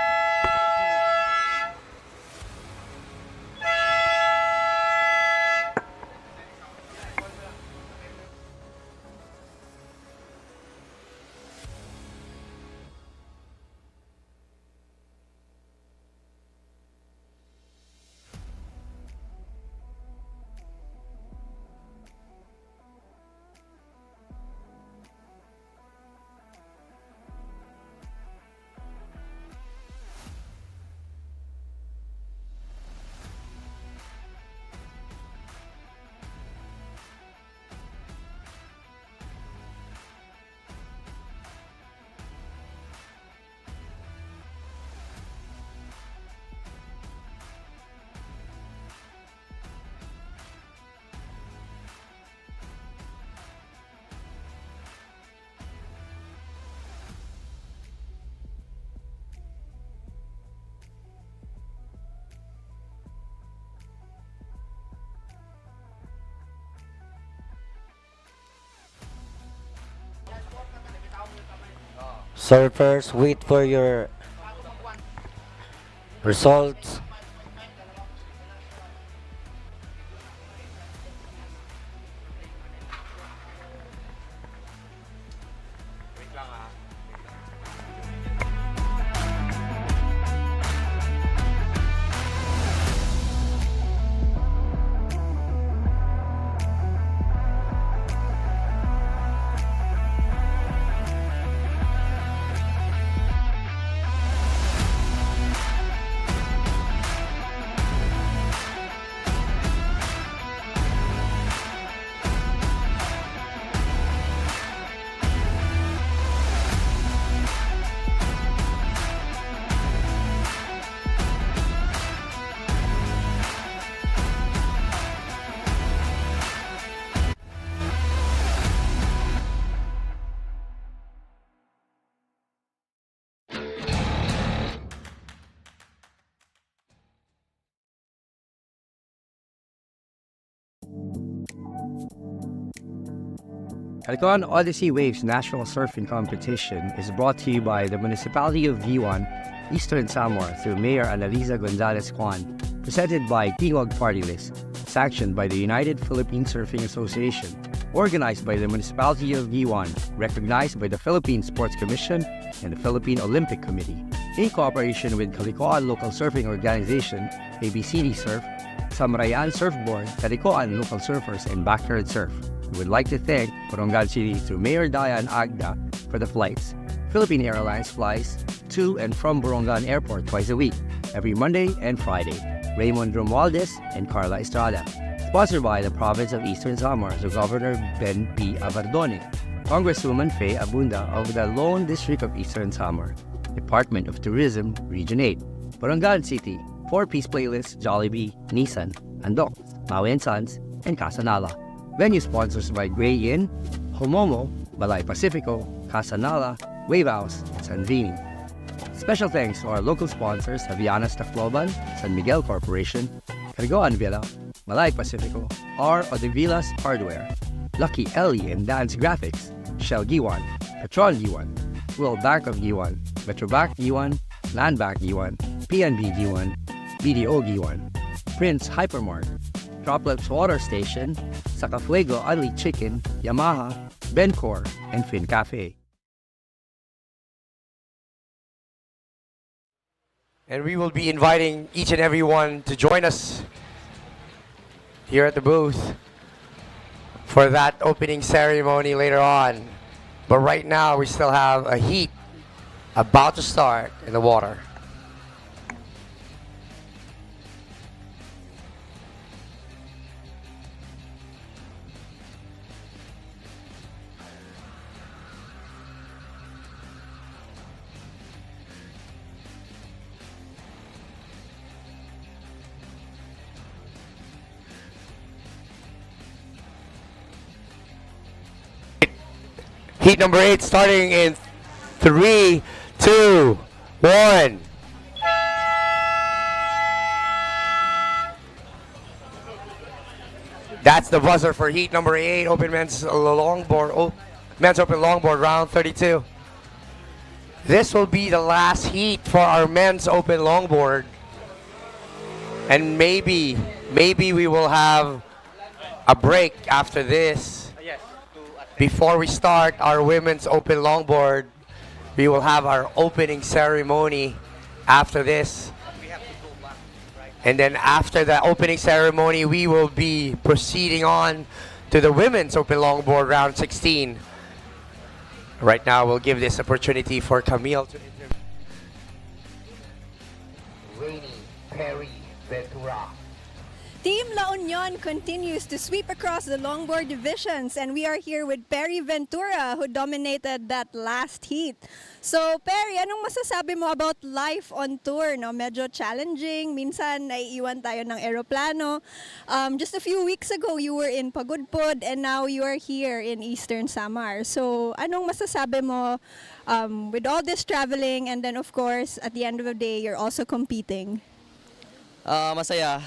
Surfers, wait for your results. Calicoan Odyssey Waves National Surfing Competition is brought to you by the Municipality of Guiuan, Eastern Samar through Mayor Annaliza Gonzales-Kwan, presented by Tingog Party List, sanctioned by the United Philippine Surfing Association, organized by the Municipality of Guiuan, recognized by the Philippine Sports Commission and the Philippine Olympic Committee, in cooperation with Calicoan Local Surfing Organization, ABCD Surf, Samrayan Surfboards, Calicoan Local Surfers, and Backyard Surf. We would like to thank Borongan City through Mayor Diane Agda for the flights. Philippine Airlines flies to and from Borongan Airport twice a week, every Monday and Friday. Raymond Romualdez and Carla Estrada. Sponsored by the Province of Eastern Samar through Governor Ben P. Avardone, Congresswoman Faye Abunda of the Lone District of Eastern Samar, Department of Tourism, Region 8, Borongan City, 4-piece playlist, Jollibee, Nissan, Andok, Maui & Sons, and Casanala. Venue sponsors by Gray Inn, Homomo, Balai Pacifico, Casanala, Wave House, and Sanvini. Special thanks to our local sponsors, Havaianas Tacloban, San Miguel Corporation, Calicoan Villa, Balai Pacifico, R. Odivilas Hardware, Lucky Ellie and Dandz Graphics, Shell Guiuan, Petron Guiuan, World Bank of Guiuan, Metrobank Guiuan, Landbank Guiuan, PNB Guiuan, BDO Guiuan, Prince Hypermart, Droplets Water Station, Sakafuego Unli Chicken, Yamaha, Bencor, and Fin Cafe. And we will be inviting each and every one to join us here at the booth for that opening ceremony later on. But right now we still have a heat about to start in the water. Heat number 8 starting in 3, 2, 1. That's the buzzer for heat number 8, open men's longboard, men's open longboard round 32. This will be the last heat for our men's open longboard. And maybe we will have a break after this. Before we start our women's open longboard, we will have our opening ceremony after this. And then after the opening ceremony, we will be proceeding on to the women's open longboard round 16. Right now, we'll give this opportunity for Camille to interview. Rainy, Perry, Ventura. Team La Union continues to sweep across the longboard divisions, and we are here with Perry Ventura, who dominated that last heat. So Perry, anong masasabi mo about life on tour? No? Medyo challenging, minsan naiiwan tayo ng eroplano. Just a few weeks ago, you were in Pagudpod, and now you are here in Eastern Samar. So anong masasabi mo with all this traveling, and then of course, at the end of the day, you're also competing? Masaya.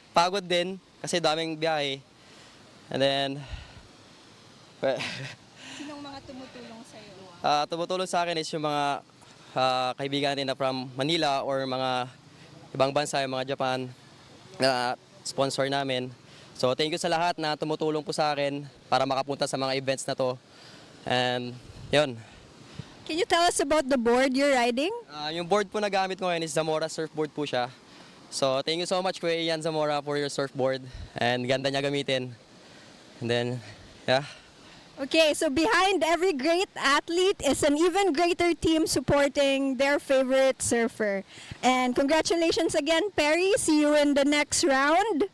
Pagod din kasi daming biyahe. And then Sinong mga tumutulong sa'yo? tumutulong sa akin is yung mga kaibigan natin na from Manila or mga ibang bansa, yung mga Japan na sponsor namin. So thank you sa lahat na tumutulong po sa akin para makapunta sa mga events na to. And yun. Can you tell us about the board you're riding? Yung board po na gamit ko ngayon is Zamora surfboard po siya. So thank you so much Kuya Ian Zamora for your surfboard. And ganda niya gamitin. And then, yeah. Okay, so behind every great athlete is an even greater team supporting their favorite surfer. And congratulations again, Perry. See you in the next round.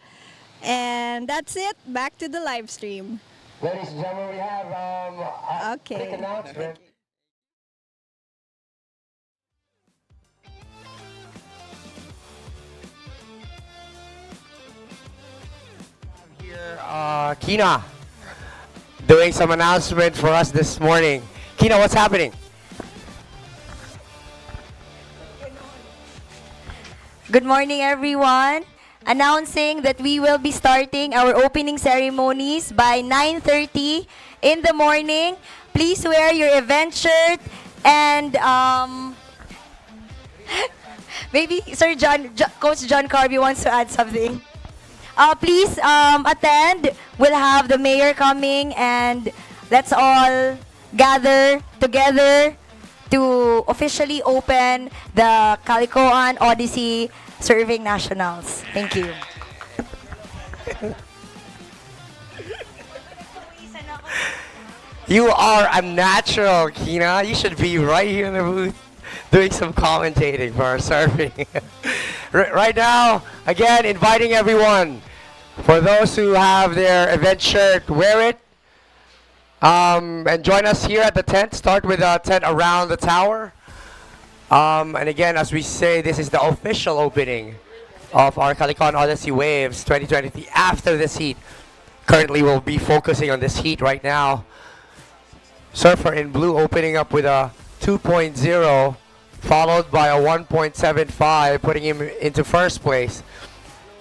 And that's it. Back to the live stream. Ladies and gentlemen, we have a Okay. quick announcement. Kina doing some announcement for us this morning. Kina, what's happening? Good morning, everyone. Announcing that we will be starting our opening ceremonies by 9:30 in the morning. Please wear your event shirt and maybe Coach John Carby wants to add something. Please attend. We'll have the mayor coming and let's all gather together to officially open the Calicoan Odyssey Surfing Nationals. Thank you. You are a natural, Kina. You should be right here in the booth doing some commentating for our surfing. Right now, again, inviting everyone. For those who have their event shirt, wear it. And join us here at the tent. Start with a tent around the tower. And again, as we say, this is the official opening of our Calicoan Odyssey Waves 2023 after this heat. Currently, we'll be focusing on this heat right now. Surfer in blue opening up with a 2.0, followed by a 1.75, putting him into first place.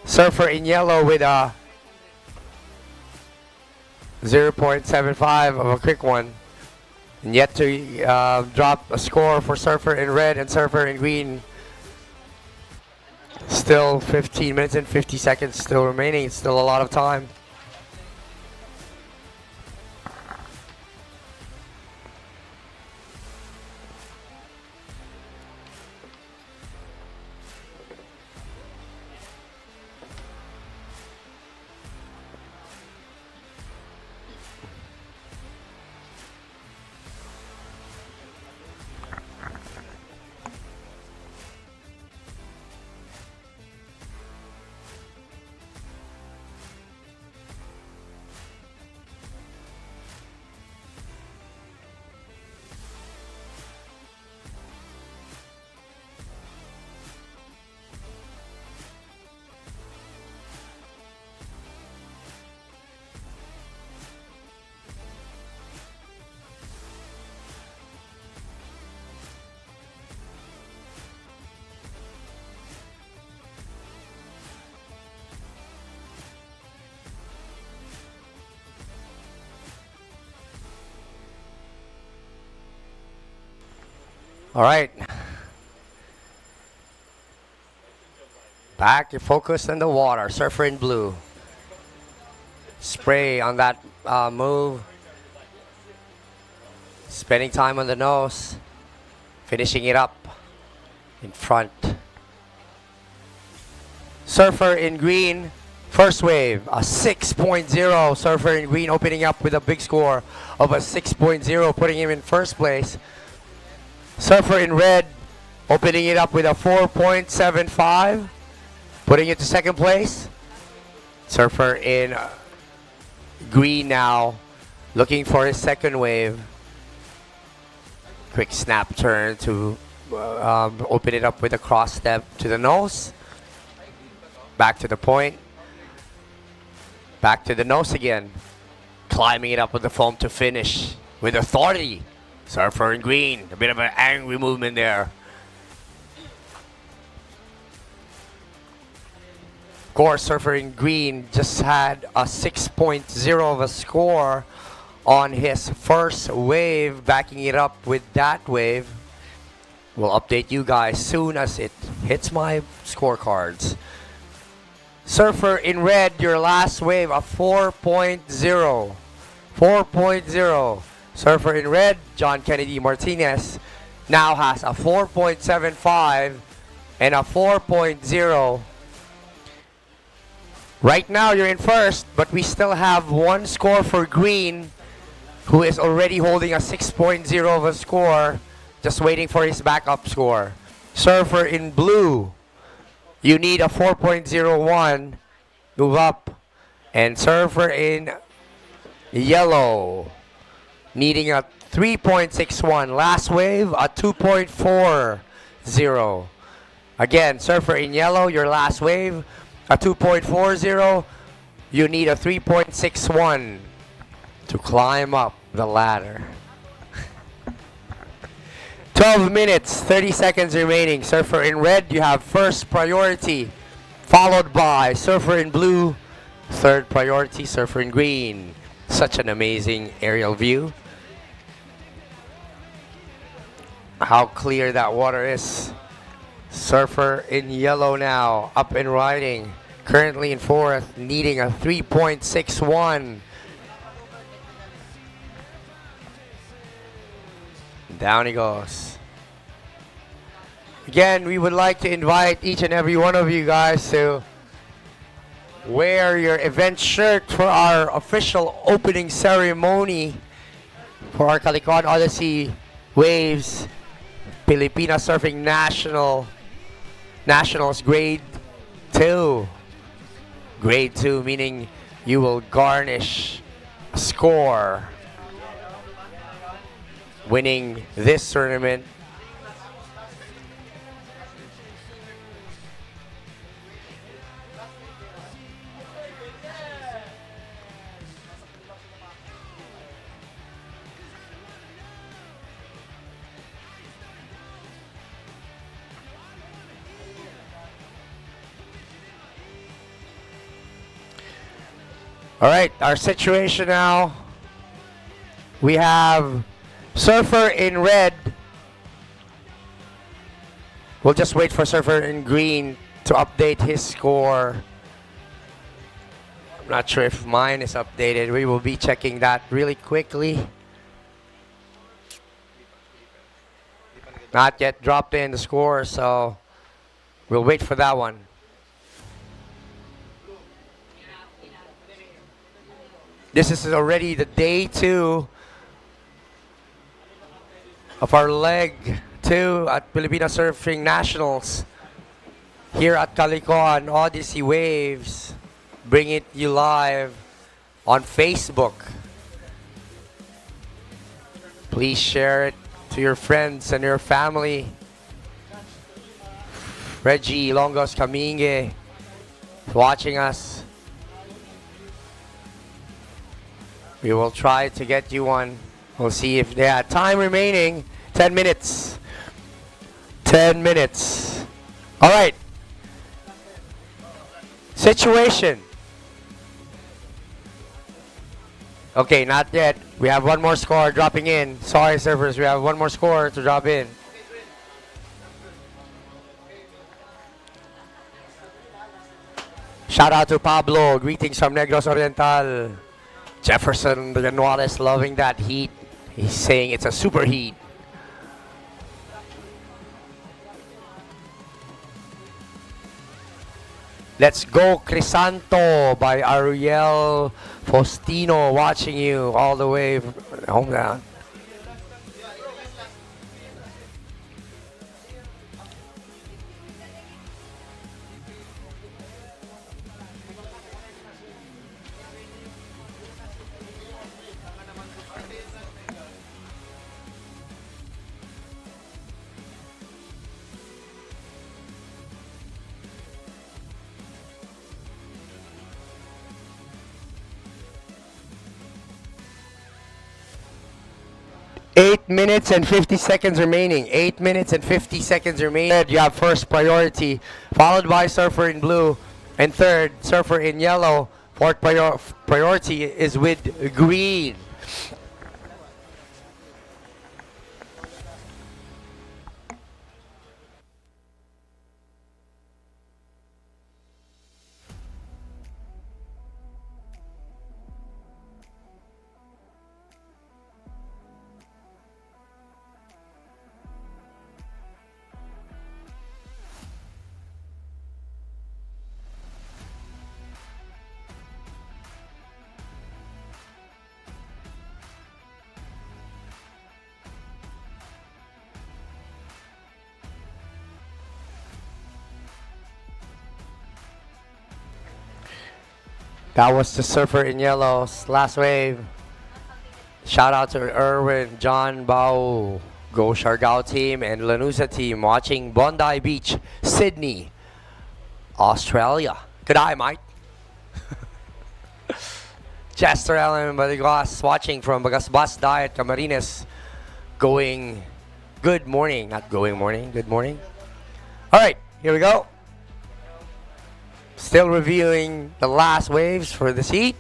Surfer in yellow with a 0.75 of a quick one. And yet to drop a score for Surfer in red and Surfer in green. Still 15 minutes and 50 seconds still remaining. It's still a lot of time. All right. Back, you focus on the water. Surfer in blue. Spray on that move. Spending time on the nose. Finishing it up in front. Surfer in green. First wave, a 6.0. Surfer in green opening up with a big score of a 6.0, putting him in first place. Surfer in red opening it up with a 4.75, putting it to second place. Surfer in green now looking for his second wave. Quick snap turn to open it up with a cross step to the nose. Back to the point. Back to the nose again. Climbing it up with the foam to finish with authority. Surfer in green. A bit of an angry movement there. Of course, Surfer in green just had a 6.0 of a score on his first wave, backing it up with that wave. We'll update you guys soon as it hits my scorecards. Surfer in red, your last wave, a 4.0. 4.0. Surfer in red, John Kennedy Martinez, now has a 4.75 and a 4.0. Right now, you're in first, but we still have one score for green, who is already holding a 6.0 of a score, just waiting for his backup score. Surfer in blue, you need a 4.01, move up. And surfer in yellow, needing a 3.61. Last wave, a 2.40. Again, surfer in yellow, your last wave, a 2.40. You need a 3.61 to climb up the ladder. 12 minutes, 30 seconds remaining. Surfer in red, you have first priority, followed by surfer in blue, third priority, surfer in green. Such an amazing aerial view. How clear that water is. Surfer in yellow now, up and riding. Currently in fourth, needing a 3.61. Down he goes. Again, we would like to invite each and every one of you guys to wear your event shirt for our official opening ceremony for our Calicoan Odyssey Waves Pilipinas Surfing Nationals Grade 2. Grade 2 meaning you will garnish a score winning this tournament. All right, our situation now. We have surfer in red. We'll just wait for surfer in green to update his score. I'm not sure if mine is updated. We will be checking that really quickly. Not yet dropped in the score, so we'll wait for that one. This is already the day 2 of our leg 2 at Pilipinas Surfing Nationals here at Calicoan Odyssey Waves. Bring it you live on Facebook. Please share it to your friends and your family. Reggie Longos Kaminge watching us. We will try to get you one. We'll see if they have time remaining. 10 minutes. 10 minutes. All right. Situation. Okay, not yet. We have one more score dropping in. Sorry, surfers. We have one more score to drop in. Shout out to Pablo. Greetings from Negros Oriental. Jefferson Villanueva loving that heat. He's saying it's a super heat. Let's go Crisanto by Ariel Faustino, watching you all the way from hometown. Eight minutes and 50 seconds remaining. 8 minutes and 50 seconds remaining. You have first priority, followed by surfer in blue, and third, surfer in yellow. Fourth priority is with green. That was the surfer in yellow's last wave. Shout out to Erwin, John Bao, Go Siargao team, and Lanusa team watching Bondi Beach, Sydney, Australia. Good eye, Mike. Chester Allen Baligas watching from Bagasbas Diet, Camarines, going good morning. Not going morning, good morning. All right, here we go. Still reviewing the last waves for this heat.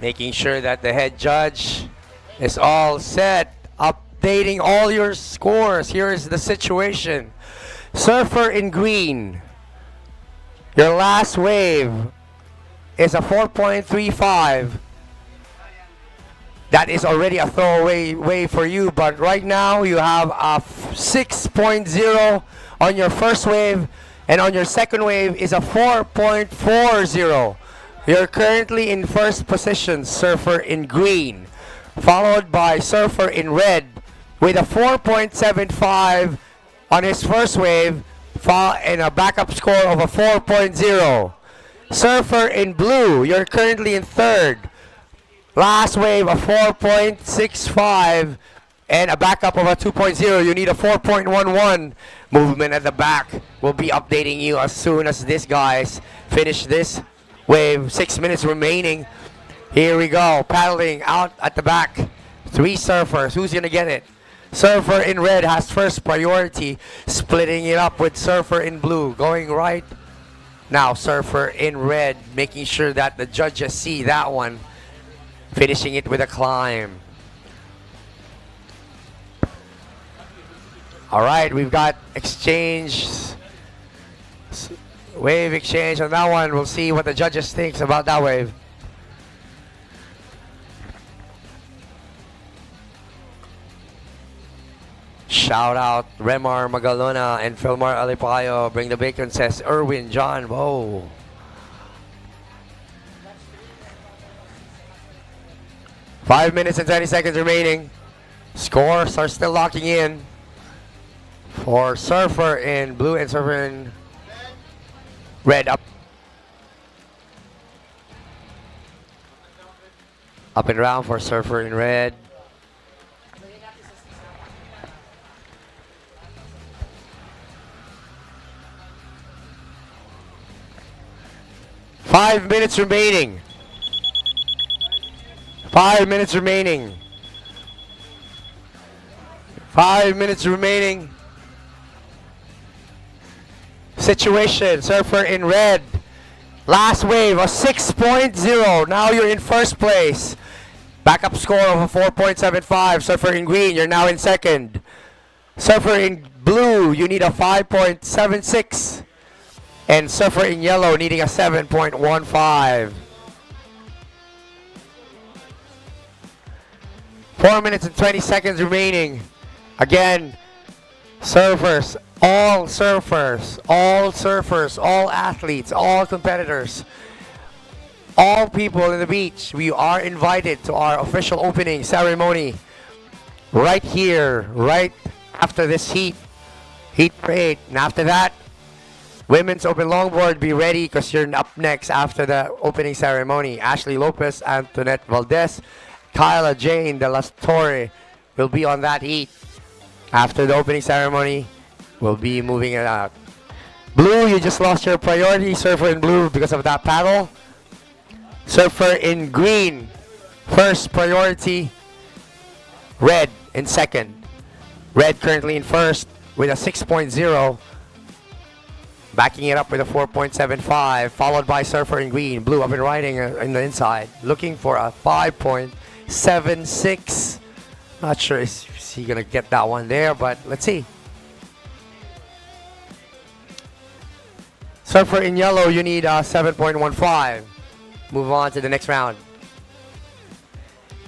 Making sure that the head judge is all set. Updating all your scores. Here is the situation. Surfer in green. Your last wave is a 4.35. That is already a throwaway wave for you, but right now you have a 6.0 on your first wave, and on your second wave is a 4.40. You're currently in first position, Surfer in green, followed by Surfer in red with a 4.75 on his first wave and a backup score of a 4.0. Surfer in blue, you're currently in third. Last wave a 4.65 and a backup of a 2.0. You need a 4.11. Movement at the back. We'll be updating you as soon as these guys finish this wave. 6 minutes remaining. Here we go. Paddling out at the back. 3 surfers. Who's going to get it? Surfer in red has first priority. Splitting it up with Surfer in blue. Going right. Now Surfer in red. Making sure that the judges see that one. Finishing it with a climb. All right, we've got exchange, wave exchange on that one. We'll see what the judges think about that wave. Shout out Remar Magalona and Philmar Alipayo. Bring the bacon, says Erwin John. Whoa. Five minutes and 30 seconds remaining. Scores are still locking in for Surfer in blue and Surfer in red. Up and round for Surfer in red. Five minutes remaining. 5 minutes remaining. 5 minutes remaining. Situation, Surfer in red. Last wave, a 6.0. Now you're in first place. Backup score of a 4.75. Surfer in green, you're now in second. Surfer in blue, you need a 5.76. And Surfer in yellow needing a 7.15. 4 minutes and 20 seconds remaining. Again, surfers, all athletes, all competitors, all people in the beach, we are invited to our official opening ceremony right here, right after this heat parade. And after that, women's open longboard, be ready because you're up next after the opening ceremony. Ashley Lopez, Antoinette Valdez, Kyla Jane de las Torre will be on that heat. After the opening ceremony, we'll be moving it out. Blue, you just lost your priority. Surfer in blue because of that paddle. Surfer in green, first priority. Red in second. Red currently in first with a 6.0. Backing it up with a 4.75, followed by Surfer in green. Blue up and riding in the inside. Looking for a 5.76. Not sure is he going to get that one there, but let's see. Surfer in yellow, you need a 7.15. Move on to the next round.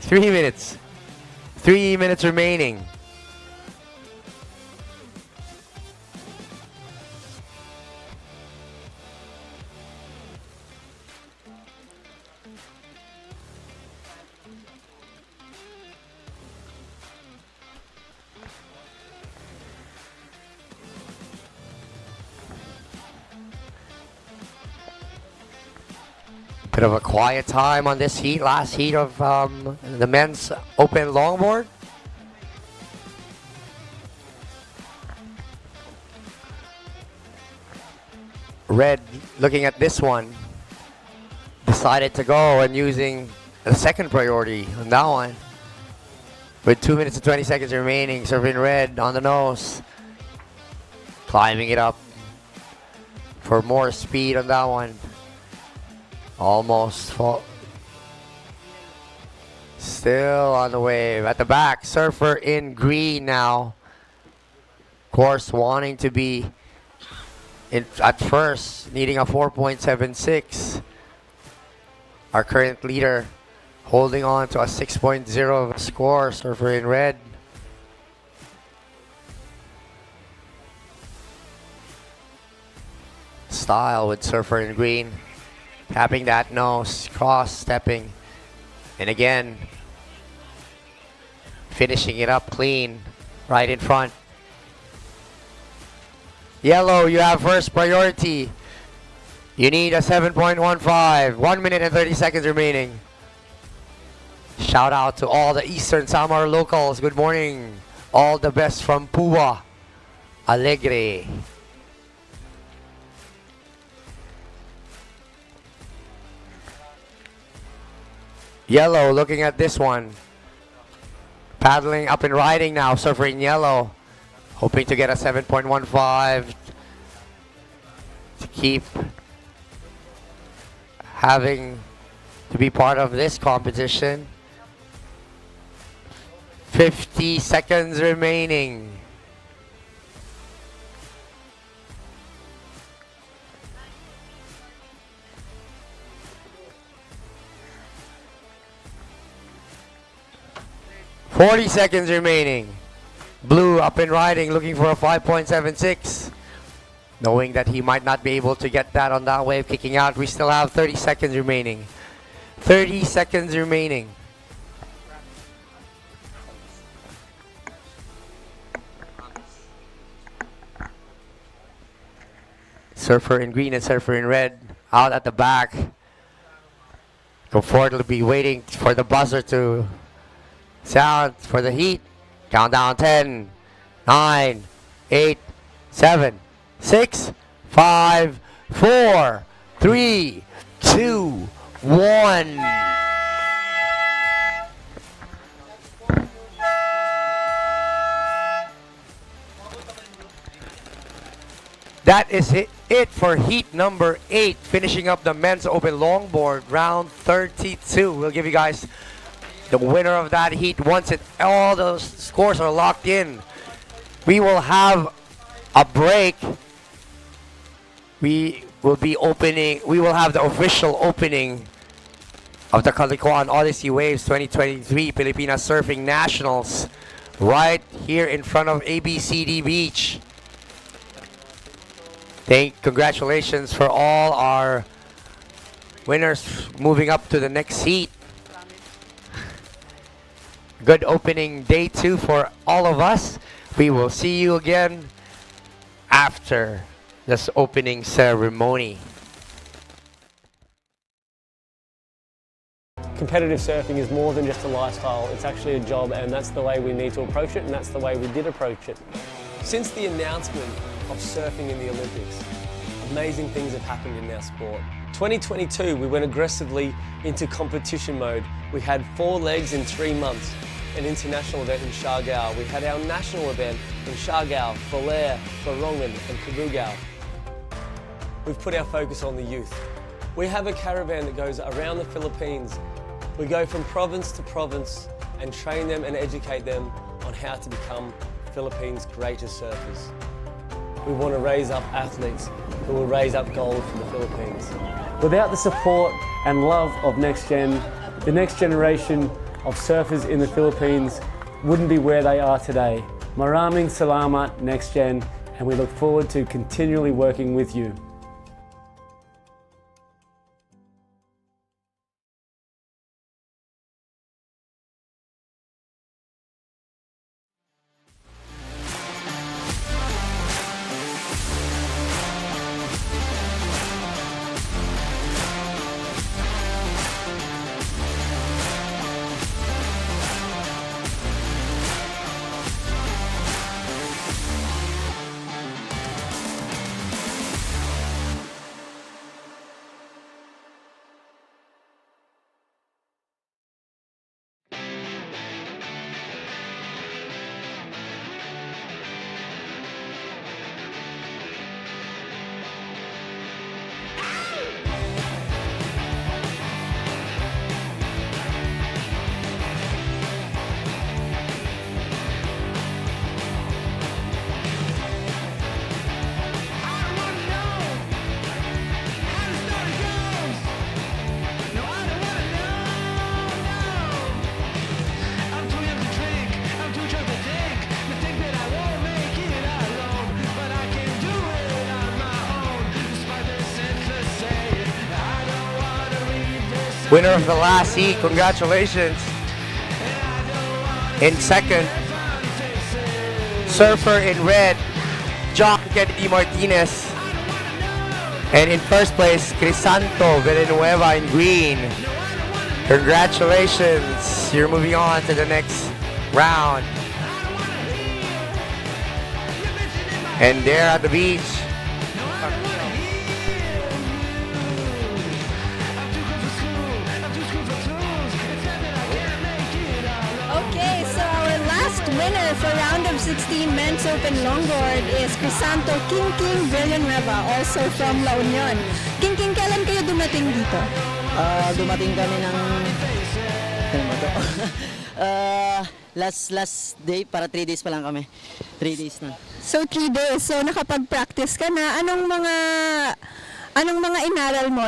3 minutes. 3 minutes remaining. Bit of a quiet time on this heat, last heat of the men's open longboard. Red, looking at this one, decided to go and using the second priority on that one. With 2 minutes and 20 seconds remaining, serving Red on the nose. Climbing it up for more speed on that one. Almost fall. Still on the wave. At the back, Surfer in green now. Of course, wanting to be at first, needing a 4.76. Our current leader holding on to a 6.0 score, Surfer in red. Style with Surfer in green. Tapping that nose, cross stepping. And again, finishing it up clean, right in front. Yellow, you have first priority. You need a 7.15. 1 minute and 30 seconds remaining. Shout out to all the Eastern Samar locals. Good morning. All the best from Pua. Alegre. Yellow, looking at this one. Paddling up and riding now, Surfer in yellow. Hoping to get a 7.15 to keep having to be part of this competition. 50 seconds remaining. Forty seconds remaining. Blue up and riding, looking for a 5.76. Knowing that he might not be able to get that on that wave, kicking out. We still have 30 seconds remaining. 30 seconds remaining. Surfer in green and Surfer in red out at the back. Comfortably waiting for the buzzer to sound for the heat. Countdown 10, 9, 8, 7, 6, 5, 4, 3, 2, 1. That is it for heat number 8, finishing up the men's open longboard round 32. We'll give you guys the winner of that heat once all those scores are locked in. We will have a break. We will have the official opening of the Calicoan Odyssey Waves 2023 Pilipinas Surfing Nationals right here in front of ABCD Beach. Congratulations for all our winners moving up to the next heat. Good opening day 2 for all of us. We will see you again after this opening ceremony. Competitive surfing is more than just a lifestyle, it's actually a job, and that's the way we need to approach it, and that's the way we did approach it. Since the announcement of surfing in the Olympics, amazing things have happened in our sport. 2022, we went aggressively into competition mode. We had 4 legs in 3 months. An international event in Siargao. We had our national event in Siargao, Balai, Borongan and Cabugao. We've put our focus on the youth. We have a caravan that goes around the Philippines. We go from province to province and train them and educate them on how to become Philippines' greatest surfers. We want to raise up athletes who will raise up gold for the Philippines. Without the support and love of NextGen, the next generation of surfers in the Philippines wouldn't be where they are today. Maraming salamat, NextGen, and we look forward to continually working with you. winner of the last heat. Congratulations. In second, surfer in red, John Kennedy Martinez. And in first place, Crisanto Villanueva in green. Congratulations. You're moving on to the next round. And there at the beach, Okay, so our last winner for round of 16 men's open longboard is Crisanto King Villanueva, also from La Union. King, kailan kayo dumating dito? Dumating kami ng last day, para 3 days pa lang kami. 3 days na. So 3 days. So nakapag-practice ka na. Anong mga inaral mo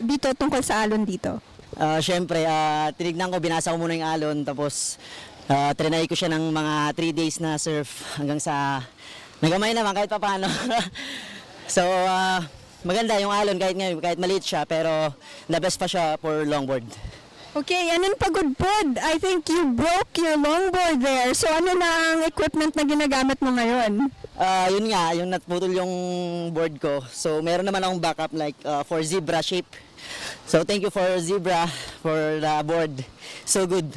dito tungkol sa alon dito? Siyempre, tinignan ko, binasa ko muna yung alon, tapos trinay ko siya ng mga 3 days na surf hanggang sa nagamay naman kahit pa paano. So, maganda yung alon kahit maliit siya, pero the best pa siya for longboard. Okay, anong pagudpod? I think you broke your longboard there. So ano na ang equipment na ginagamit mo ngayon? Yun nga, yung naputol yung board ko. So meron naman akong backup like for zebra shape. So thank you for zebra for the board. So good.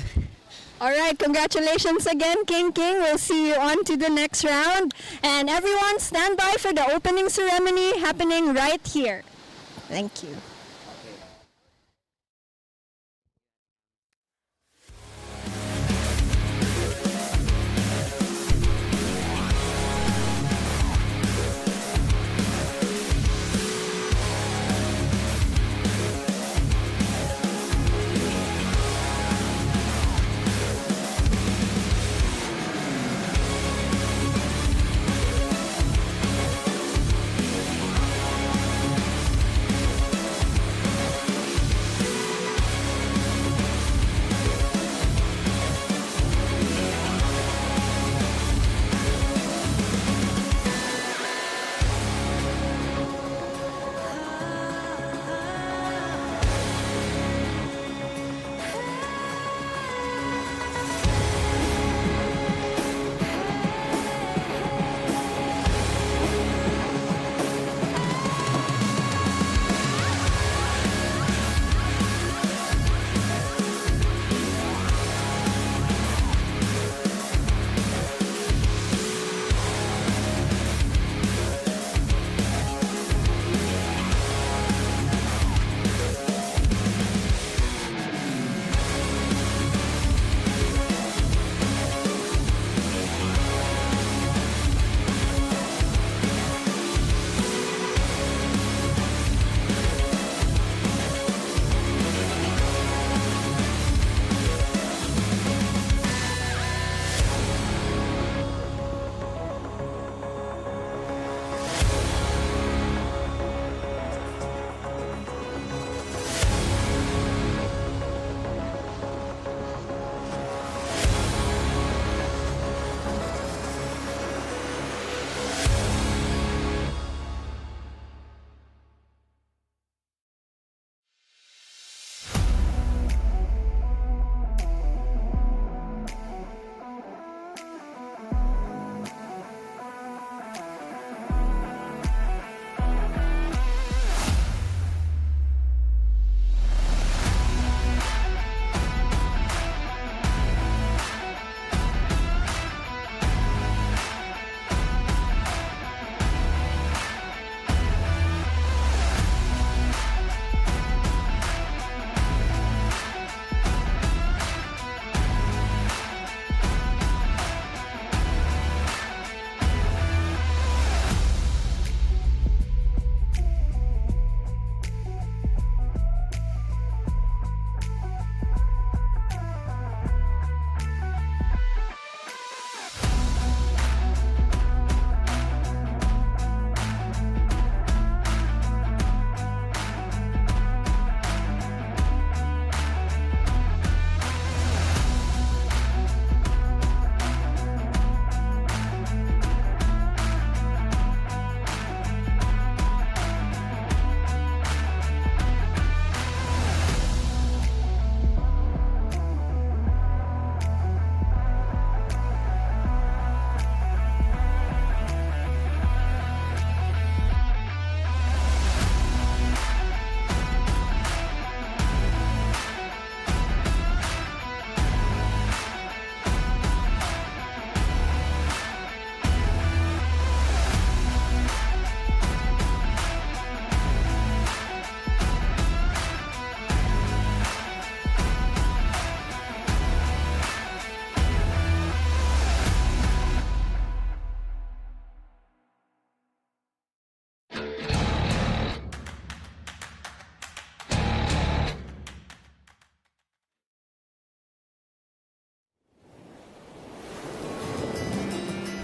Alright, congratulations again, King. We'll see you on to the next round. And everyone, stand by for the opening ceremony happening right here. Thank you.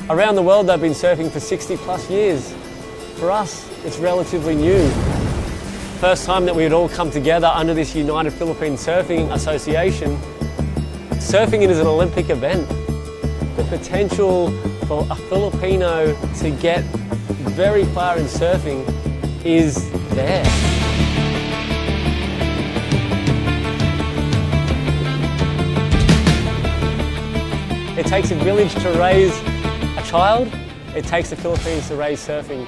Around the world, they've been surfing for 60 plus years. For us, it's relatively new. First time that we would all come together under this United Philippine Surfing Association. Surfing is an Olympic event. The potential for a Filipino to get very far in surfing is there. It takes a village to raise a child. It takes the Philippines to raise surfing.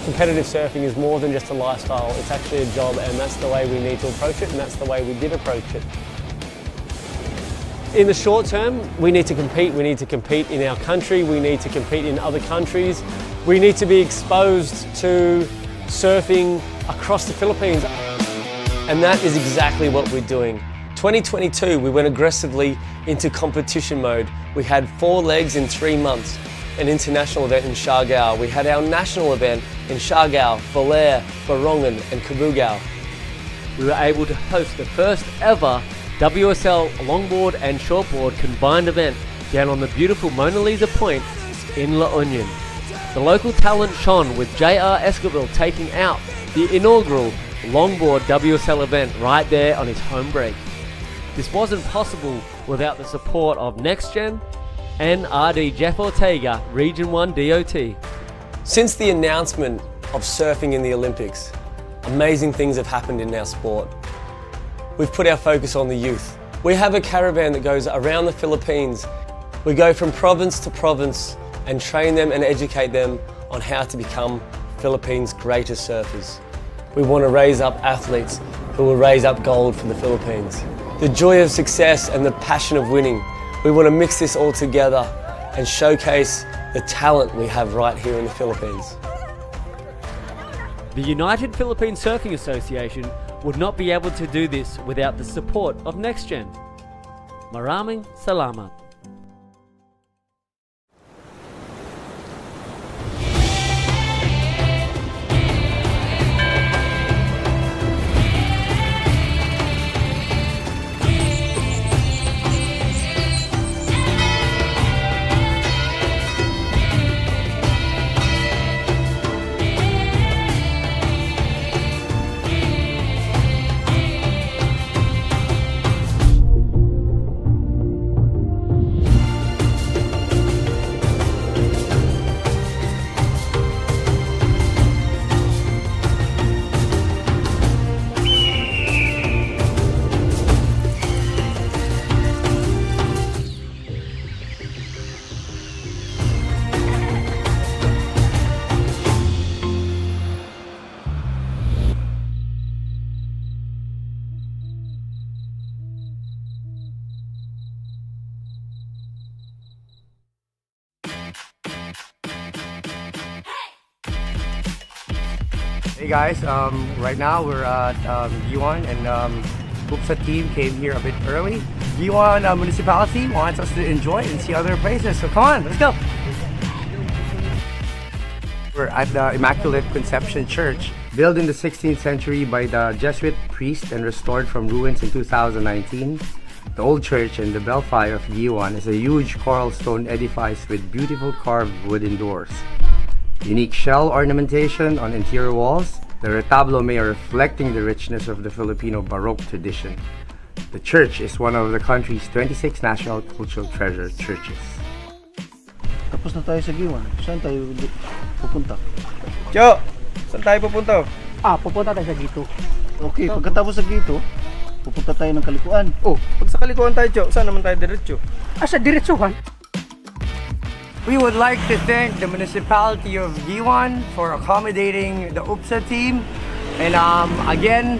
Competitive surfing is more than just a lifestyle, it's actually a job, and that's the way we need to approach it, and that's the way we did approach it. In the short term, we need to compete. We need to compete in our country, we need to compete in other countries. We need to be exposed to surfing across the Philippines. And that is exactly what we're doing. 2022, we went aggressively into competition mode. We had 4 legs in 3 months. An international event in Siargao. We had our national event in Siargao, Balai, Borongan and Cabugao. We were able to host the first ever WSL longboard and shortboard combined event down on the beautiful Mona Lisa Point in La Union. The local talent shone with J.R. Esquivel taking out the inaugural longboard WSL event right there on his home break. This wasn't possible without the support of NextGen and RD Jeff Ortega, Region 1 DOT. Since the announcement of surfing in the Olympics, amazing things have happened in our sport. We've put our focus on the youth. We have a caravan that goes around the Philippines. We go from province to province and train them and educate them on how to become Philippines' greatest surfers. We want to raise up athletes who will raise up gold for the Philippines. The joy of success and the passion of winning. We want to mix this all together and showcase the talent we have right here in the Philippines. The United Philippine Surfing Association would not be able to do this without the support of NextGen. Maraming salamat. Hey guys, right now we're at Guiuan, and UPSA team came here a bit early. Guiuan Municipality wants us to enjoy and see other places, so come on, let's go! We're at the Immaculate Conception Church, built in the 16th century by the Jesuit priest and restored from ruins in 2019. The old church and the belfry of Guiuan is a huge coral stone edifice with beautiful carved wooden doors. Unique shell ornamentation on interior walls, the retablo may reflecting the richness of the Filipino Baroque tradition. The church is one of the country's 26 national cultural treasure churches. Tapos na tayo sa Guiuan. Saan tayo pupunta? Jo! Saan tayo pupunta? Pupunta tayo sa Gito. Okay, pagkatapos sa Gito, pupunta tayo ng Calicoan. Oh, pag sa Calicoan tayo, Jo, saan naman tayo diretso? Sa diretsuhan. We would like to thank the Municipality of Guiuan for accommodating the UPSA team and again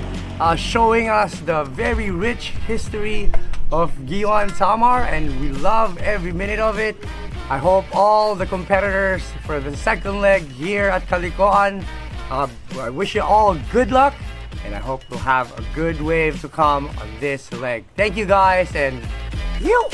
showing us the very rich history of Guiuan Samar, and we love every minute of it. I hope all the competitors for the second leg here at Calicoan, I wish you all good luck, and I hope we'll have a good wave to come on this leg. Thank you guys, and you!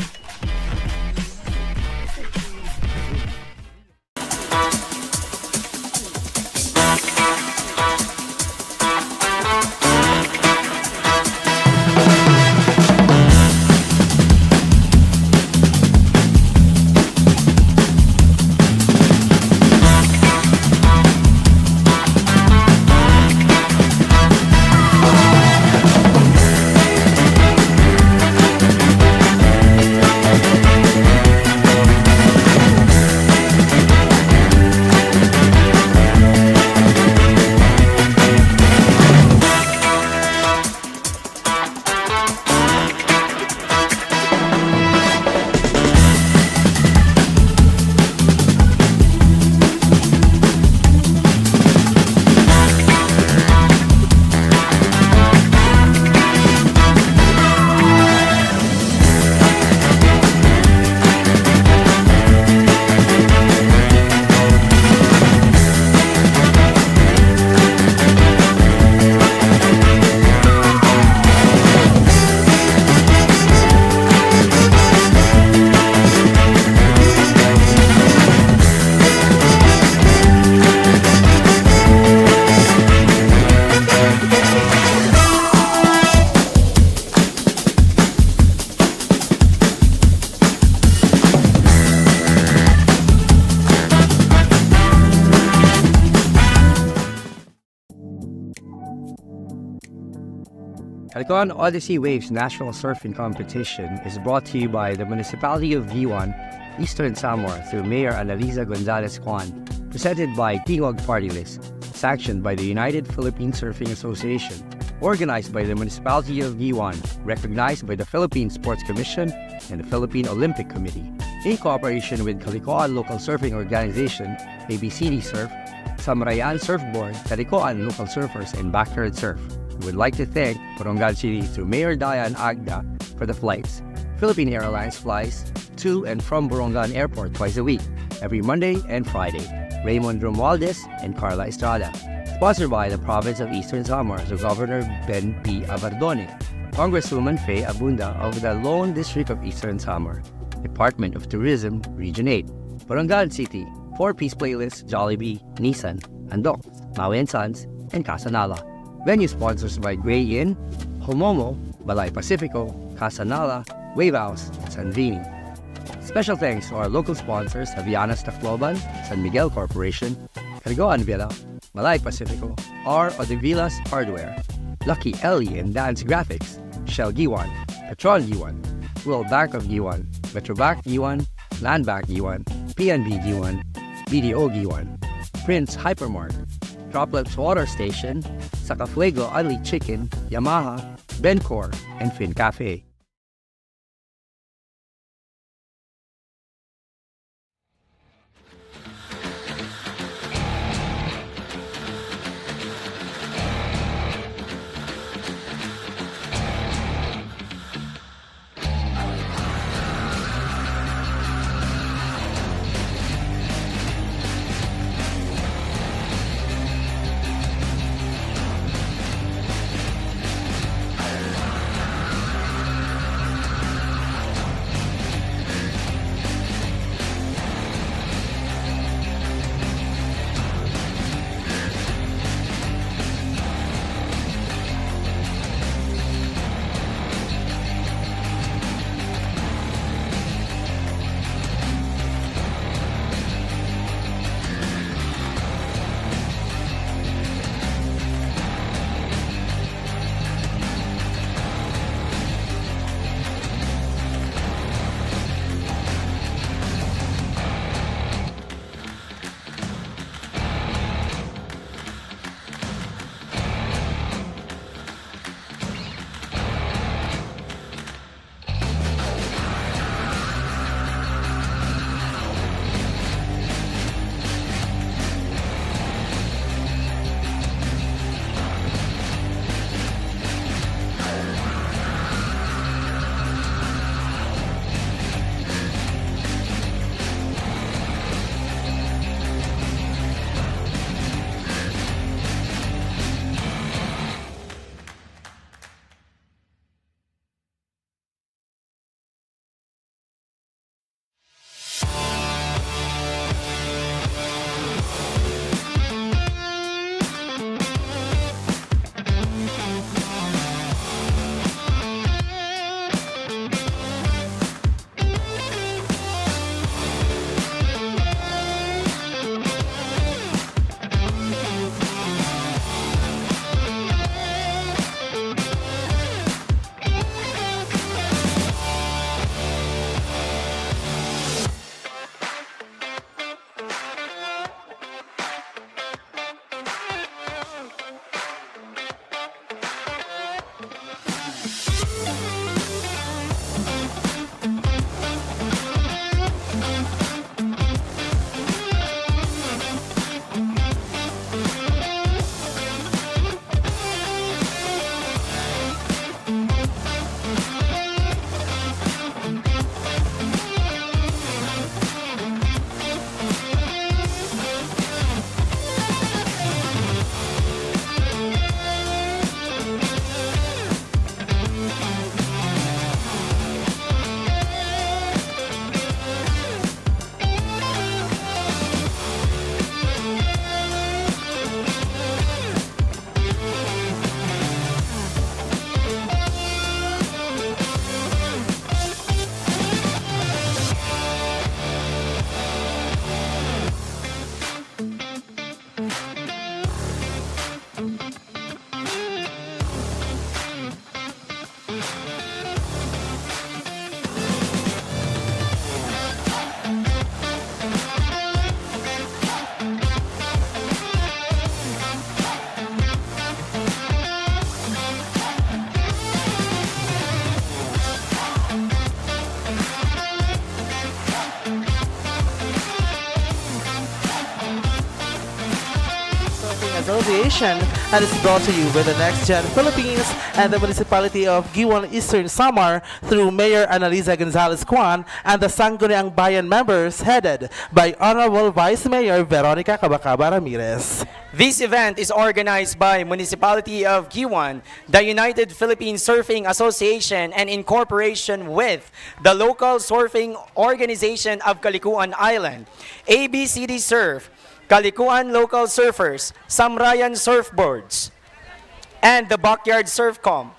Calicoan Odyssey Waves National Surfing Competition is brought to you by the Municipality of Guiuan, Eastern Samar through Mayor Annaliza Gonzales-Kwan, presented by Tingog Party List, sanctioned by the United Philippine Surfing Association, organized by the Municipality of Guiuan, recognized by the Philippine Sports Commission and the Philippine Olympic Committee, in cooperation with Calicoan Local Surfing Organization, ABCD Surf, Samrayan Surfboards, Calicoan Local Surfers, and Backyard Surf. We would like to thank Barangay City through Mayor Diane Agda for the flights. Philippine Airlines flies to and from Borongan Airport twice a week, every Monday and Friday. Raymond Romualdez and Carla Estrada. Sponsored by the Province of Eastern Samar through Governor Ben P. Abardone, Congresswoman Faye Abunda of the Lone District of Eastern Samar, Department of Tourism, Region 8, Barangay City, 4-piece playlist, Jollibee, Nissan, Andok, Maui & Sons, and Casanala. Venue sponsors by Gray Inn, Homomo, Balai Pacifico, Casanala, Wave House, and Sanvini. Special thanks to our local sponsors, Havaianas Tacloban, San Miguel Corporation, Calicoan Villa, Balai Pacifico, R. Odivilas Hardware, Lucky Ellie and Dandz Graphics, Shell Guiuan, Petron Guiuan, World Bank of Guiuan, Metrobank Guiuan, Landbank Guiuan, PNB Guiuan, BDO Guiuan, Prince Hypermart, Droplets Water Station, Sakafuego Unli Chicken, Yamaha, Bencor, and Fin Cafe. Association and is brought to you by the NextGen Philippines and the Municipality of Guiuan Eastern Samar through Mayor Annaliza Gonzales-Kwan and the Sangguniang Bayan members headed by Honorable Vice Mayor Veronica Cabacaba Ramirez. This event is organized by Municipality of Guiuan, the United Philippine Surfing Association, and in cooperation with the Local Surfing Organization of Calicoan Island, ABCD Surf, Calicoan Local Surfers, Samrayan Surfboards, and the Backyard Surfcom.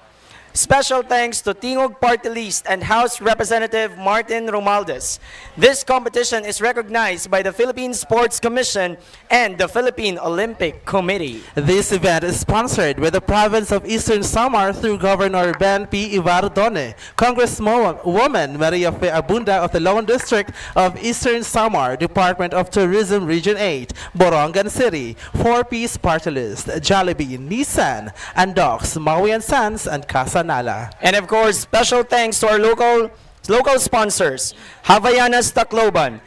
Special thanks to Tingog Party List and House Representative Martin Romualdez. This competition is recognized by the Philippine Sports Commission and the Philippine Olympic Committee. This event is sponsored by the province of Eastern Samar through Governor Ben P. Ivardone, Congresswoman Maria Fe Abunda of the Lone District of Eastern Samar, Department of Tourism Region 8, Borongan City, 4-Piece Party List, Jollibee, Nissan, and Docs, Maui and Sands, and Casa Nala. And of course, special thanks to our local sponsors, Havaianas Tacloban,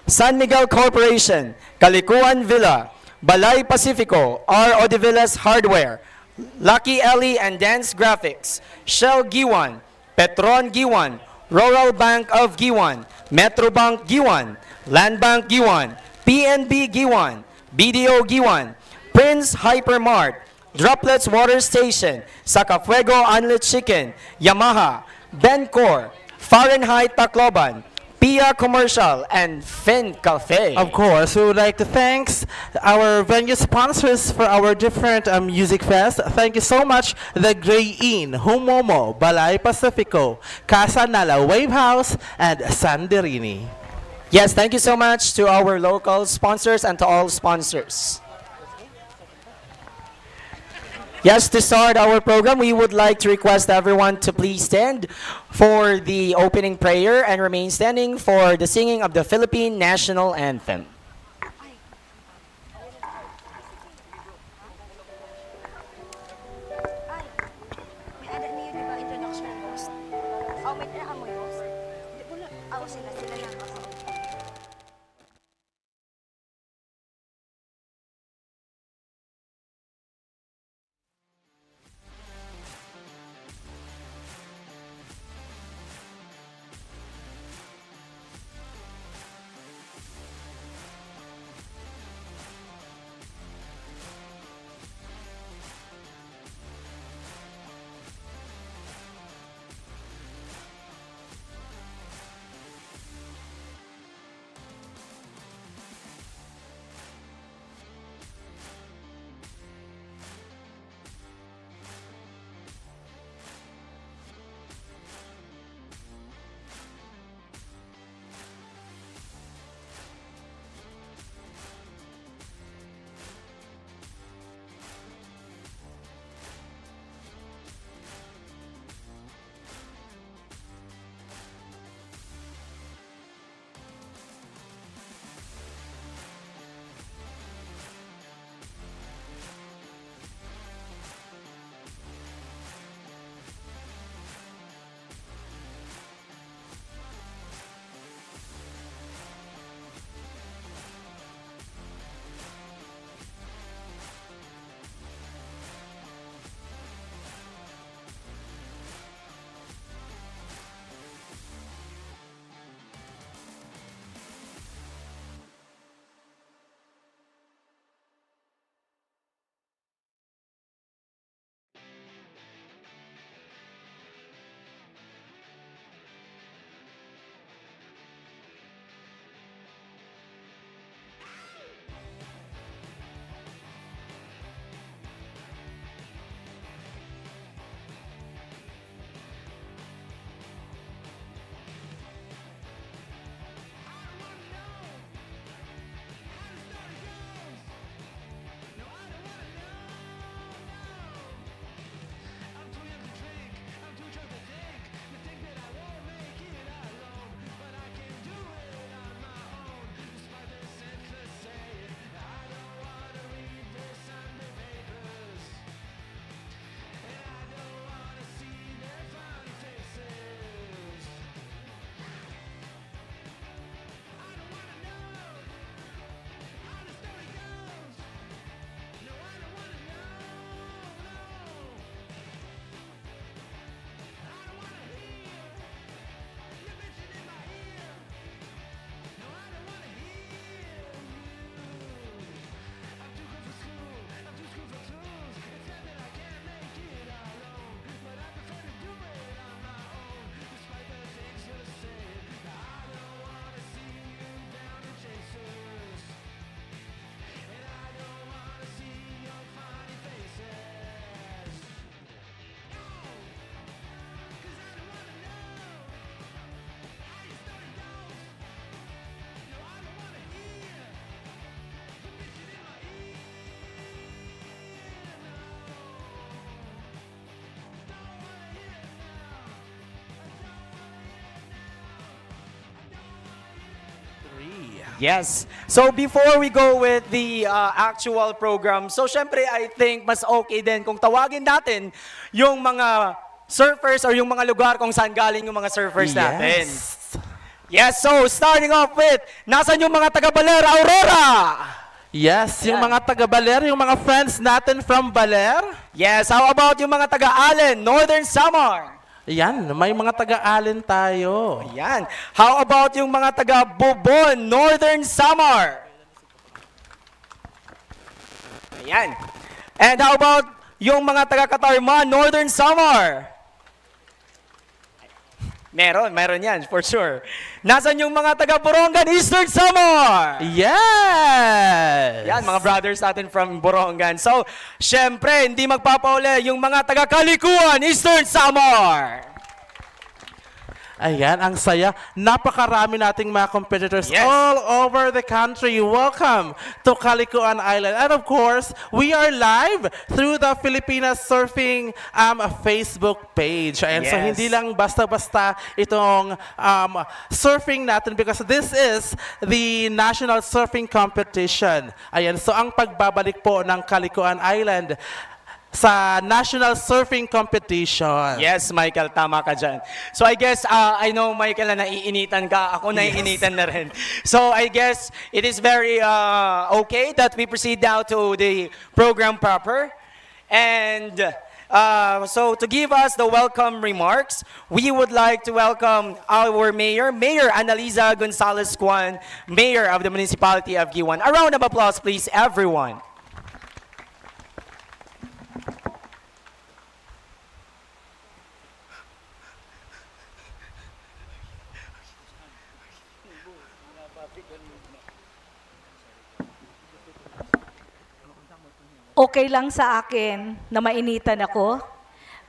San Miguel Corporation, Calicoan Villa, Balai Pacifico, R. Odivilas Hardware, Lucky Ellie and Dandz Graphics, Shell Guiuan, Petron Guiuan, Rural Bank of Guiuan, Metrobank Guiuan, Landbank Guiuan, PNB Guiuan, BDO Guiuan, Prince Hypermart, Droplets Water Station, Sakafuego Unli Chicken, Yamaha, Bencor, Fahrenheit Tacloban, Pia Commercial, and Fin Cafe. Of course, we would like to thank our venue sponsors for our different music fest. Thank you so much, The Gray Inn, Humomo, Balai Pacifico, Casa Nala Wave House, and Sanderini. Yes, thank you so much to our local sponsors and to all sponsors. Yes, to start our program, we would like to request everyone to please stand for the opening prayer and remain standing for the singing of the Philippine National Anthem. Yes. So before we go with the actual program, so syempre I think mas okay din kung tawagin natin yung mga surfers or yung mga lugar kung saan galing yung mga surfers natin. Yes, so starting off with, nasan yung mga taga Baler, Aurora? Yes, yung mga taga Baler, yung mga friends natin from Baler. Yes, how about yung mga taga Allen, Northern Samar? Yan, may mga taga-Allen tayo. Yan. How about yung mga taga Bobon, Northern Samar? Ayan. And how about yung mga taga Katarman, Northern Samar? Meron yan, for sure. Nasaan yung mga taga Borongan, Eastern Samar? Yes! Yan, mga brothers natin from Borongan. So, syempre, hindi magpapauli yung mga taga Calicoan, Eastern Samar. Ayan, ang saya. Napakarami nating mga competitors all over the country. Welcome to Calicoan Island. And of course, we are live through the Philippines Surfing Facebook page. Ayan, so hindi lang basta-basta itong surfing natin because this is the National Surfing Competition. Ayan, so ang pagbabalik po ng Calicoan Island sa National Surfing Competition. Yes, Michael, tama ka dyan. So I guess, I know, Michael, na naiinitan ka. Ako naiinitan na rin. So I guess it is very okay that we proceed now to the program proper. And so to give us the welcome remarks, we would like to welcome our Mayor, Mayor Annaliza Gonzales-Kwan, Mayor of the Municipality of Guiuan. A round of applause, please, everyone. Okay lang sa akin na mainitan ako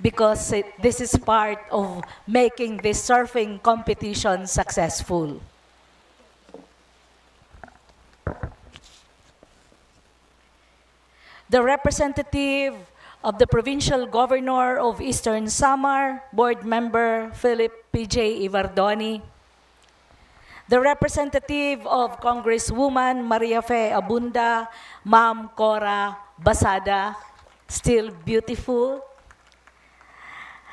because this is part of making this surfing competition successful. The representative of the Provincial Governor of Eastern Samar, Board Member Philip P.J. Ivardoni, the representative of Congresswoman Maria Fe Abunda, Ma'am Cora Basada, still beautiful.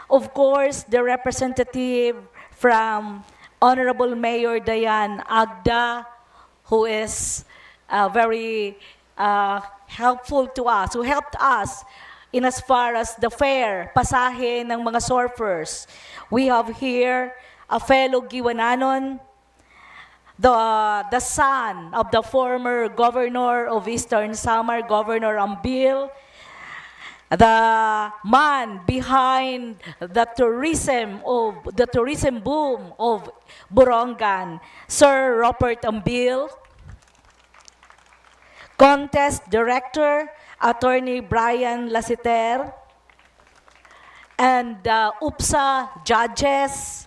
Of course, the representative from Honorable Mayor Dayan Agda, who is very helpful to us, who helped us in as far as the fare, pasahe ng mga surfers. We have here a fellow Guiuananon, the son of the former governor of Eastern Samar, Governor Ambil, the man behind the tourism boom of Borongan, Sir Robert Ambil, contest director, Attorney Brian Lasiter, and UPSA judges,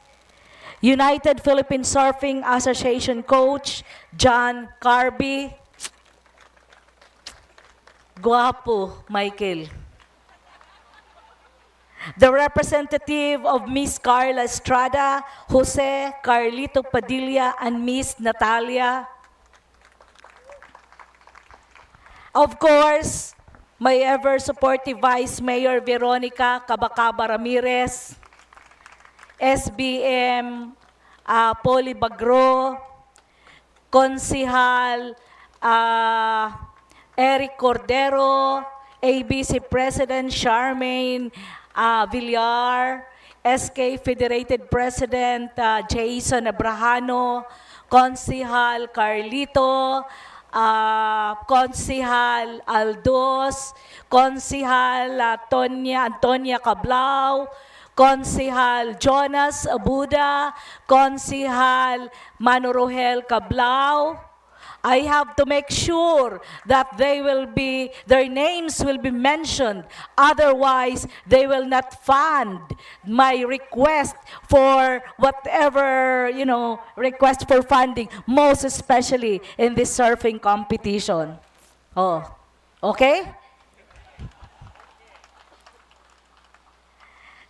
United Philippine Surfing Association coach, John Carby. Guapo, Michael. The representative of Miss Carla Estrada, Jose Carlito Padilla, and Miss Natalia. Of course, my ever-supportive Vice Mayor Veronica Cabacaba Ramirez, SBM Poli Bagro, Konsihal Eric Cordero, ABC President Charmaine Villar, SK Federated President Jason Abrahano, Konsihal Carlito, Konsihal Aldos, Konsihal Antonia Cablao, Konsihal Jonas Abuda, Konsihal Manorohel Cablao. I have to make sure that their names will be mentioned. Otherwise, they will not fund my request for whatever, request for funding, most especially in this surfing competition. Oh, okay?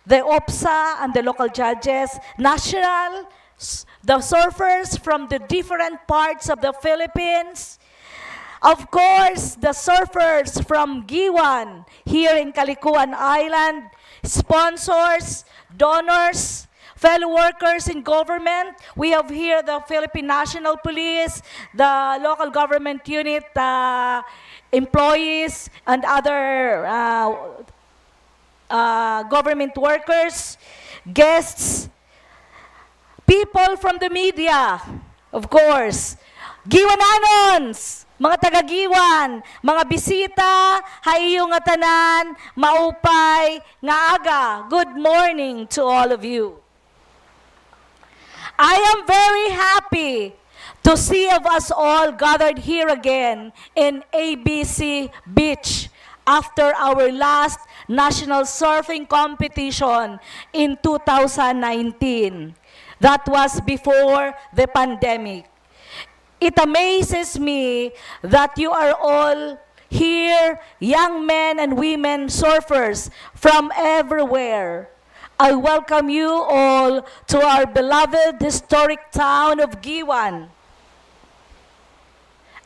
The OPSA and the local judges, national the surfers from the different parts of the Philippines. Of course, the surfers from Guiuan here in Calicoan Island, sponsors, donors, fellow workers in government. We have here the Philippine National Police, the local government unit, employees, and other government workers, guests, people from the media, of course, Guiuananons, mga taga-Guiuan, mga bisita, haiyo nga tanan, maupay, nga aga, good morning to all of you. I am very happy to see of us all gathered here again in ABC Beach after our last national surfing competition in 2019. That was before the pandemic. It amazes me that you are all here, young men and women surfers from everywhere. I welcome you all to our beloved historic town of Guiuan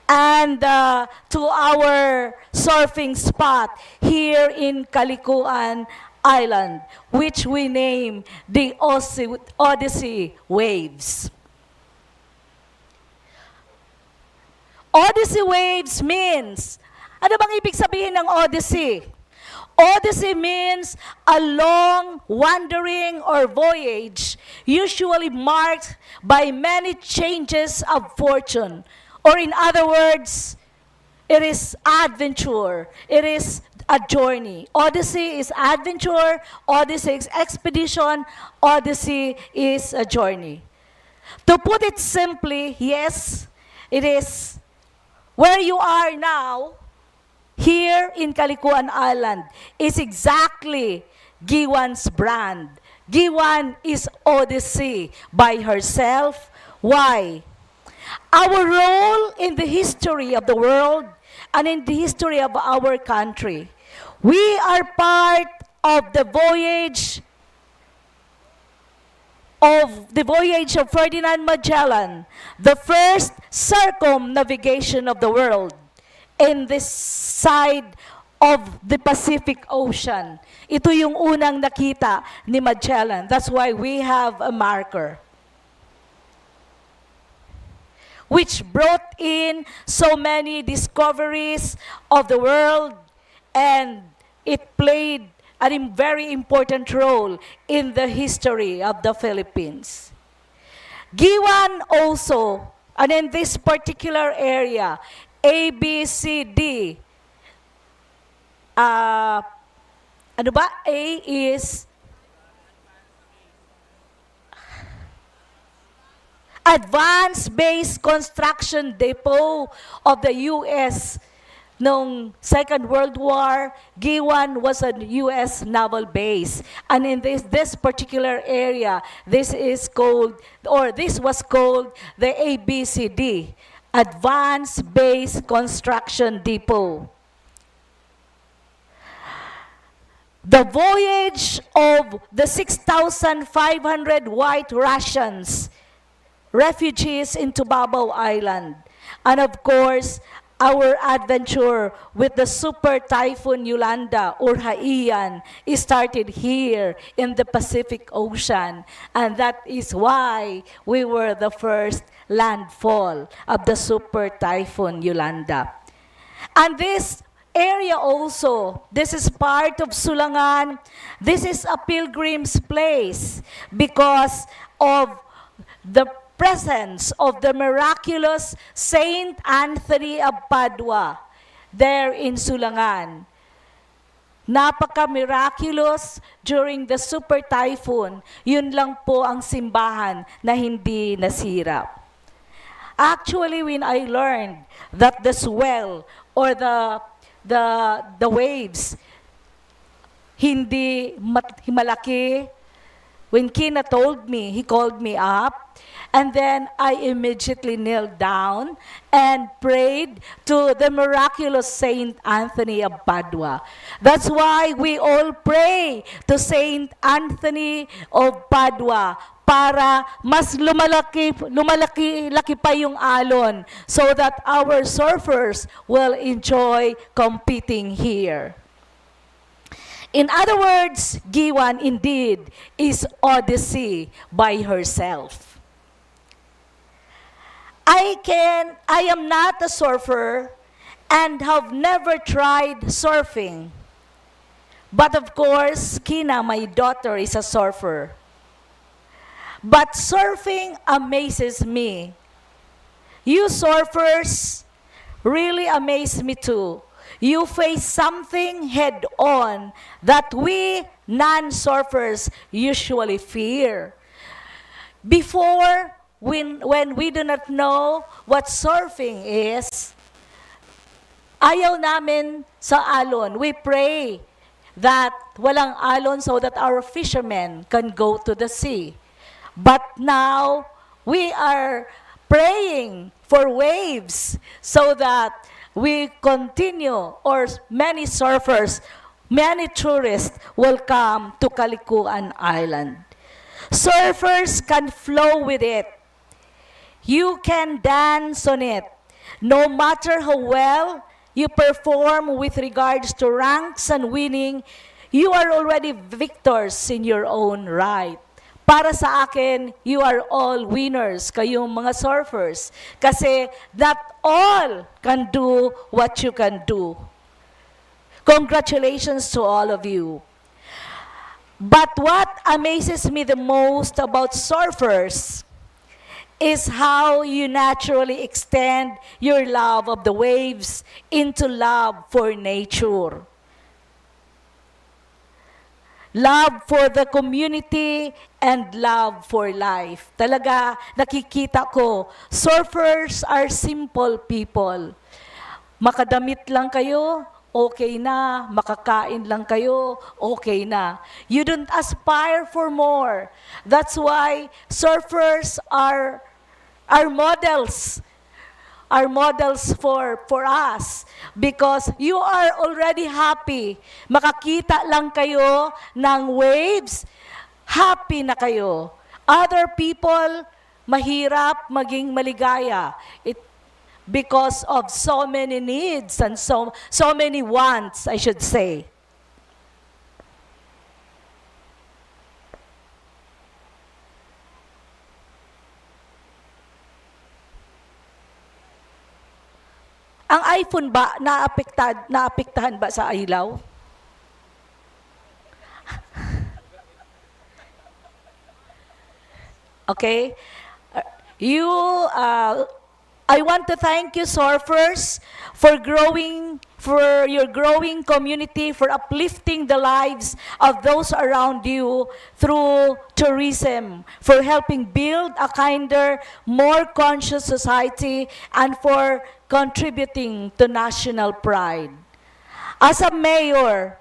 and to our surfing spot here in Calicoan Island, which we name the Odyssey Waves. Odyssey Waves means, ano bang ibig sabihin ng Odyssey? Odyssey means a long wandering or voyage, usually marked by many changes of fortune. Or in other words, it is adventure. It is a journey. Odyssey is adventure. Odyssey is expedition. Odyssey is a journey. To put it simply, yes, it is where you are now, here in Calicoan Island, is exactly Guiuan's brand. Guiuan is Odyssey by herself. Why? Our role in the history of the world and in the history of our country. We are part of the voyage of Ferdinand Magellan, the first circumnavigation of the world in this side of the Pacific Ocean. Ito yung unang nakita ni Magellan. That's why we have a marker, which brought in so many discoveries of the world, and it played a very important role in the history of the Philippines. Guiuan also, and in this particular area, A, B, C, D. Ano ba? A is Advanced Base Construction Depot of the U.S. Noong Second World War. Guiuan was a U.S. naval base. And in this particular area, this was called the ABCD, Advanced Base Construction Depot. The voyage of the 6,500 white Russians, refugees into Babao Island, and of course, our adventure with the Super Typhoon Yolanda or Haiyan started here in the Pacific Ocean, and that is why we were the first landfall of the Super Typhoon Yolanda. And this area also, this is part of Sulangan. This is a pilgrim's place because of the presence of the miraculous Saint Anthony of Padua there in Sulangan. Napaka-miraculous during the super typhoon. Yun lang po ang simbahan na hindi nasira. Actually, when I learned that the swell or the waves hindi malaki, when Kina told me, he called me up, and then I immediately knelt down and prayed to the miraculous Saint Anthony of Padua. That's why we all pray to Saint Anthony of Padua para mas lumalaki pa yung alon so that our surfers will enjoy competing here. In other words, Guiuan indeed is Odyssey by herself. I am not a surfer and have never tried surfing. But of course, Kina, my daughter, is a surfer. But surfing amazes me. You surfers really amaze me too. You face something head on that we non-surfers usually fear. Before, when we do not know what surfing is, ayaw namin sa alon. We pray that walang alon so that our fishermen can go to the sea. But now, we are praying for waves so that we continue, or many surfers, many tourists will come to Calicoan Island. Surfers can flow with it. You can dance on it. No matter how well you perform with regards to ranks and winning, you are already victors in your own right. Para sa akin, you are all winners, kayong mga surfers. Kasi not all can do what you can do. Congratulations to all of you. But what amazes me the most about surfers is how you naturally extend your love of the waves into love for nature. Love for the community and love for life. Talaga, nakikita ko, surfers are simple people. Makadamit lang kayo, okay na. Makakain lang kayo, okay na. You don't aspire for more. That's why surfers are models. Are models for us because you are already happy. Makakita lang kayo ng waves, happy na kayo. Other people, mahirap maging maligaya. Because of so many needs and so many wants, I should say. Ang iPhone ba, naapektahan ba sa ilaw? Okay? I want to thank you, surfers, for your growing community, for uplifting the lives of those around you through tourism, for helping build a kinder, more conscious society, and for contributing to national pride. As a mayor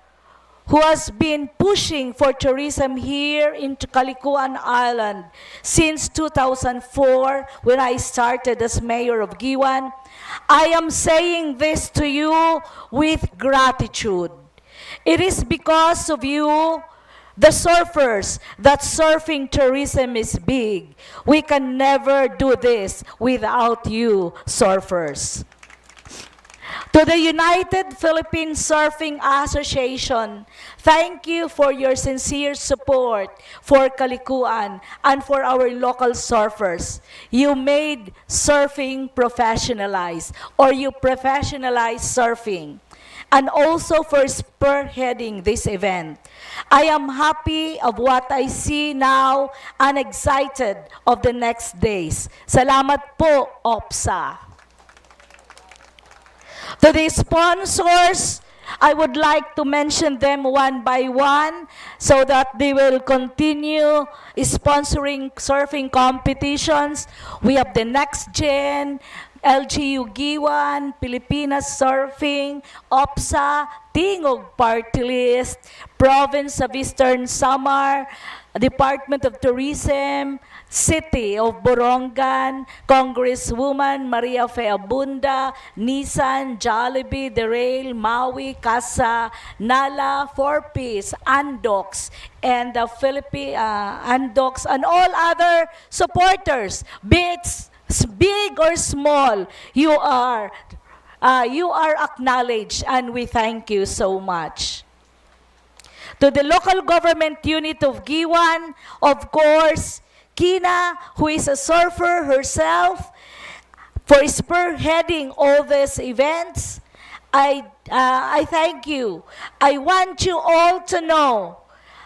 who has been pushing for tourism here in Calicoan Island since 2004, when I started as mayor of Guiuan, I am saying this to you with gratitude. It is because of you, the surfers, that surfing tourism is big. We can never do this without you, surfers. To the United Philippine Surfing Association, thank you for your sincere support for Calicoan and for our local surfers. You made surfing professionalized, or you professionalized surfing, and also for spearheading this event. I am happy of what I see now and excited of the next days. Salamat po, OPSA. To the sponsors, I would like to mention them one by one so that they will continue sponsoring surfing competitions. We have the NextGen, LGU Guiuan, Pilipinas Surfing, OPSA, Tingog Party List, Province of Eastern Samar, Department of Tourism, City of Borongan, Congresswoman Maria Fe Abunda, Nissan, Jollibee, Derail, Maui, Casa, Nala, Four Piece, Andox, and the Andox, and all other supporters, be it big or small, you are acknowledged, and we thank you so much. To the local government unit of Guiuan, of course, Kina, who is a surfer herself, for spearheading all these events, I thank you. I want you all to know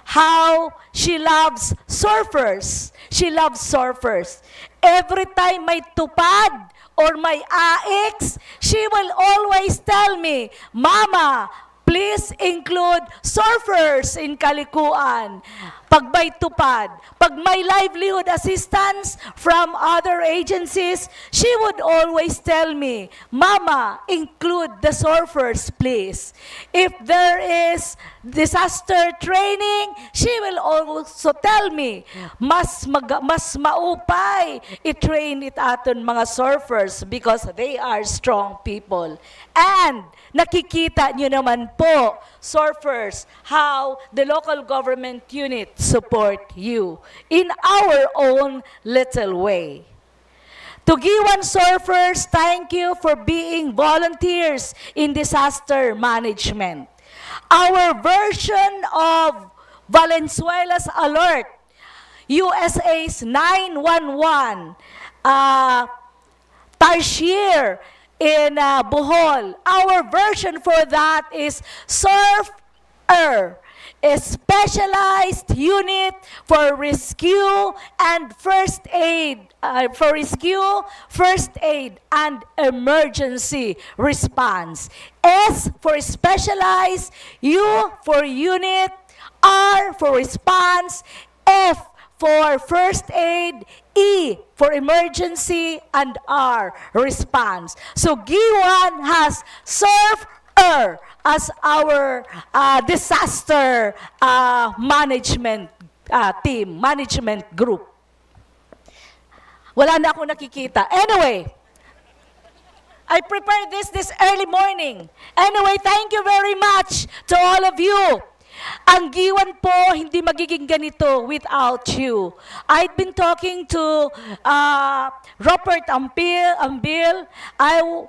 how she loves surfers. She loves surfers. Every time may tupad or may AX, she will always tell me, Mama, please include surfers in Calicoan. Pag may tupad, pag may livelihood assistance from other agencies, she would always tell me, Mama, include the surfers, please. If there is disaster training, she will also tell me, mas maupay i-train it aton mga surfers because they are strong people. And nakikita nyo naman po, surfers, how the local government unit support you in our own little way. To Guiuan surfers, thank you for being volunteers in disaster management. Our version of Valenzuela's alert, USA's 911, Tarsier in Bohol. Our version for that is Surf-Er, a specialized unit for rescue and first aid, and emergency response. S for specialized, U for unit, R for response, F for first aid, E for emergency, and R response. So Guiuan has Surf-Er as our disaster management team, management group. Wala na akong nakikita. Anyway, I prepared this early morning. Anyway, thank you very much to all of you. Ang Guiuan po, hindi magiging ganito without you. I'd been talking to Robert Ambil.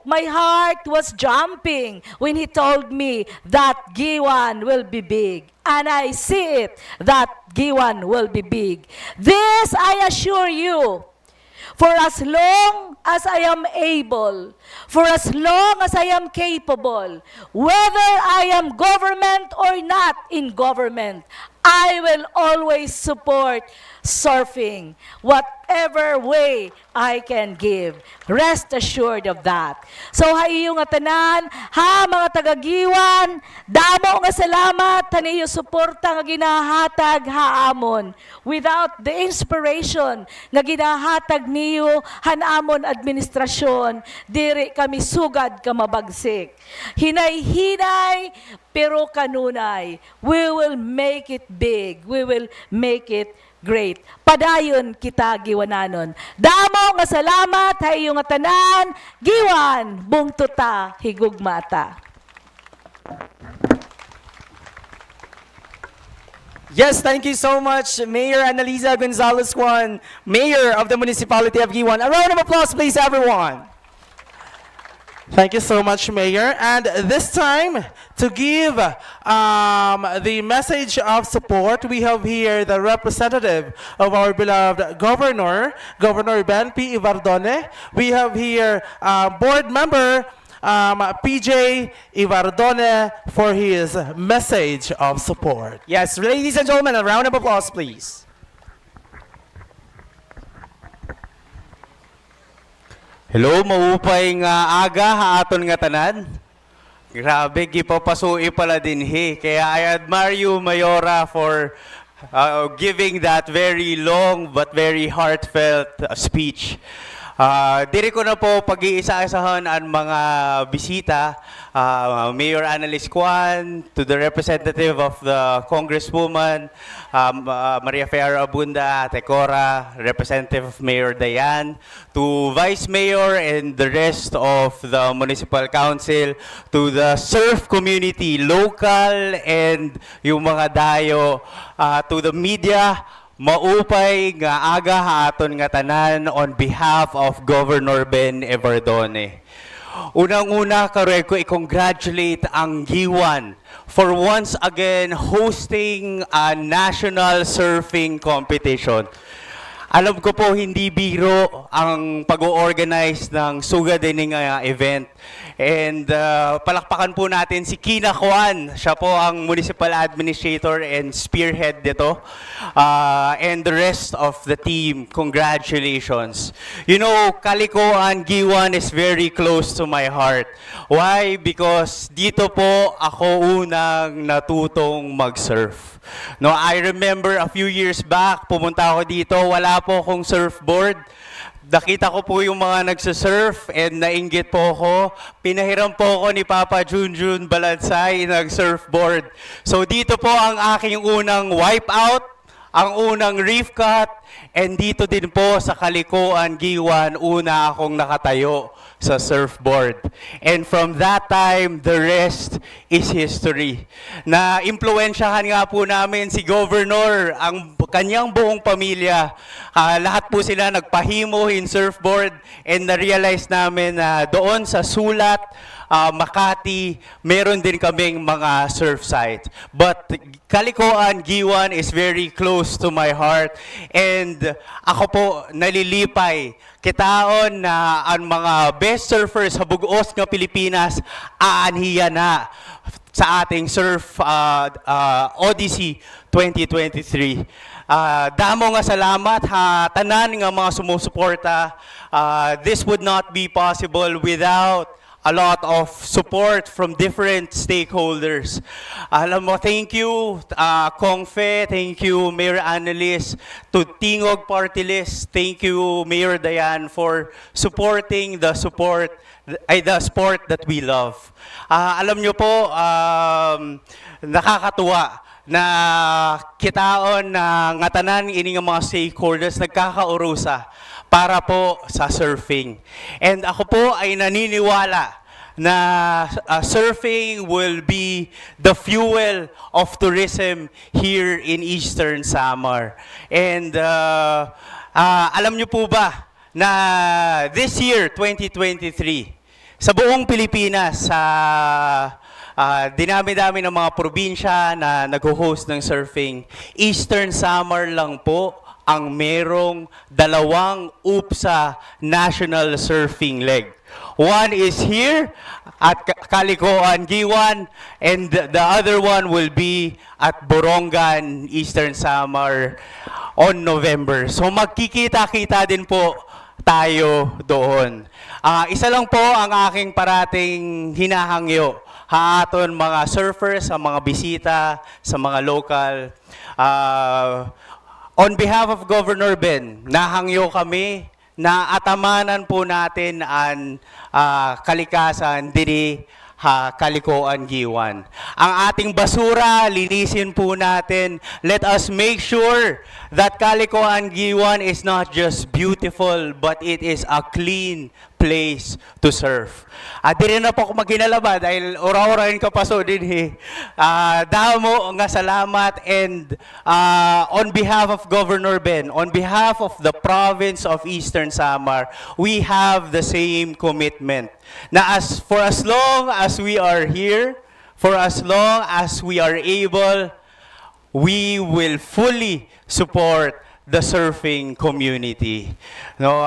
My heart was jumping when he told me that Guiuan will be big. And I see it, that Guiuan will be big. This, I assure you, for as long as I am able, for as long as I am capable, whether I am government or not in government, I will always support surfing, whatever way I can give. Rest assured of that. So haiyong nga tanan, ha mga taga-Guiuan, damo nga salamat, taniyo suporta nga ginahatag haamon. Without the inspiration nga ginahatag niyo hanamon administrasyon, diri kami sugad ka mabagsik. Hinay-hinay, pero kanunay. We will make it big. We will make it great. Padayon kita Guiuananon. Damo nga salamat hayo nga tanan. Guiuan bungtuta higugmata. Yes, thank you so much, Mayor Annaliza Gonzales-Kwan, Mayor of the Municipality of Guiuan. A round of applause, please, everyone. Thank you so much, Mayor. And this time, to give the message of support, we have here the representative of our beloved Governor, Governor Ben P. Ivardone. We have here board member PJ Ivardone for his message of support. Yes, ladies and gentlemen, a round of applause, please. Hello, maupay nga aga haaton nga tanan. Grabe, gipapasui pala din he. Kaya I admire you, Mayora, for giving that very long but very heartfelt speech. Diri ko na po pag-iisa-isahan ang mga bisita, Mayor Annaliza Gonzales-Kwan, to the representative of the Congresswoman, Maria Abunda, Tecora, Representative of Mayor Dayan, to Vice Mayor and the rest of the Municipal Council, to the surf community, local and yung mga dayo, to the media. Maupay nga aga aton nga tanan on behalf of Governor Ben Evardone. Unang-una karoy ko i-congratulate ang Guiuan for once again hosting a national surfing competition. Alam ko po hindi biro ang pag-organize ng sugadening event. And palakpakan po natin si Kina Kwan. Siya po ang Municipal Administrator and Spearhead dito. And the rest of the team, congratulations. You know, Calicoan Guiuan is very close to my heart. Why? Because dito po ako unang natutong mag-surf. No, I remember a few years back, pumunta ako dito, wala po akong surfboard. Nakita ko po yung mga nagsasurf and nainggit po ako. Pinahiram po ako ni Papa Junjun Balansay nag-surfboard. So dito po ang aking unang wipeout, ang unang reef cut, and dito din po sa Calicoan Guiuan, una akong nakatayo sa surfboard. And from that time, the rest is history. Na-impluensyahan nga po namin si Governor, ang kanyang buong pamilya. Lahat po sila nagpahimo in surfboard and na-realize namin na doon sa Sulat, Makati, meron din kaming mga surf sites. But Calicoan Guiuan is very close to my heart and ako po nalilipay kitaon na ang mga best surfers sa bugos nga Pilipinas aanhiya na sa ating Surf Odyssey 2023. Damo nga salamat ha tanan nga mga sumusuporta. This would not be possible without a lot of support from different stakeholders. Alam mo, thank you, Kongfe, thank you, Mayor Annaliza, to Tingog Party List, thank you, Mayor Dayan, for supporting the sport that we love. Alam nyo po, nakakatuwa na kitaon na ngatanan ini nga mga stakeholders nagkakaurusa para po sa surfing. And ako po ay naniniwala na surfing will be the fuel of tourism here in Eastern Samar. And alam niyo po ba na this year, 2023, sa buong Pilipinas, sa dinami-dami ng mga probinsya na nag-host ng surfing, Eastern Samar lang po ang merong 2 UPSA National Surfing Leg. One is here at Calicoan Guiuan and the other one will be at Borongan, Eastern Samar on November. So magkikita-kita din po tayo doon. Isa lang po ang aking parating hinahangyo haaton mga surfers, sa mga bisita, sa mga local. On behalf of Governor Ben, nahangyo kami na atamanan po natin ang kalikasan diri Calicoan Guiuan. Ang ating basura, linisin po natin. Let us make sure that Calicoan Guiuan is not just beautiful, but it is a clean place to surf. Di rin na po ako maghinalaba dahil ora-orain ka pa so din damo nga salamat and on behalf of Governor Ben, on behalf of the province of Eastern Samar, we have the same commitment na for as long as we are here, for as long as we are able, we will fully support the surfing community. No,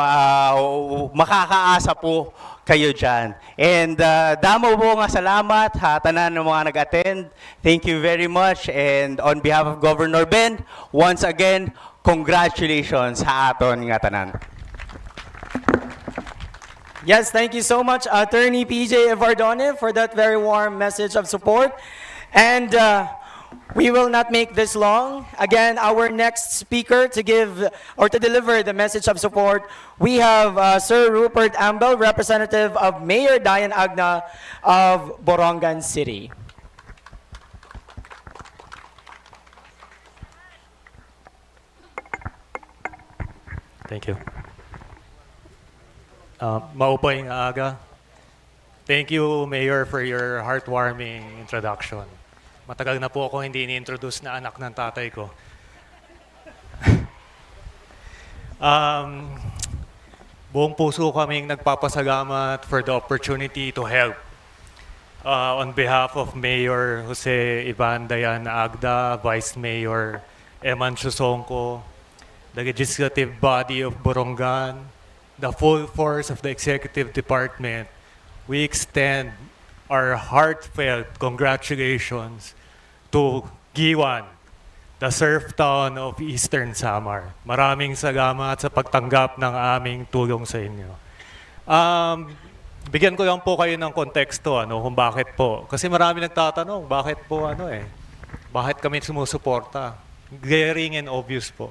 makakaasa po kayo dyan. And damo po nga salamat tanan ng mga nag-attend. Thank you very much. And on behalf of Governor Ben, once again, congratulations sa aton nga tanan. Yes, thank you so much, Attorney PJ Evardone, for that very warm message of support. And We will not make this long. Again, our next speaker to give or to deliver the message of support, we have Sir Rupert Ambel, representative of Mayor Diane Agna of Borongan City. Thank you. Maupay nga aga. Thank you, Mayor, for your heartwarming introduction. Matagal na po ako hindi ini-introduce na anak ng tatay ko. Buong puso kaming nagpapasalamat for the opportunity to help. On behalf of Mayor Jose Ivan Dayan Agda, Vice Mayor Eman Chusongko, the legislative body of Borongan, the full force of the executive department, we extend our heartfelt congratulations to Guiuan, the surf town of Eastern Samar. Maraming salamat sa pagtanggap ng aming tulong sa inyo. Bigyan ko lang po kayo ng konteksto kung bakit po. Kasi marami nagtatanong, bakit po bakit kami sumusuporta? Glaring and obvious po.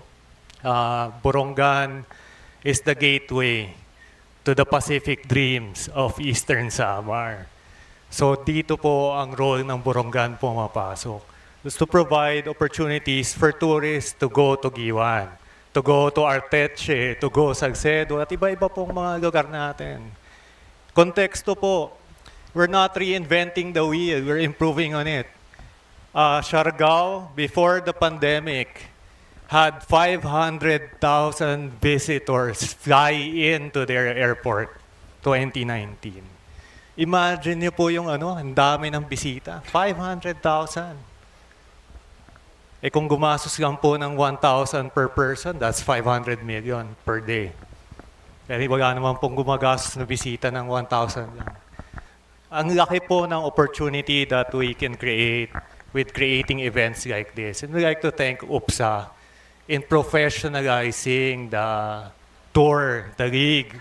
Borongan is the gateway to the Pacific dreams of Eastern Samar. So dito po ang role ng Borongan pumapasok. Is to provide opportunities for tourists to go to Guiuan, to go to Arteche, to go Salcedo, at iba-iba pong mga lugar natin. Konteksto po, we're not reinventing the wheel, we're improving on it. Siargao, before the pandemic, had 500,000 visitors fly into their airport 2019. Imagine niyo po yung ang dami ng bisita. 500,000. Kung gumastos lang po ng 1,000 per person, that's 500 million per day. Pero wala naman pong gumagastos na bisita ng 1,000 lang. Ang laki po ng opportunity that we can create with creating events like this. And we'd like to thank UPSA in professionalizing the tour, the league,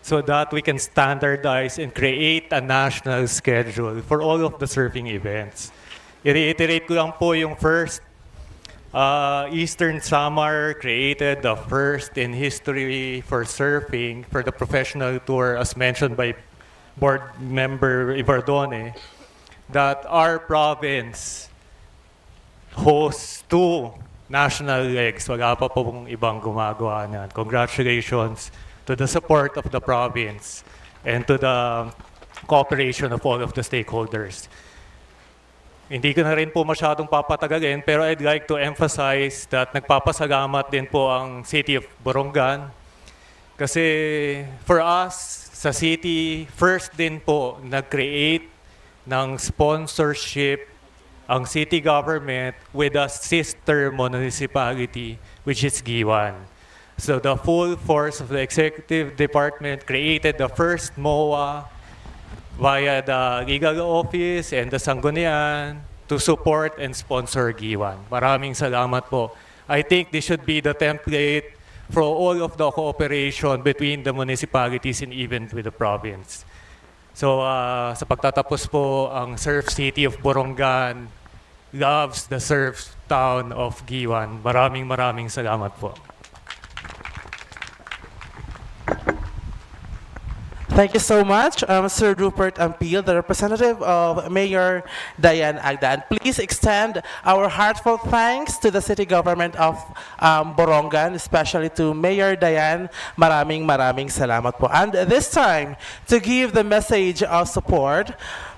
so that we can standardize and create a national schedule for all of the surfing events. I-reiterate ko lang po yung first. Eastern Samar created the first in history for surfing for the professional tour, as mentioned by board member Ibardone, that our province hosts 2 national legs. Wala pa pong ibang gumagawa niyan. Congratulations to the support of the province and to the cooperation of all of the stakeholders. Hindi ko na rin po masyadong papatagalin, pero I'd like to emphasize that nagpapasalamat din po ang City of Borongan. Kasi for us, sa city, first din po nag-create ng sponsorship ang city government with a sister municipality, which is Guiuan. So the full force of the executive department created the first MOA via the legal office and the Sangguniang to support and sponsor Guiuan. Maraming salamat po. I think this should be the template for all of the cooperation between the municipalities and even with the province. So sa pagtatapos po, ang Surf City of Borongan loves the surf town of Guiuan. Maraming salamat po. Thank you so much, Sir Rupert Ambel, the representative of Mayor Diane Agda. And please extend our heartfelt thanks to the city government of Borongan, especially to Mayor Diane. Maraming salamat po. And this time, to give the message of support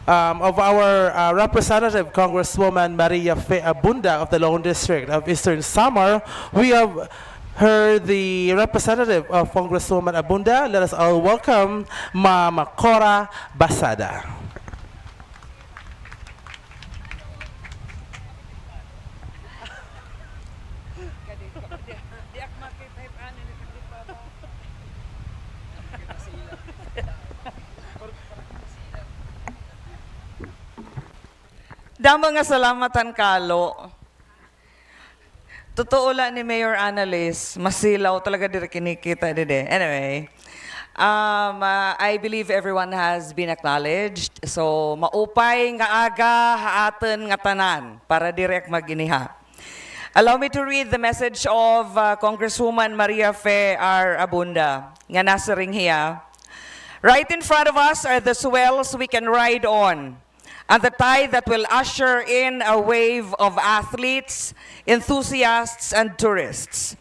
of our representative, Congresswoman Maria Fe Abunda of the Lone District of Eastern Samar, we have heard the representative of Congresswoman Abunda. Let us all welcome Mama Cora Basada. Damo nga salamatan kalo. Totoo lang ni Mayor Annaliza, masilaw talaga dire kinikita dide. Anyway, I believe everyone has been acknowledged. So, maupay nga aga haaton nga tanan para direct maginiha. Allow me to read the message of Congresswoman Maria Fe R. Abunda, nga nasa ring hiya. Right in front of us are the swells we can ride on, and the tide that will usher in a wave of athletes, enthusiasts, and tourists.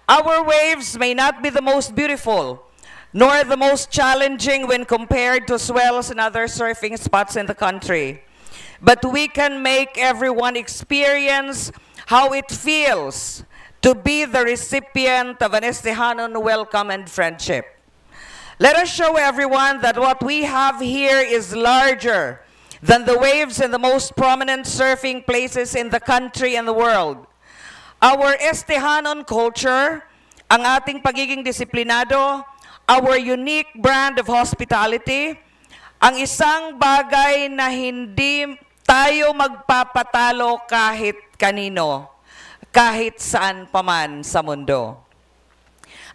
Our waves may not be the most beautiful, nor the most challenging when compared to swells and other surfing spots in the country. But we can make everyone experience how it feels to be the recipient of an Estehanon welcome and friendship. Let us show everyone that what we have here is larger than the waves in the most prominent surfing places in the country and the world. Our Estehanon culture, ang ating pagiging disiplinado, our unique brand of hospitality, ang isang bagay na hindi tayo magpapatalo kahit kanino, kahit saan paman sa mundo.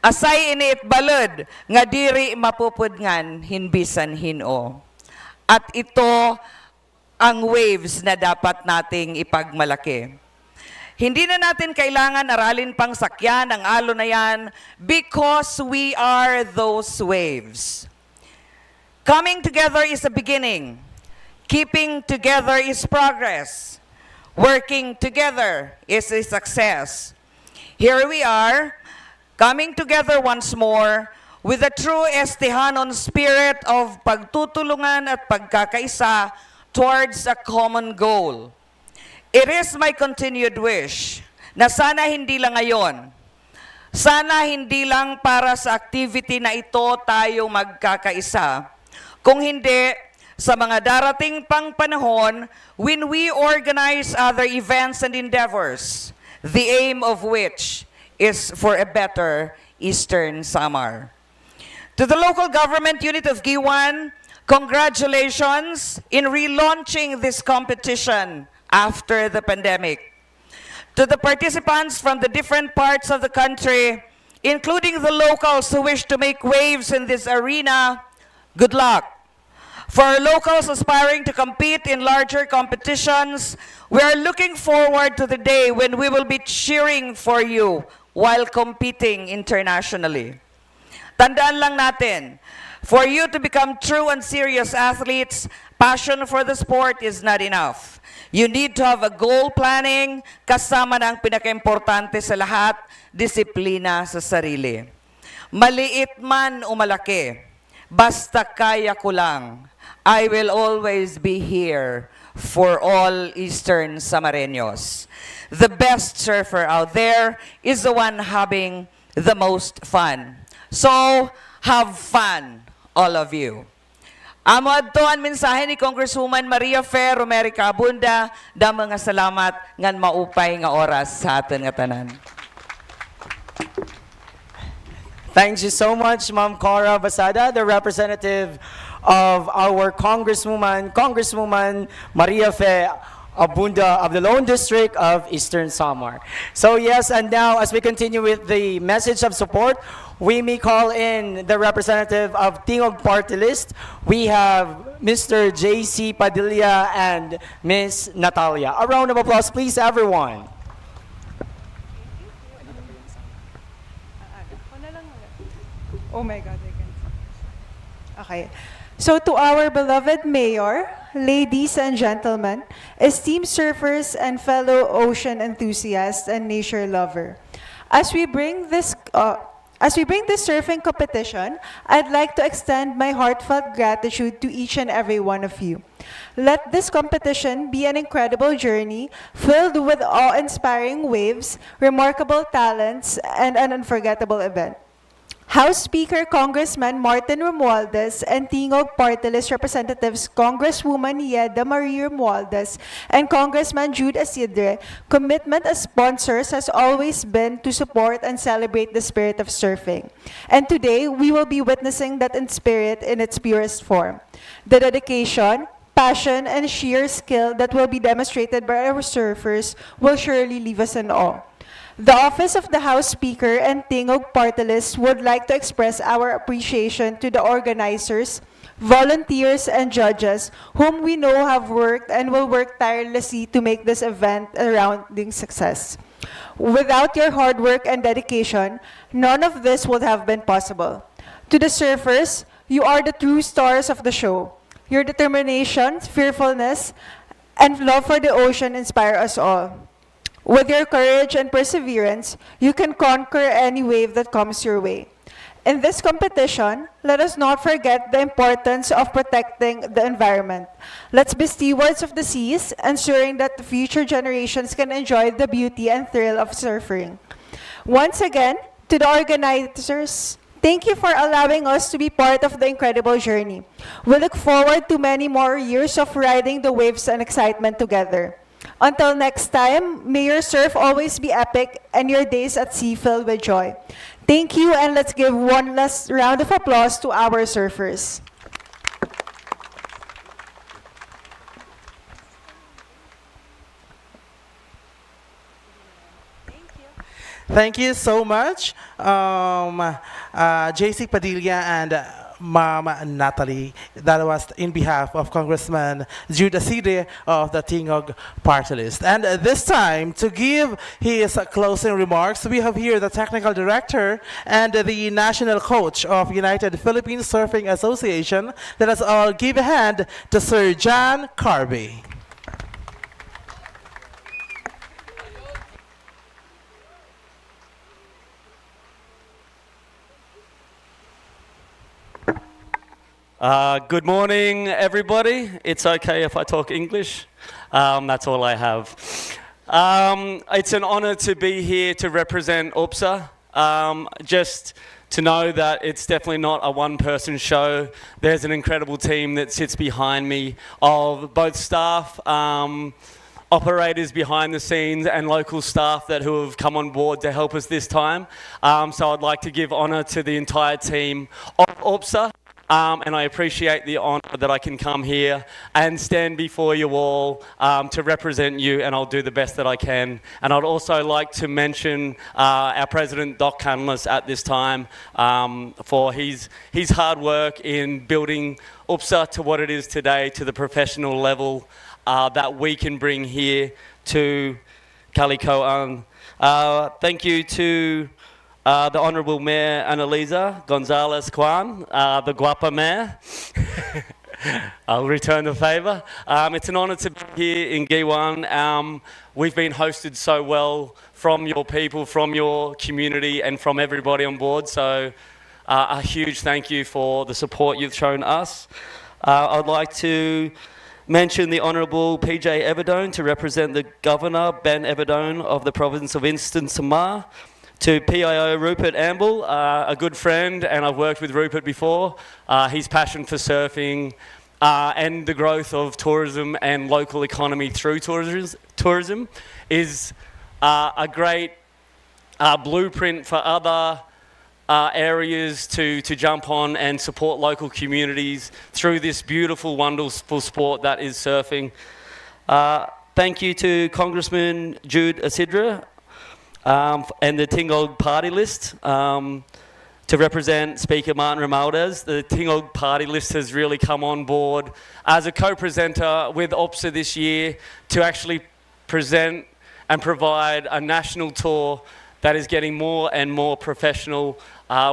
Asay iniit balod, nga diri mapupudngan, hinbisan hino. At ito ang waves na dapat nating ipagmalaki. Hindi na natin kailangan aralin pang sakyan ang alon na yan because we are those waves. Coming together is a beginning. Keeping together is progress. Working together is a success. Here we are, coming together once more with a true Estehanon spirit of pagtutulungan at pagkakaisa towards a common goal. It is my continued wish na sana hindi lang ngayon, sana hindi lang para sa activity na ito tayo magkakaisa, kung hindi sa mga darating pang panahon when we organize other events and endeavors, the aim of which is for a better Eastern Samar. To the local government unit of Guiuan, congratulations in relaunching this competition after the pandemic. To the participants from the different parts of the country, including the locals who wish to make waves in this arena, good luck. For our locals aspiring to compete in larger competitions, we are looking forward to the day when we will be cheering for you while competing internationally. Tandaan lang natin, for you to become true and serious athletes, passion for the sport is not enough. You need to have a goal planning, kasama na ang pinaka-importante sa lahat, disiplina sa sarili. Maliit man o malaki, basta kaya ko lang, I will always be here for all Eastern Samareños. The best surfer out there is the one having the most fun. So, have fun, all of you. Amo adto ang mensahe ni Congresswoman Maria Fe Romerica Abunda, da mga salamat ngan maupay nga oras sa aton nga tanan. Thank you so much, Ma'am Cora Basada, the representative of our Congresswoman Maria Fe Abunda of the Lone District of Eastern Samar. So yes, and now as we continue with the message of support, we may call in the representative of Tingog Party List. We have Mr. J.C. Padilla and Ms. Natalia. A round of applause, please, everyone. Oh my God, I can't. Okay. So to our beloved mayor, ladies and gentlemen, esteemed surfers and fellow ocean enthusiasts and nature lover, as we bring this surfing competition, I'd like to extend my heartfelt gratitude to each and every one of you. Let this competition be an incredible journey filled with awe-inspiring waves, remarkable talents, and an unforgettable event. House Speaker Congressman Martin Romualdez and Tingog Party List Representatives Congresswoman Yeda Marie Romualdez and Congressman Jude Asidre, commitment as sponsors has always been to support and celebrate the spirit of surfing. And today, we will be witnessing that in spirit in its purest form. The dedication, passion, and sheer skill that will be demonstrated by our surfers will surely leave us in awe. The Office of the House Speaker and Tingog Party List would like to express our appreciation to the organizers, volunteers, and judges whom we know have worked and will work tirelessly to make this event a resounding success. Without your hard work and dedication, none of this would have been possible. To the surfers, you are the true stars of the show. Your determination, fearfulness, and love for the ocean inspire us all. With your courage and perseverance, you can conquer any wave that comes your way. In this competition, let us not forget the importance of protecting the environment. Let's be stewards of the seas, ensuring that the future generations can enjoy the beauty and thrill of surfing. Once again, to the organizers, thank you for allowing us to be part of the incredible journey. We look forward to many more years of riding the waves and excitement together. Until next time, may your surf always be epic and your days at sea filled with joy. Thank you, and let's give one last round of applause to our surfers. Thank you so much, JC Padilla and Ma'am Natalie. That was in behalf of Congressman Jude Aside of the Tingog Party List. And this time, to give his closing remarks, we have here the Technical Director and the National Coach of United Philippine Surfing Association. Let us all give a hand to Sir John Carby. Good morning, everybody. It's okay if I talk English. That's all I have. It's an honor to be here to represent UPSA. Just to know that it's definitely not a one-person show. There's an incredible team that sits behind me of both staff, operators behind the scenes, and local staff who have come on board to help us this time. So I'd like to give honor to the entire team of UPSA. And I appreciate the honor that I can come here and stand before you all to represent you, and I'll do the best that I can. And I'd also like to mention our President, Doc Cunliffe, at this time for his hard work in building UPSA to what it is today, to the professional level that we can bring here to Calicoan. Thank you to the Honourable Mayor Annaliza Gonzales-Kwan, the Guapa Mayor. I'll return the favour. It's an honour to be here in Guiuan. We've been hosted so well from your people, from your community, and from everybody on board. So a huge thank you for the support you've shown us. I'd like to mention the Honourable PJ Everdone to represent the Governor, Ben Everdone, of the province of Eastern Samar. To PIO Rupert Amble, a good friend, and I've worked with Rupert before. His passion for surfing and the growth of tourism and local economy through tourism is a great blueprint for other areas to jump on and support local communities through this beautiful, wonderful sport that is surfing. Thank you to Congressman Jude Aside and the Tingog Party List to represent Speaker Martin Romualdez. The Tingog Party List has really come on board as a co-presenter with UPSA this year to actually present and provide a national tour that is getting more and more professional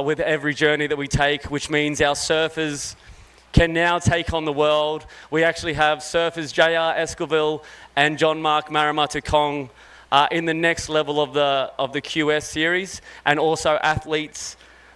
with every journey that we take, which means our surfers can now take on the world. We actually have surfers J.R. Esquivel and John Mark Maramata Kong in the next level of the QS series, and also athletes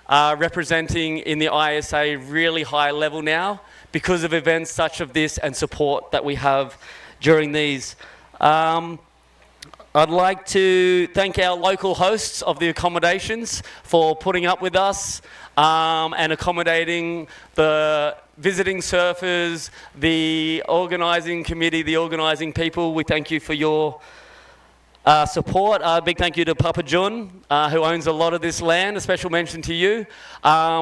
representing in the ISA really high level now because of events such as this and support that we have during these. I'd like to thank our local hosts of the accommodations for putting up with us and accommodating the visiting surfers, the organising committee, the organising people. We thank you for your support. A big thank you to Papa John, who owns a lot of this land. A special mention to you.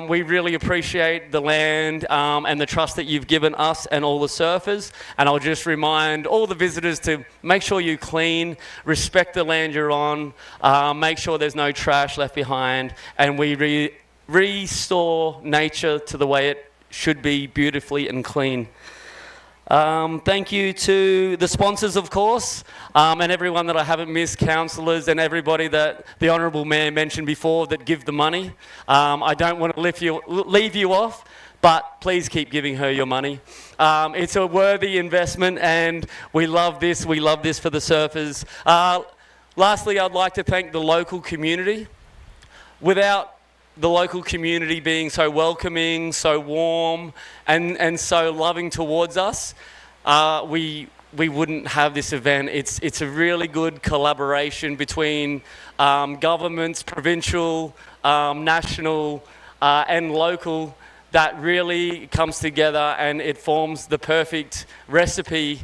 We really appreciate the land and the trust that you've given us and all the surfers. And I'll just remind all the visitors to make sure you clean, respect the land you're on, make sure there's no trash left behind, and we restore nature to the way it should be, beautifully and clean. Thank you to the sponsors, of course, and everyone that I haven't missed, councillors and everybody that the Honourable Mayor mentioned before that give the money. I don't want to leave you off, but please keep giving her your money. It's a worthy investment and we love this for the surfers. Lastly, I'd like to thank the local community. Without the local community being so welcoming, so warm, and so loving towards us, we wouldn't have this event. It's a really good collaboration between governments, provincial, national, and local, that really comes together and it forms the perfect recipe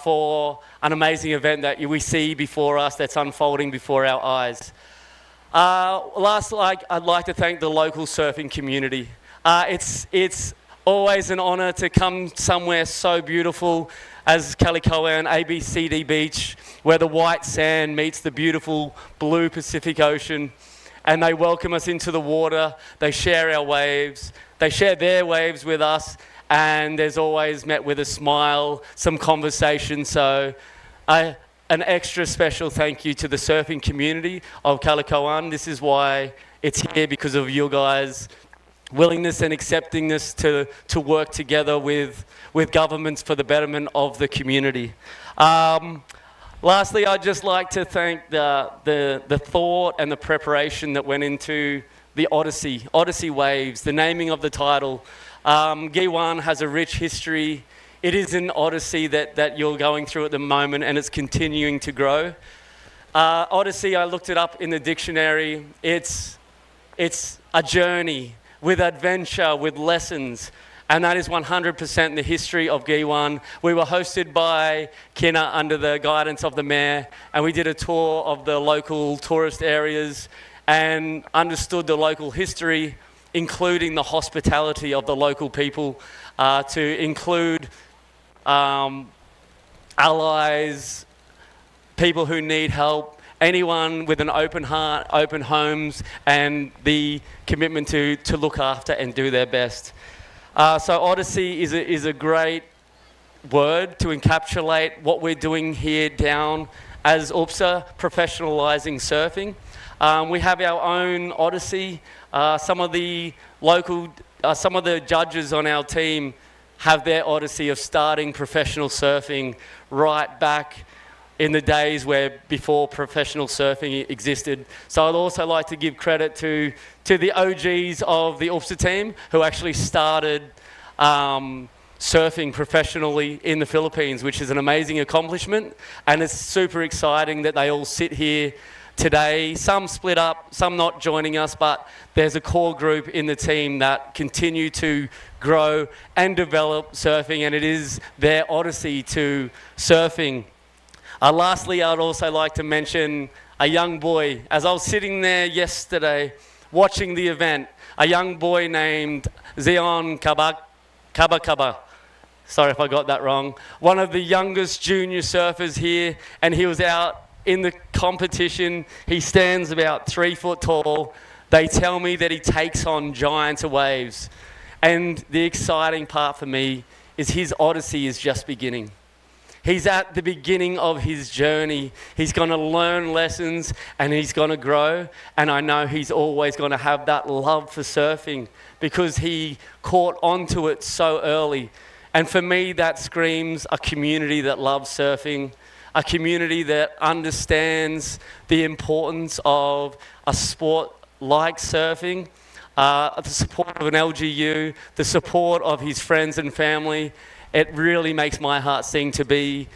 for an amazing event that we see before us that's unfolding before our eyes. I'd like to thank the local surfing community. It's always an honour to come somewhere so beautiful as Calicoan ABCD Beach, where the white sand meets the beautiful blue Pacific Ocean, and they welcome us into the water. They share our waves. They share their waves with us, and there's always met with a smile, some conversation. So an extra special thank you to the surfing community of Calicoan. This is why it's here, because of your guys' willingness and acceptingness to work together with governments for the betterment of the community. Lastly, I'd just like to thank the thought and the preparation that went into the Odyssey Waves, the naming of the title. Guiuan has a rich history. It is an odyssey that you're going through at the moment, and it's continuing to grow. Odyssey, I looked it up in the dictionary. It's a journey with adventure, with lessons, and that is 100% the history of Guiuan. We were hosted by Kina under the guidance of the Mayor, and we did a tour of the local tourist areas and understood the local history, including the hospitality of the local people, to include allies, people who need help, anyone with an open heart, open homes, and the commitment to look after and do their best. So Odyssey is a great word to encapsulate what we're doing here down as UPSA, professionalising surfing. We have our own Odyssey. Some of the judges on our team have their odyssey of starting professional surfing right back in the days before professional surfing existed. So I'd also like to give credit to the OGs of the UPSA team who actually started surfing professionally in the Philippines, which is an amazing accomplishment, and it's super exciting that they all sit here today. Some split up, some not joining us, but there's a core group in the team that continue to grow and develop surfing, and it is their odyssey to surfing. Lastly, I'd also like to mention a young boy. As I was sitting there yesterday watching the event, a young boy named Zion Kaba. Sorry if I got that wrong. One of the youngest junior surfers here, and he was out in the competition. He stands about 3 foot tall. They tell me that he takes on giant waves. And the exciting part for me is his odyssey is just beginning. He's at the beginning of his journey. He's going to learn lessons and he's going to grow. And I know he's always going to have that love for surfing because he caught onto it so early. And for me, that screams a community that loves surfing, a community that understands the importance of a sport like surfing, the support of an LGU, the support of his friends and family. It really makes my heart sing to be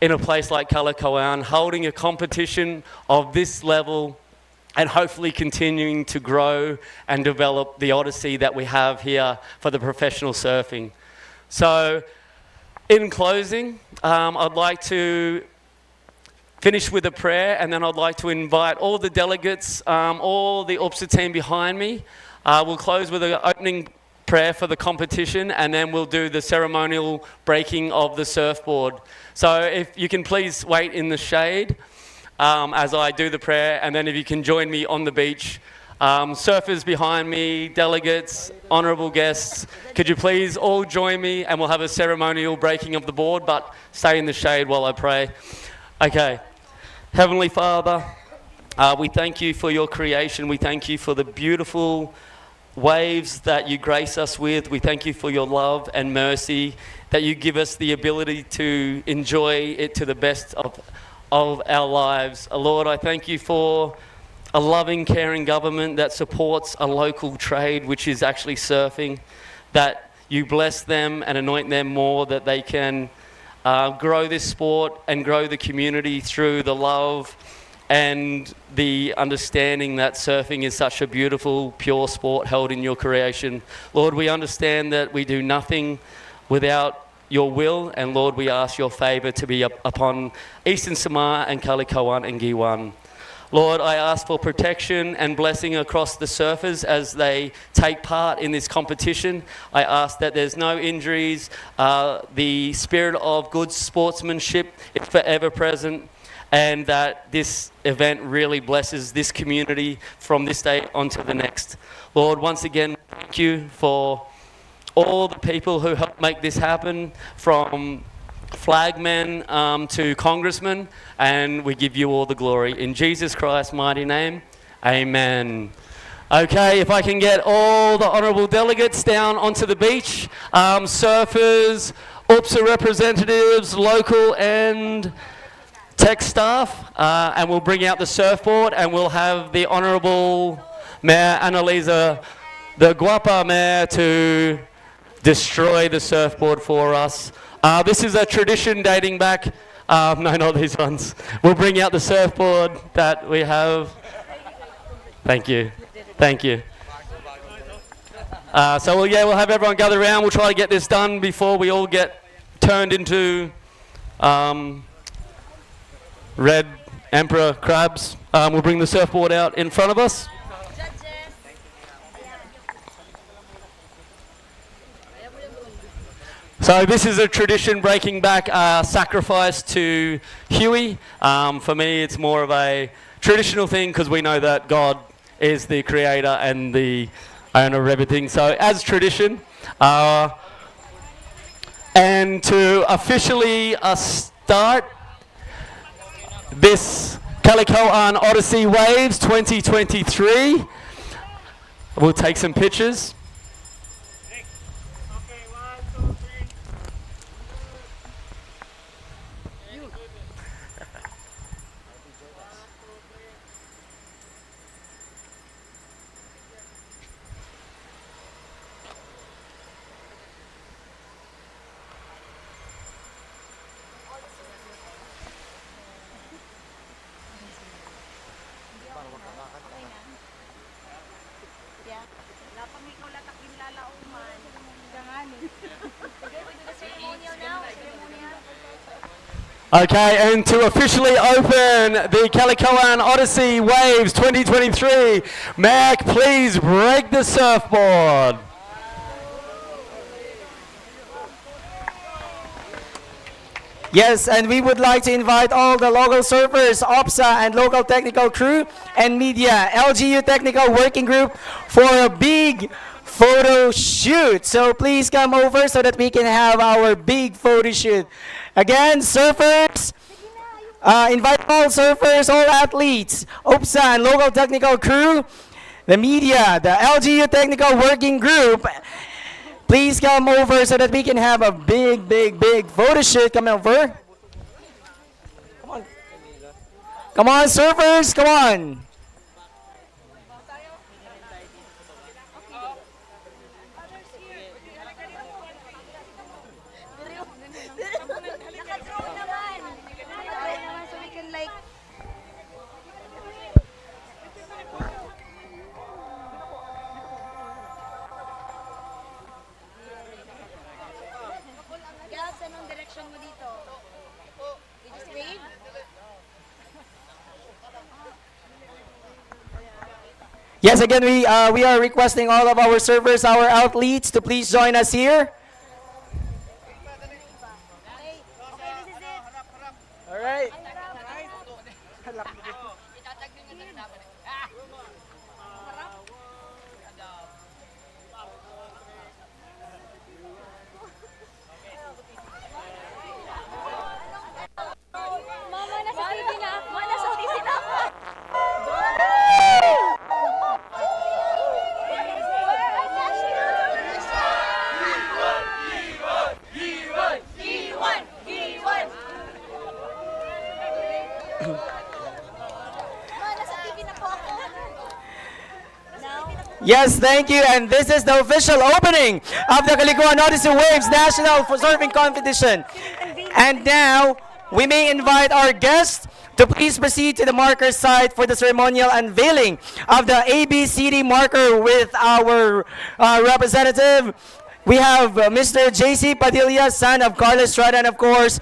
in a place like Calicoan, holding a competition of this level and hopefully continuing to grow and develop the odyssey that we have here for the professional surfing. So, in closing, I'd like to finish with a prayer, and then I'd like to invite all the delegates, all the UPSA team behind me. We'll close with an opening prayer for the competition, and then we'll do the ceremonial breaking of the surfboard. So if you can please wait in the shade as I do the prayer, and then if you can join me on the beach. Surfers behind me, delegates, honourable guests, could you please all join me, and we'll have a ceremonial breaking of the board, but stay in the shade while I pray. Okay. Heavenly Father, we thank you for your creation. We thank you for the beautiful waves that you grace us with. We thank you for your love and mercy, that you give us the ability to enjoy it to the best of our lives. Lord, I thank you for a loving, caring government that supports a local trade, which is actually surfing, that you bless them and anoint them more, that they can grow this sport and grow the community through the love and the understanding that surfing is such a beautiful, pure sport held in your creation. Lord, we understand that we do nothing without your will, and Lord, we ask your favour to be upon Eastern Samar and Calicoan and Guiuan. Lord, I ask for protection and blessing across the surfers as they take part in this competition. I ask that there's no injuries. The spirit of good sportsmanship is forever present, and that this event really blesses this community from this day on to the next. Lord, once again, thank you for all the people who helped make this happen, from flagmen to congressmen, and we give you all the glory. In Jesus Christ's mighty name, amen. Okay, if I can get all the honourable delegates down onto the beach, surfers, UPSA representatives, local and tech staff, and we'll bring out the surfboard, and we'll have the Honourable Mayor Annaliza, the Guapa Mayor, to destroy the surfboard for us. This is a tradition dating back, no, not these ones. We'll bring out the surfboard that we have. Thank you. Thank you. So we'll have everyone gather around. We'll try to get this done before we all get turned into red emperor crabs. We'll bring the surfboard out in front of us. So this is a tradition breaking back sacrifice to Huey. For me, it's more of a traditional thing because we know that God is the creator and the owner of everything. So as tradition, and to officially start this Calicoan Odyssey Waves 2023, we'll take some pictures. Okay, and to officially open the Calicoan Odyssey Waves 2023, Mac, please break the surfboard. Yes, and we would like to invite all the local surfers, OPSA and local technical crew and media, LGU technical working group for a big photo shoot. So please come over so that we can have our big photo shoot. Again, surfers, invite all surfers, all athletes, OPSA and local technical crew, the media, the LGU technical working group. Please come over so that we can have a big, big, big photo shoot. Come over. Come on. Come on, surfers, come on. Yes, again, we are requesting all of our servers, our athletes, to please join us here. All right. Mama, nasa TV na ako. Nasa TV na ako. Yes, thank you. And this is the official opening of the Calicoan Odyssey Waves National Surfing Competition. And now, we may invite our guests to please proceed to the marker site for the ceremonial unveiling of the ABCD marker with our representative. We have Mr. JC Padilla, son of Carlos Estrada, and of course,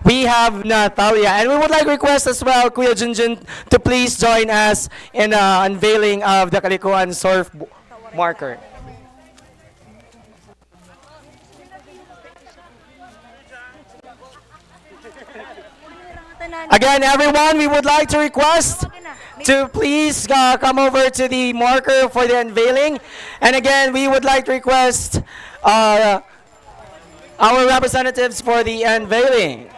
we have Natalia. And we would like to request as well, Kuya Junjun, to please join us in the unveiling of the Calicoan Surf marker. Again, everyone, we would like to request to please come over to the marker for the unveiling. And again, we would like to request our representatives for the unveiling.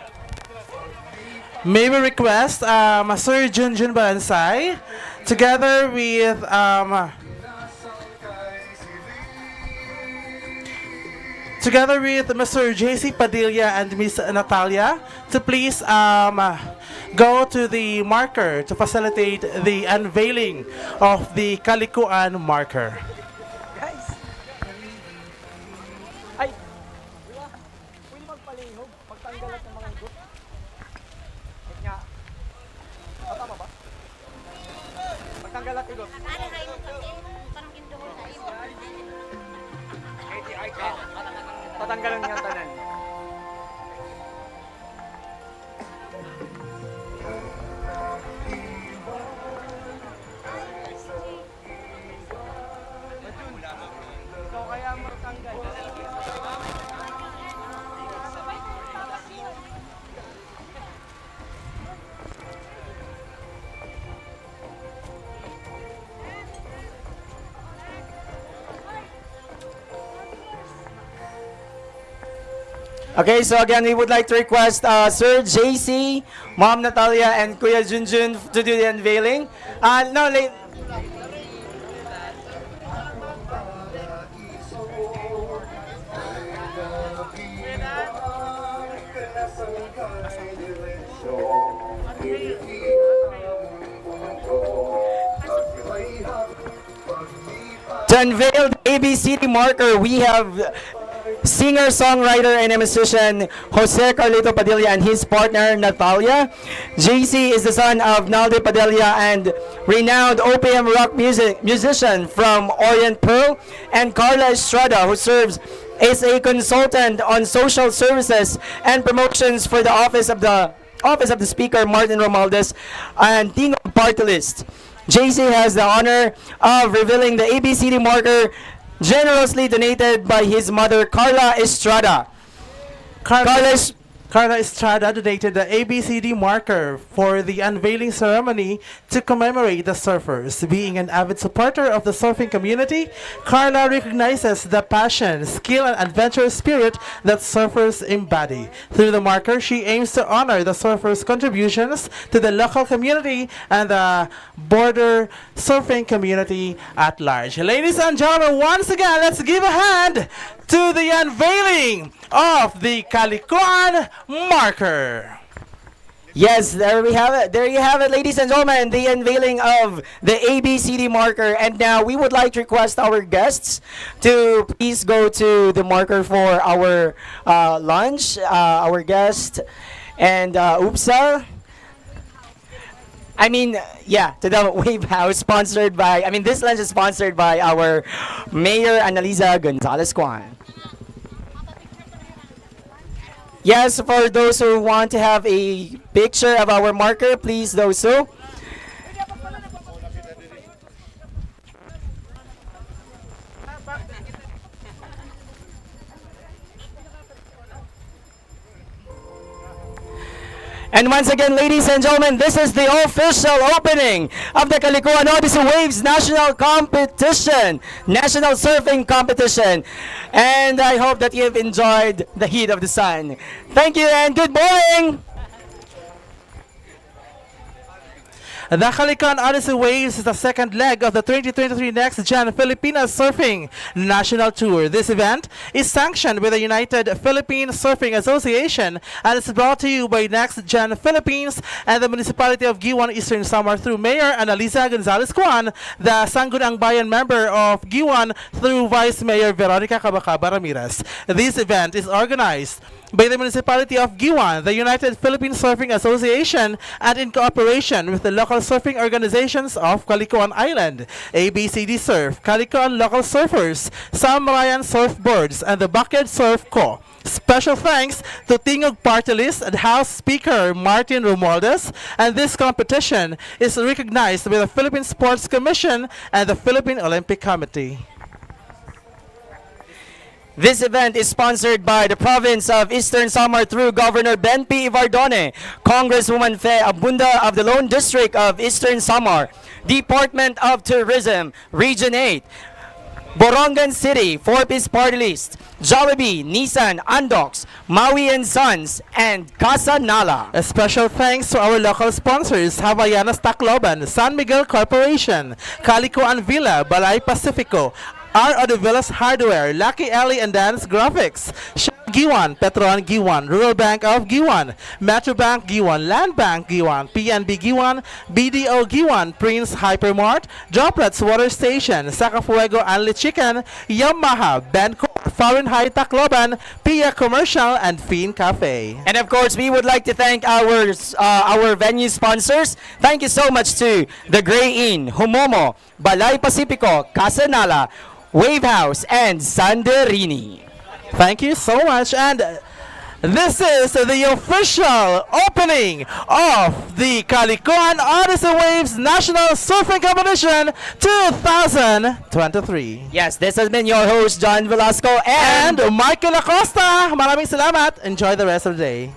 May we request Sir Junjun Balansay, together with Mr. JC Padilla and Miss Natalia, to please go to the marker to facilitate the unveiling of the Calicoan marker. Ay! Pwede magpalihog, magtanggalat ng mga group. Wait nga. Tama ba? Magtanggalat igot. Tatanggalan niya tanan. Ikaw kaya magtanggal. Okay, so again, we would like to request Sir JC, Mom Natalia, and Kuya Junjun to do the unveiling. No, to unveil the ABCD marker, we have singer, songwriter, and a musician Jose Carlito Padilla and his partner Natalia. JC is the son of Naldo Padilla and renowned OPM rock musician from Orient Pearl, and Carla Estrada, who serves as a consultant on social services and promotions for the Office of the Speaker Martin Romualdez and Tingog Party List. JC has the honor of revealing the ABCD marker, generously donated by his mother, Carla Estrada. Carla Estrada donated the ABCD marker for the unveiling ceremony to commemorate the surfers. Being an avid supporter of the surfing community, Carla recognizes the passion, skill, and adventurous spirit that surfers embody. Through the marker, she aims to honor the surfers' contributions to the local community and the border surfing community at large. Ladies and gentlemen, once again, let's give a hand to the unveiling of the Calicoan marker. Yes, there we have it. There you have it, ladies and gentlemen, the unveiling of the ABCD marker. And now we would like to request our guests to please go to the marker for our lunch, our guest, and UPSA. To the Wave House, sponsored by, this lunch is sponsored by our Mayor Annaliza Gonzales-Kwan. Yes, for those who want to have a picture of our marker, please do so. And once again, ladies and gentlemen, this is the official opening of the Calicoan Odyssey Waves National Competition, National Surfing Competition. And I hope that you've enjoyed the heat of the sun. Thank you and good morning! The Calicoan Odyssey Waves is the second leg of the 2023 NextGen Philippines Surfing National Tour. This event is sanctioned by the United Philippine Surfing Association and is brought to you by NextGen Philippines and the Municipality of Guiuan, Eastern Samar through Mayor Annaliza Gonzales-Kwan, the Sangguniang Bayan member of Guiuan through Vice Mayor Veronica Cabacaba Ramirez. This event is organized by the Municipality of Guiuan, the United Philippine Surfing Association, and in cooperation with the local surfing organizations of Calicoan Island, ABCD Surf, Calicoan Local Surfers, Samrayan Surfboards, and the Backyard Surf Co. Special thanks to Tingog Party List and House Speaker Martin Romualdez, and this competition is recognized by the Philippine Sports Commission and the Philippine Olympic Committee. This event is sponsored by the Province of Eastern Samar through Governor Ben P. Ivardone, Congresswoman Fe Abunda of the Lone District of Eastern Samar, Department of Tourism, Region 8, Borongan City, 4-piece party list, Jollibee, Nissan, Andox, Maui and Sons, and Casa Nala. A special thanks to our local sponsors, Havaianas Tacloban, San Miguel Corporation, Calicoan Villa, Balai Pacifico, Odivilas Hardware, Lucky Ellie and Dandz Graphics, Guiuan, Petron Guiuan, Rural Bank of Guiuan, Metrobank Guiuan, Landbank Guiuan, PNB Guiuan, BDO Guiuan, Prince Hypermart, Droplets Water Station, Sakafuego Unli Chicken, Yamaha, Benco, Fahrenheit Tacloban, Pia Commercial, and Fiend Cafe. And of course, we would like to thank our venue sponsors. Thank you so much to The Gray Inn, Humomo, Balai Pacifico, Casa Nala, Wave House, and Sanderini. Thank you so much, and this is the official opening of the Calicoan Odyssey Waves National Surfing Competition 2023. Yes, this has been your host, John Velasco and Michael Acosta. Maraming salamat. Enjoy the rest of the day.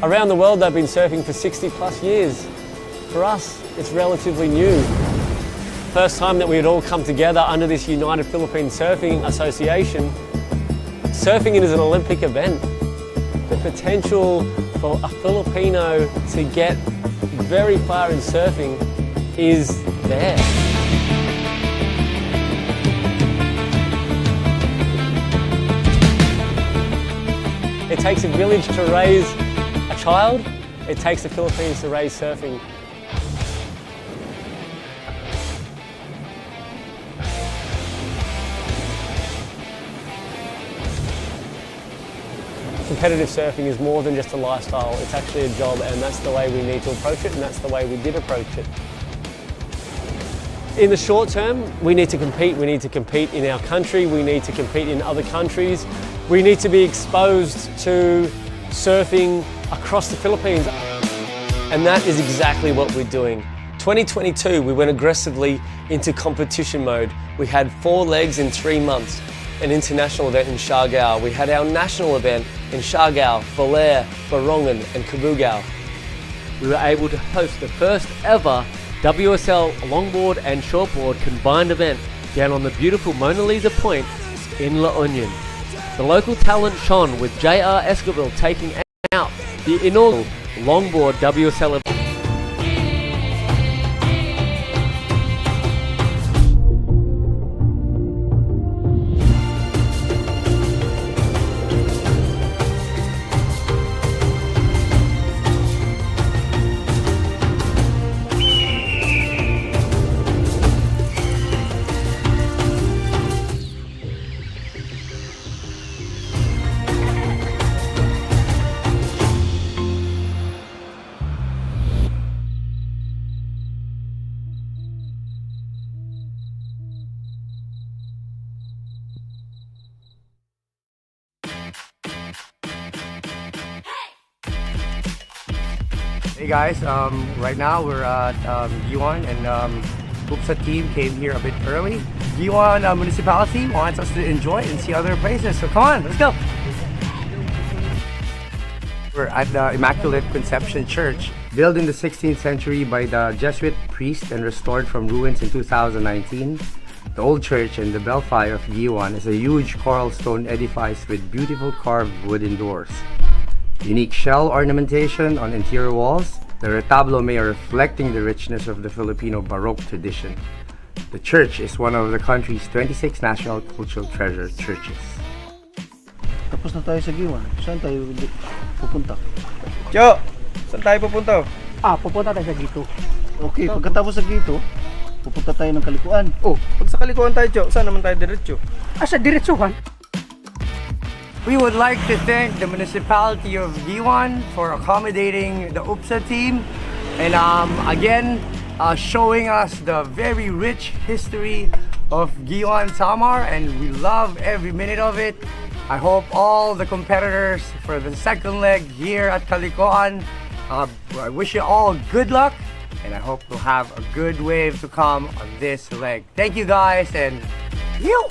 Around the world, they've been surfing for 60 plus years. For us, it's relatively new. First time that we had all come together under this United Philippine Surfing Association. Surfing is an Olympic event. The potential for a Filipino to get very far in surfing is there. It takes a village to raise a child. It takes the Philippines to raise surfing. Competitive surfing is more than just a lifestyle, it's actually a job, and that's the way we need to approach it, and that's the way we did approach it. In the short term, we need to compete. We need to compete in our country, we need to compete in other countries. We need to be exposed to surfing across the Philippines. And that is exactly what we're doing. 2022, we went aggressively into competition mode. We had 4 legs in 3 months. an international event in Siargao. We had our national event in Siargao, Balai, Borongan and Cabugao. We were able to host the first ever WSL longboard and shortboard combined event down on the beautiful Mona Lisa Point in La Union. The local talent shone with J.R. Esquivel taking out the inaugural longboard WSL event. Hey guys, right now we're at Guiuan and UPSA team came here a bit early. Guiuan Municipality wants us to enjoy and see other places, so come on, let's go! We're at the Immaculate Conception Church, built in the 16th century by the Jesuit priest and restored from ruins in 2019. The old church and the belfry of Guiuan is a huge coral stone edifice with beautiful carved wooden doors. Unique shell ornamentation on interior walls, the retablo may reflecting the richness of the Filipino Baroque tradition. The church is one of the country's 26 national cultural treasure churches. Tapos na tayo sa Guiuan. Saan tayo pupunta? Jo, saan tayo pupunta? Pupunta tayo sa Gito. Okay, pagkatapos sa Gito, pupunta tayo ng Calicoan. Pag sa Calicoan tayo, Jo, saan naman tayo diretso? Sa diretsuhan. We would like to thank the Municipality of Guiuan for accommodating the UPSA team and again showing us the very rich history of Guiuan Samar, and we love every minute of it. I hope all the competitors for the second leg here at Calicoan, I wish you all good luck and I hope we'll have a good wave to come on this leg. Thank you guys and you!